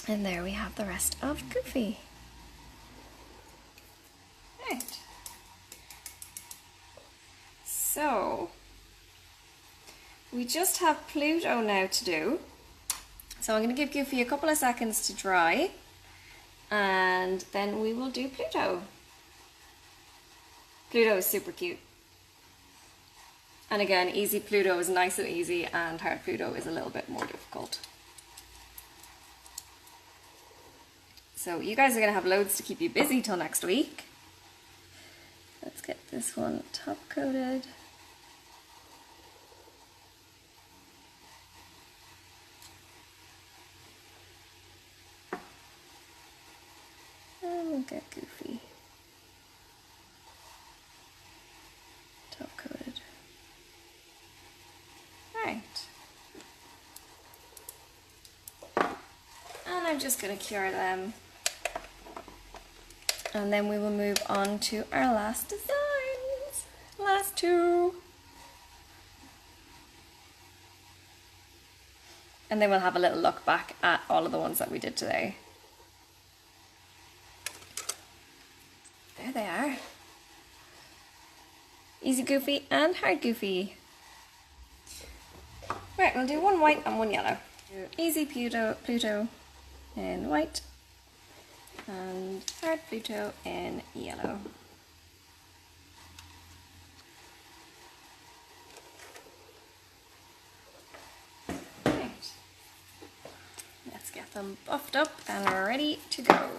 and there we have the rest of Goofy. Right. So, we just have Pluto now to do. So I'm going to give Goofy a couple of seconds to dry, and then we will do Pluto. Pluto is super cute. And again, easy Pluto is nice and easy, and hard Pluto is a little bit more difficult. So you guys are going to have loads to keep you busy till next week. Let's get this one top coated. And we'll get Goofy top coated. Right. And I'm just going to cure them. And then we will move on to our last designs. Last two. And then we'll have a little look back at all of the ones that we did today. There they are. Easy Goofy and hard Goofy. Right, we'll do one white and one yellow. Easy Pluto in white and hard Pluto in yellow. Right. Let's get them buffed up and ready to go.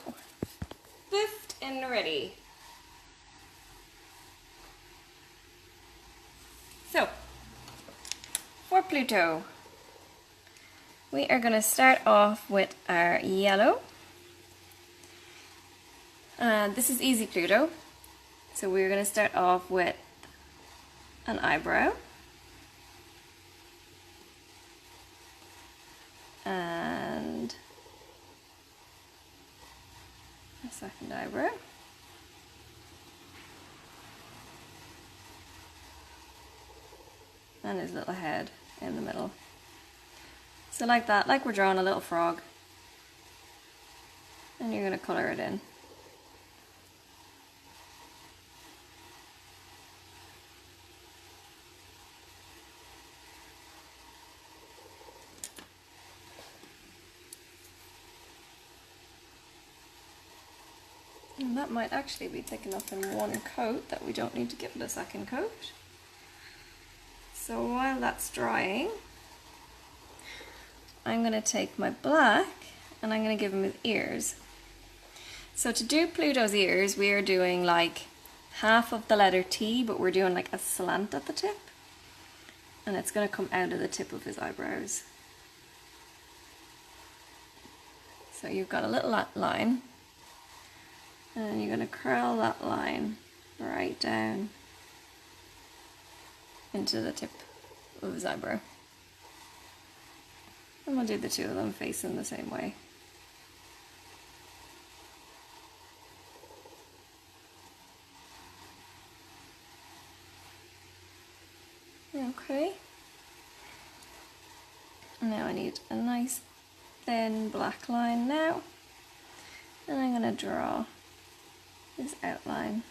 Buffed and ready. So, for Pluto, we are going to start off with our yellow. This is easy Pluto. So we're going to start off with an eyebrow. And a second eyebrow. And his little head in the middle. So like that, like we're drawing a little frog. And you're going to colour it in. And that might actually be thick enough in one coat that we don't need to give it a second coat. So while that's drying, I'm going to take my black and I'm going to give him his ears. So to do Pluto's ears, we are doing like half of the letter T, but we're doing like a slant at the tip. And it's going to come out of the tip of his eyebrows. So you've got a little line, and you're going to curl that line right down into the tip of his eyebrow. And we'll do the two of them facing the same way. Okay. Now I need a nice thin black line now. And I'm going to draw his outline.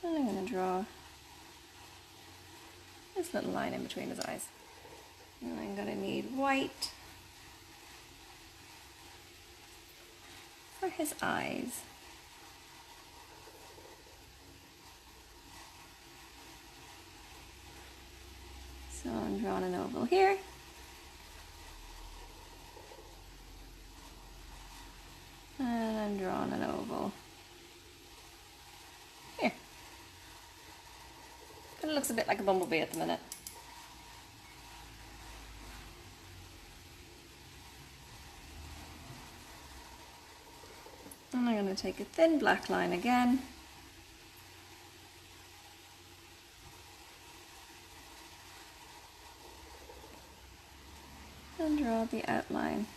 And I'm going to draw this little line in between his eyes. And I'm going to need white for his eyes. So I'm drawing an oval here. And I'm drawing an oval here. It looks a bit like a bumblebee at the minute. And I'm going to take a thin black line again. and draw the outline.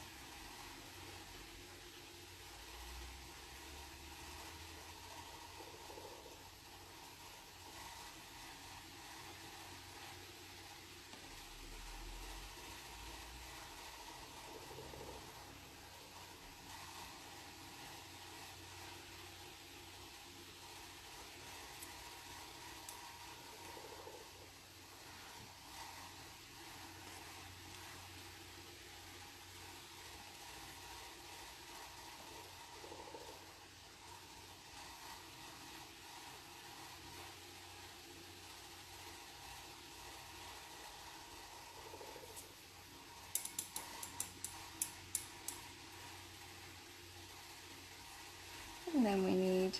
And then we need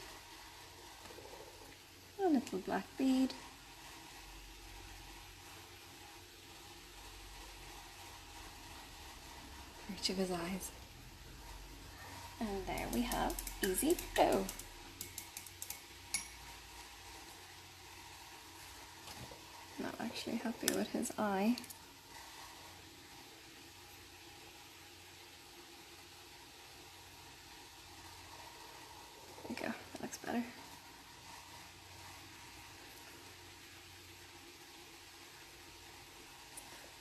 a little black bead. For each of his eyes. And there we have Easy Dough. Not actually happy with his eye. There we go, that looks better.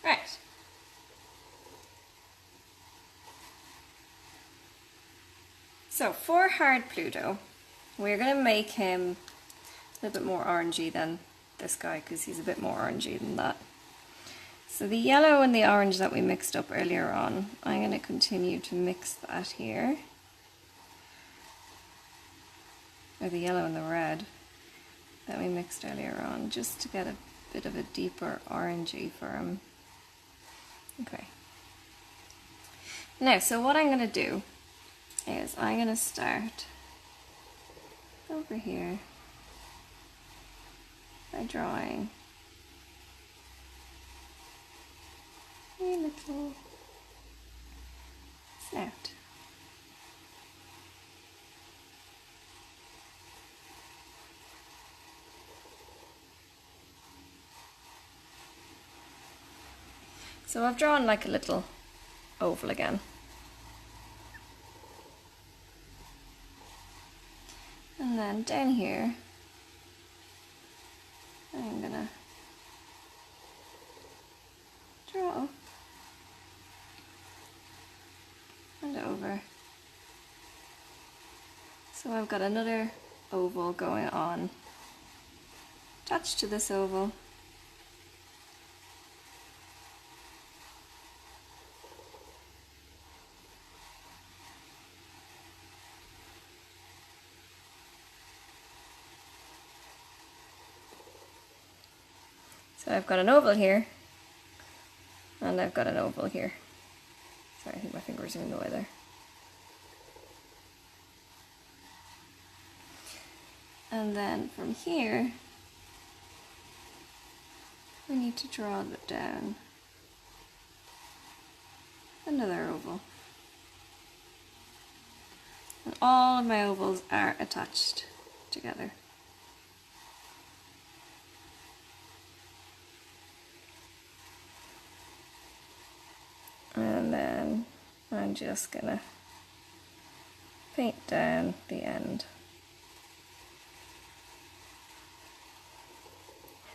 Right. So for hard Pluto, we're going to make him a little bit more orangey than this guy because he's a bit more orangey than that. So the yellow and the orange that we mixed up earlier on, I'm going to continue to mix that here. Or the yellow and the red that we mixed earlier on, just to get a bit of a deeper orangey for him. Okay. Now, so what I'm going to do is I'm going to start over here by drawing a little snout. So I've drawn like a little oval again. And then down here, I'm gonna draw and over. So I've got another oval going on, attached to this oval. So I've got an oval here, and I've got an oval here. Sorry, I think my fingers are in the way there. And then from here, we need to draw it down another oval. And all of my ovals are attached together. And then I'm just gonna paint down the end.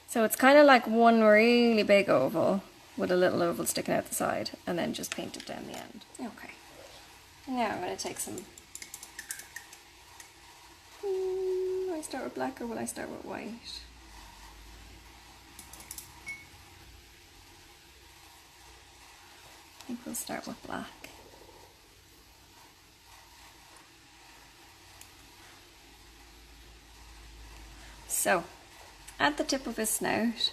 So it's kind of like one really big oval with a little oval sticking out the side, and then just paint it down the end. Okay. Now I'm going to take some... will I start with black or will I start with white? I think we'll start with black. So, at the tip of his snout,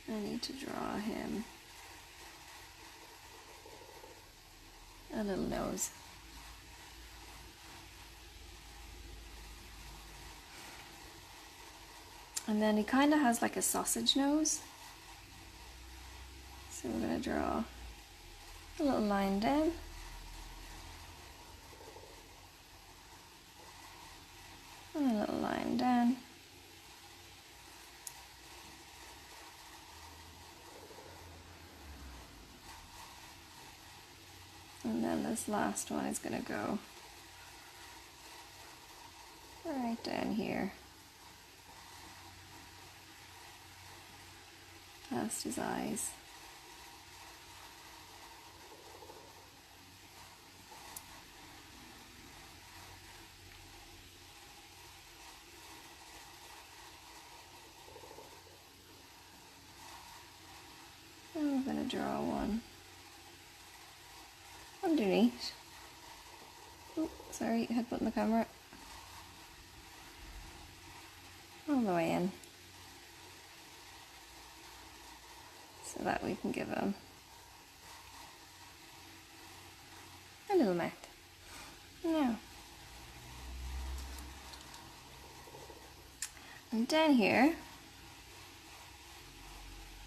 I need to draw him a little nose. And then he kind of has like a sausage nose. So we're going to draw a little line down. And a little line down. then this last one is going to go right down here, past his eyes. And we're going to draw one underneath. Oh, sorry, headbutt in the camera. All the way in, so that we can give him a little mouth. Now, and down here,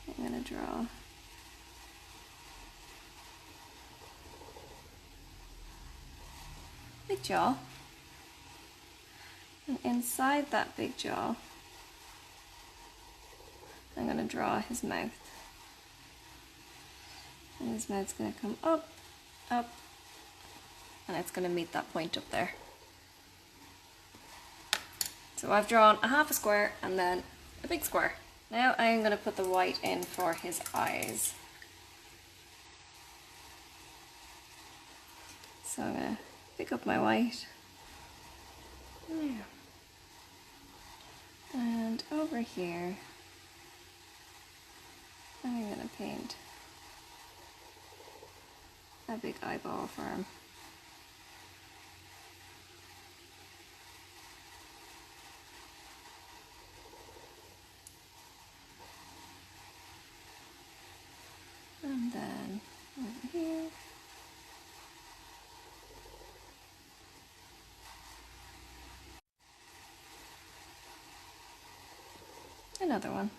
I'm going to draw big jaw, and inside that big jaw I'm going to draw his mouth, and his mouth's going to come up, up, and it's going to meet that point up there. So I've drawn a half a square and then a big square. Now I'm going to put the white in for his eyes. So I'm going to pick up my white. And over here I'm going to paint a big eyeball for him. And then over here, another one.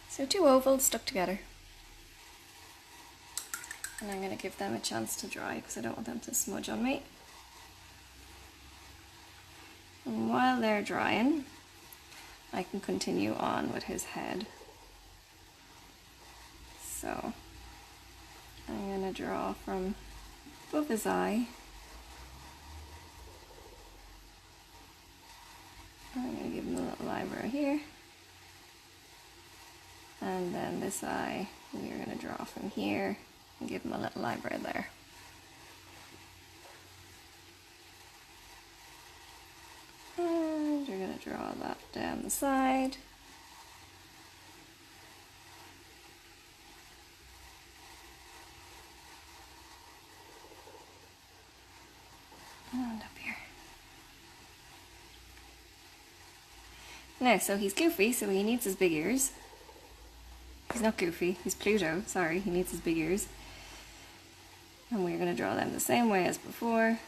So two ovals stuck together. And I'm going to give them a chance to dry because I don't want them to smudge on me. And while they're drying, I can continue on with his head. So I'm going to draw from above his eye. I'm going to give him a little eyebrow here. And then this eye, we're going to draw from here and give him a little eyebrow there. And we're going to draw that down the side. And up here. Now, so he's goofy, so he needs his big ears. He's not goofy, he's Pluto, sorry, he needs his big ears. And we're going to draw them the same way as before.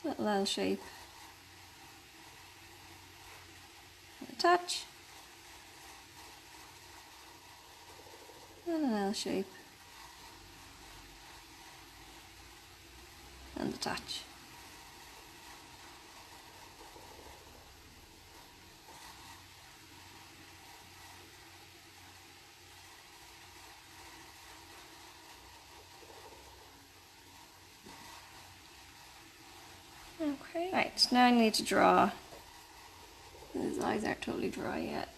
Little L shape. And a touch. And an L shape. And a touch. Okay. Right, now I need to draw. His eyes aren't totally dry yet.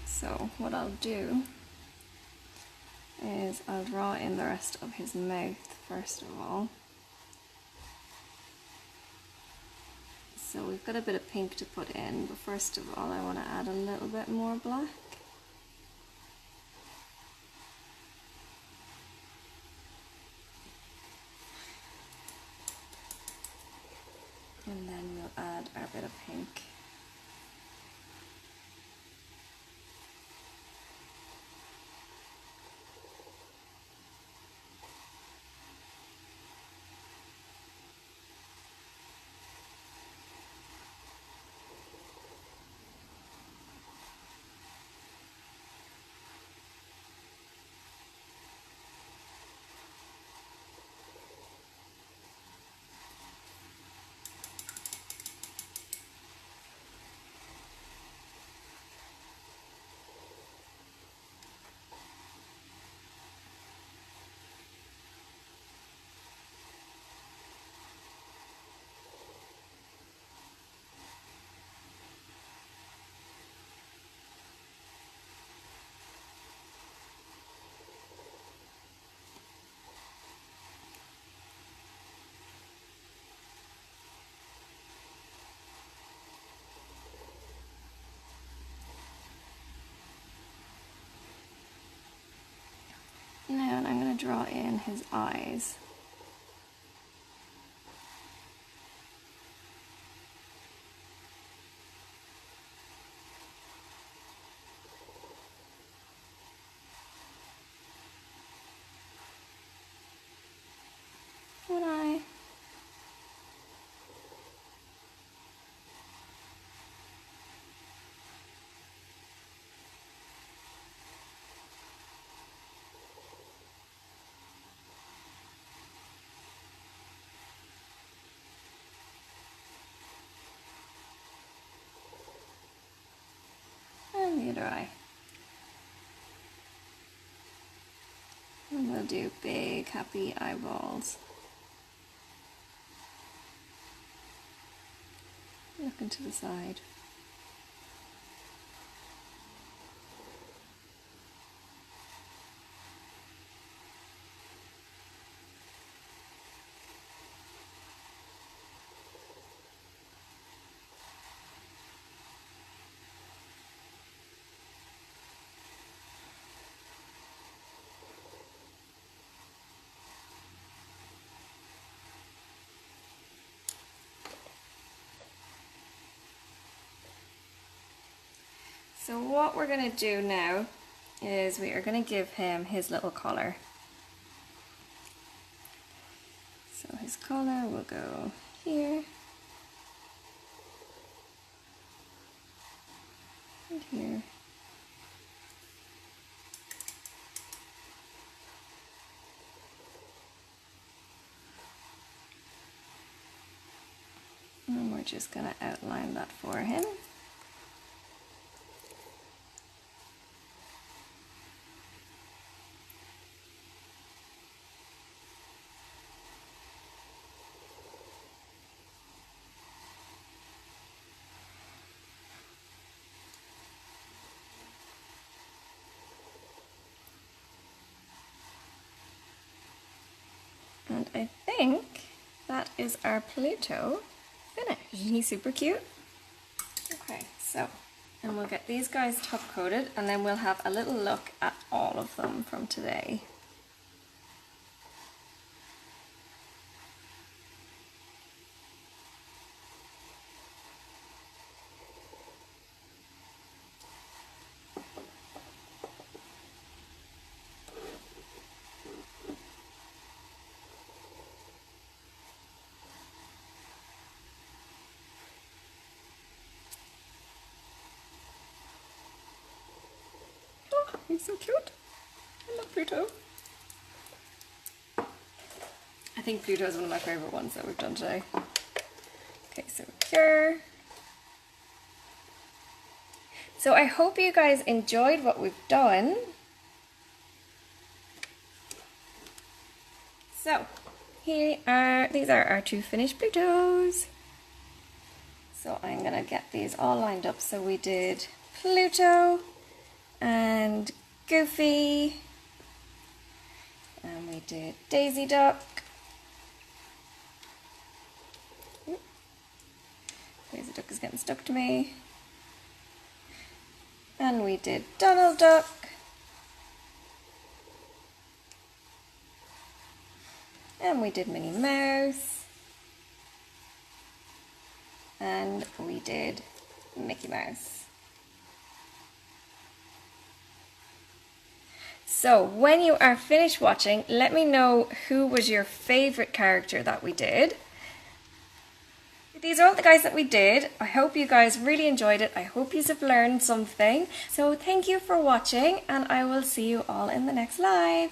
So what I'll do is I'll draw in the rest of his mouth first of all. So we've got a bit of pink to put in, but first of all I want to add a little bit more black. And then we'll add our bit of pink. draw in his eyes. One eye. And the other eye. And we'll do big happy eyeballs. Looking to the side. So what we're going to do now is we are going to give him his little collar. So his collar will go here and here. And we're just going to outline that for him. And I think that is our Pluto finished. Isn't he super cute? Okay, so, and we'll get these guys top coated and then we'll have a little look at all of them from today. He's so cute. I love Pluto. I think Pluto is one of my favourite ones that we've done today. Okay, so here. So I hope you guys enjoyed what we've done. So these are our two finished Plutos. So I'm gonna get these all lined up. So we did Pluto and Goofy, and we did Daisy Duck. Daisy Duck is getting stuck to me. And we did Donald Duck. And we did Minnie Mouse. And we did Mickey Mouse. So when you are finished watching, let me know who was your favourite character that we did. These are all the guys that we did. I hope you guys really enjoyed it. I hope you have learned something. So thank you for watching and I will see you all in the next live.